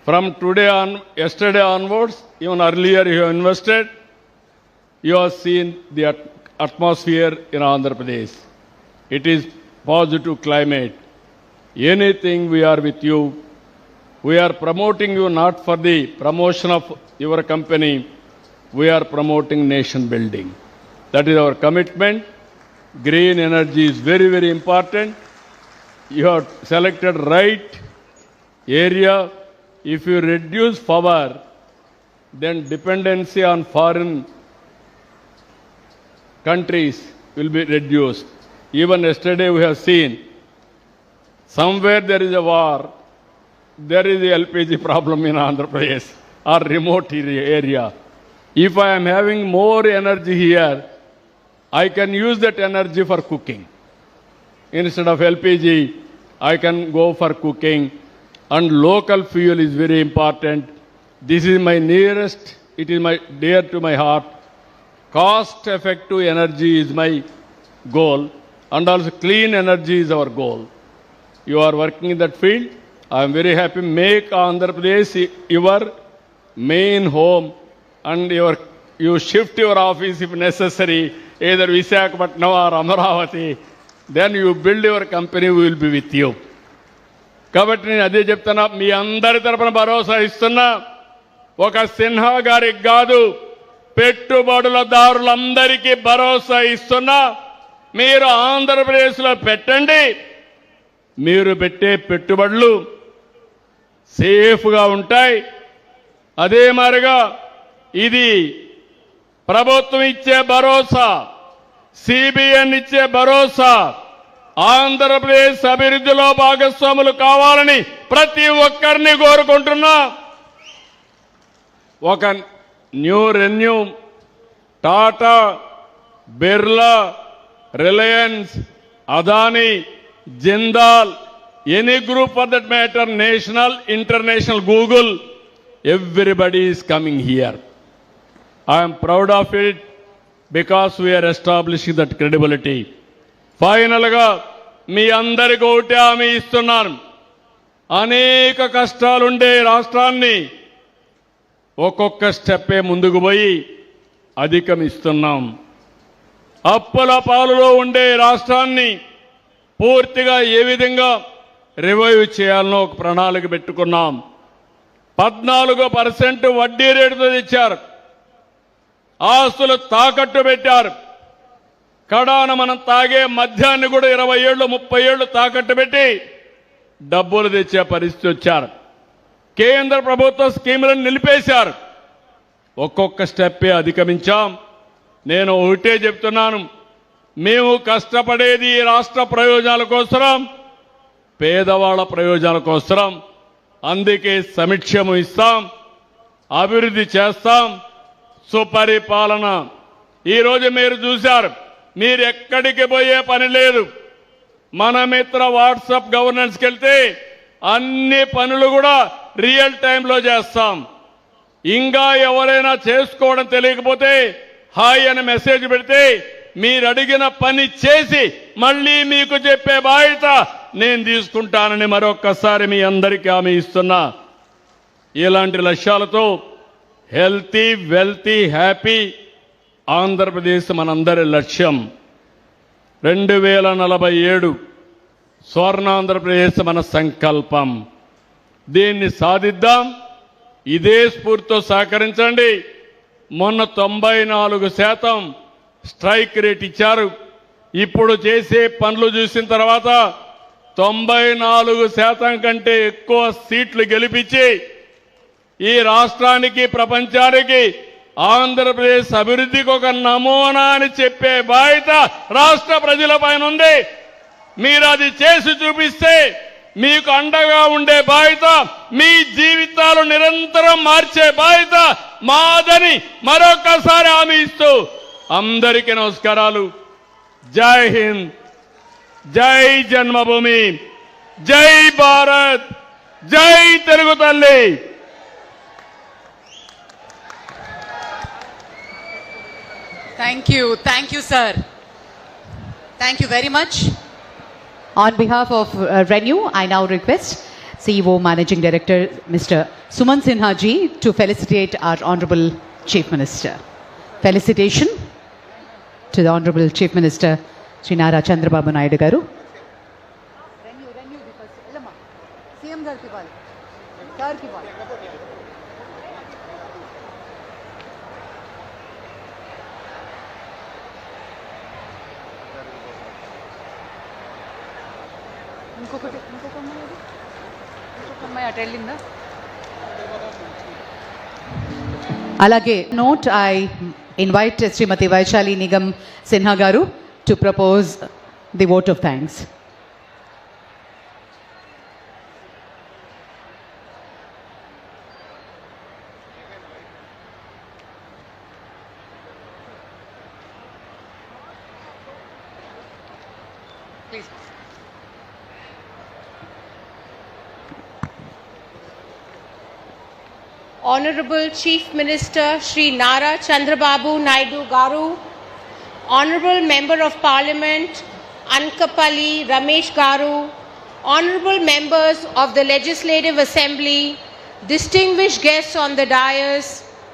Speaker 5: From today on, yesterday onwards, even earlier you have invested, you have seen the atmosphere in Andhra Pradesh. It is positive climate. Anything we are with you. We are promoting you not for the promotion of your company. We are promoting nation building. That is our commitment. Green energy is very, very important. You have selected right area. If you reduce power, then dependency on foreign countries will be reduced. Even yesterday we have seen somewhere there is a war, there is a LPG problem in Andhra Pradesh or remote area. If I am having more energy here, I can use that energy for cooking. Instead of LPG, I can go for cooking. And local fuel is very important. This is my nearest, it is my dear to my heart. Cost effective energy is my goal, and also clean energy is our goal. You are working in that field. I am very happy. Make Andhra Pradesh your main home, and you shift your office if necessary, either Visakhapatnam or Amaravati. Then you build your company, we will be with you. కాబట్టి నేను అదే చెప్తున్నా, మీ అందరి తరపున భరోసా ఇస్తున్నా. ఒక సిన్హా గారికి కాదు, పెట్టుబడులదారులందరికీ భరోసా ఇస్తున్నా. మీరు ఆంధ్రప్రదేశ్లో పెట్టండి. మీరు పెట్టే పెట్టుబడులు సేఫ్గా ఉంటాయి. అదే మాదిరిగా ఇది ప్రభుత్వం ఇచ్చే భరోసా, సిబిఎన్ ఇచ్చే భరోసా. ఆంధ్రప్రదేశ్ అభివృద్ధిలో భాగస్వాములు కావాలని ప్రతి ఒక్కరిని కోరుకుంటున్నా. ఒక renew, Tata, Birla, Reliance, Adani, Jindal, any group for that matter, national, international, Google, everybody is coming here. I am proud of it because we are establishing that credibility. Final గా మీ అందరికీ ఒకటే హామీ ఇస్తున్నాను. అనేక కష్టాలుండే రాష్ట్రాన్ని ఒక్కొక్క స్టెప్పే ముందుకు పోయి అధిగమిస్తున్నాం. అప్పుల పాలులో ఉండే రాష్ట్రాన్ని పూర్తిగా ఏ విధంగా రివైవ్ చేయాలనో ఒక ప్రణాళిక పెట్టుకున్నాం. 14% వడ్డీ రేటుతో తెచ్చారు. ఆస్తులు తాకట్టు పెట్టారు. కడాన మనం తాగే మద్యాన్ని కూడా 20 ఏళ్ళు 30 ఏళ్ళు తాకట్టు పెట్టి డబ్బులు తెచ్చే పరిస్థితి వచ్చారు. కేంద్ర ప్రభుత్వ స్కీములను నిలిపేశారు. ఒక్కొక్క స్టెప్పే అధిగమించాం. నేను ఒకటే చెప్తున్నాను, మేము కష్టపడేది రాష్ట్ర ప్రయోజనాల కోసం, పేదవాళ్ల ప్రయోజనాల కోసం. అందుకే సమీక్షము ఇస్తాం, అభివృద్ధి చేస్తాం, సుపరిపాలన. ఈరోజు మీరు చూశారు, మీరు ఎక్కడికి పోయే పని లేదు. మన మిత్ర వాట్సాప్ గవర్నెన్స్కి వెళ్తే అన్ని పనులు కూడా రియల్ టైంలో చేస్తాం. ఇంకా ఎవరైనా చేసుకోవడం తెలియకపోతే హాయ్ అని మెసేజ్ పెడితే మీరు అడిగిన పని చేసి మళ్ళీ మీకు చెప్పే బాధ్యత నేను తీసుకుంటానని మరొక్కసారి మీ అందరికీ హామీ ఇస్తున్నా. ఇలాంటి లక్ష్యాలతో హెల్తీ, వెల్తీ, హ్యాపీ ఆంధ్రప్రదేశ్ మనందరి లక్ష్యం. 2047 స్వర్ణాంధ్రప్రదేశ్ మన సంకల్పం. దీన్ని సాధిద్దాం. ఇదే స్ఫూర్తితో సహకరించండి. మొన్న 94% స్ట్రైక్ రేట్ ఇచ్చారు. ఇప్పుడు చేసే పనులు చూసిన తర్వాత 94% కంటే ఎక్కువ సీట్లు గెలిపించి ఈ రాష్ట్రానికి ప్రపంచానికి ఆంధ్రప్రదేశ్ అభివృద్ధికి ఒక నమూనా అని చెప్పే బాధ్యత రాష్ట్ర ప్రజలపైన ఉంది. మీరు అది చేసి చూపిస్తే మీకు అండగా ఉండే బాధ్యత, మీ జీవితాలు నిరంతరం మార్చే బాధ్యత మాదని మరొకసారి హామీ ఇస్తూ అందరికీ నమస్కారాలు. జై హింద్, జై జన్మభూమి, జై భారత్, జై తెలుగు తల్లి.
Speaker 1: Thank you, sir. Thank you very much. On behalf of Renew, I now request CEO Managing Director Mr. Suman Sinha ji to felicitate our Honorable Chief Minister. Felicitation to the Honorable Chief Minister Sri Nara Chandrababu Naidu garu. అలాగే note, I invite Srimati Vaishali Nigam Sinha garu to propose the vote of thanks. Please.
Speaker 6: Honorable Chief Minister Sri Nara Chandrababu Naidu garu, Honorable Member of Parliament Anakapalli Ramesh garu, Honorable Members of the Legislative Assembly, distinguished guests on the dais,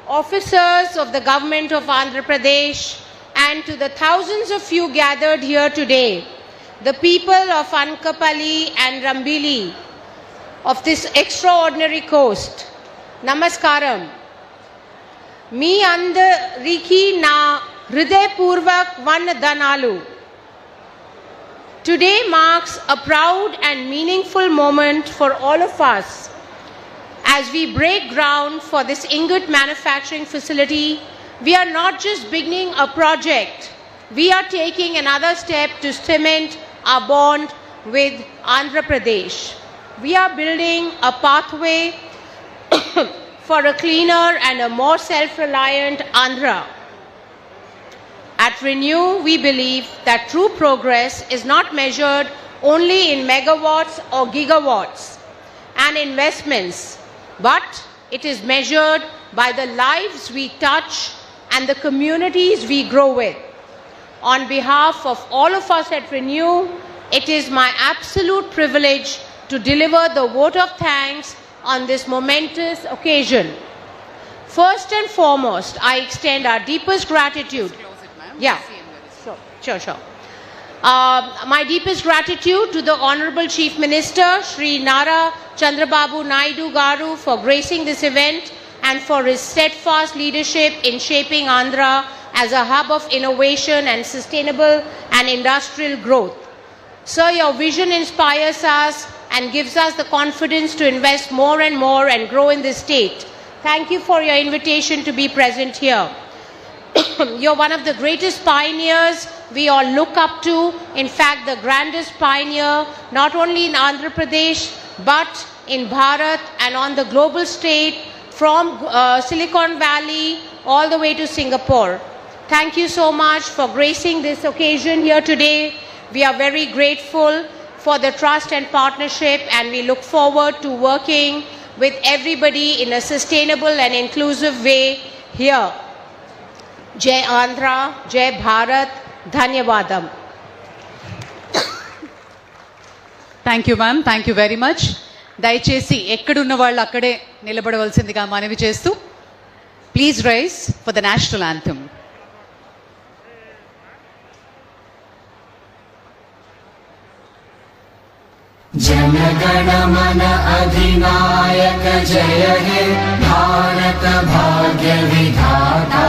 Speaker 6: officers of the Government of Andhra Pradesh, and to the thousands of you gathered here today, the people of Anakapalli and Rambili of this extraordinary coast. Namaskaram. మీ అందరికీ నా హృదయపూర్వక వందనాలు. Today marks a proud and meaningful moment for all of us as we break ground for this ingot manufacturing facility. We are not just beginning a project, we are taking another step to cement our bond with Andhra Pradesh. We are building a pathway for a cleaner and a more self-reliant Andhra. At Renew, we believe that true progress is not measured only in megawatts or gigawatts and investments, but it is measured by the lives we touch and the communities we grow with. On behalf of all of us at Renew, it is my absolute privilege to deliver the vote of thanks on this momentous occasion. First and foremost, I extend our deepest gratitude. Sure. My deepest gratitude to the Honorable Chief Minister, Sri Nara Chandrababu Naidu garu, for gracing this event and for his steadfast leadership in shaping Andhra as a hub of innovation and sustainable and industrial growth. Sir, your vision inspires us and gives us the confidence to invest more and more and grow in this state. Thank you for your invitation to be present here. You're one of the greatest pioneers we all look up to. In fact, the grandest pioneer, not only in Andhra Pradesh, but in Bharat and on the global stage, from Silicon Valley all the way to Singapore. Thank you so much for gracing this occasion here today. We are very grateful for the trust and partnership, and we look forward to working with everybody in a sustainable and inclusive way here. Jai Andhra, Jai Bharat, Dhanyavadam.
Speaker 1: Thank you, ma'am. Thank you very much. దయచేసి ఎక్కడున్న వాళ్ళు అక్కడే నిలబడవలసిందిగా మనవి చేస్తూ please rise for the national anthem.
Speaker 10: जनगण मन अधिनायक जय हे भारत भाग्य विधाता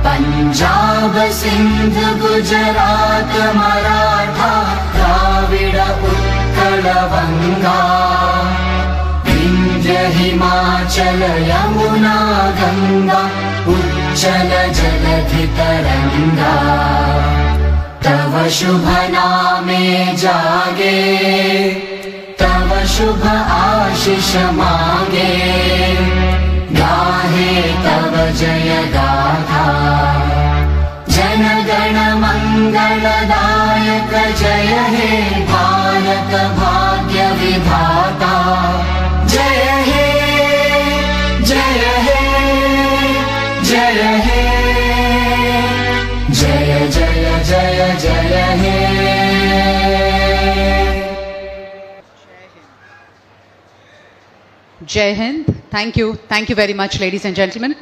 Speaker 10: पंजाब सिंध गुजरात मराठा द्राविड़ उत्कल गंगा विंध्य हिमाचल हिमाचल यमुना गंगा उच्चल जलधि तरंगा तव शुभ नामे जागे तव शुभ आशीष मांगे गाहे तव जय गाथा जन गण मंगलदायक जय हे भारत भाग्य विधाता जय हे जय हे जय हे जय जय जय जय हे
Speaker 1: Jai Hind. Thank you very much, ladies and gentlemen.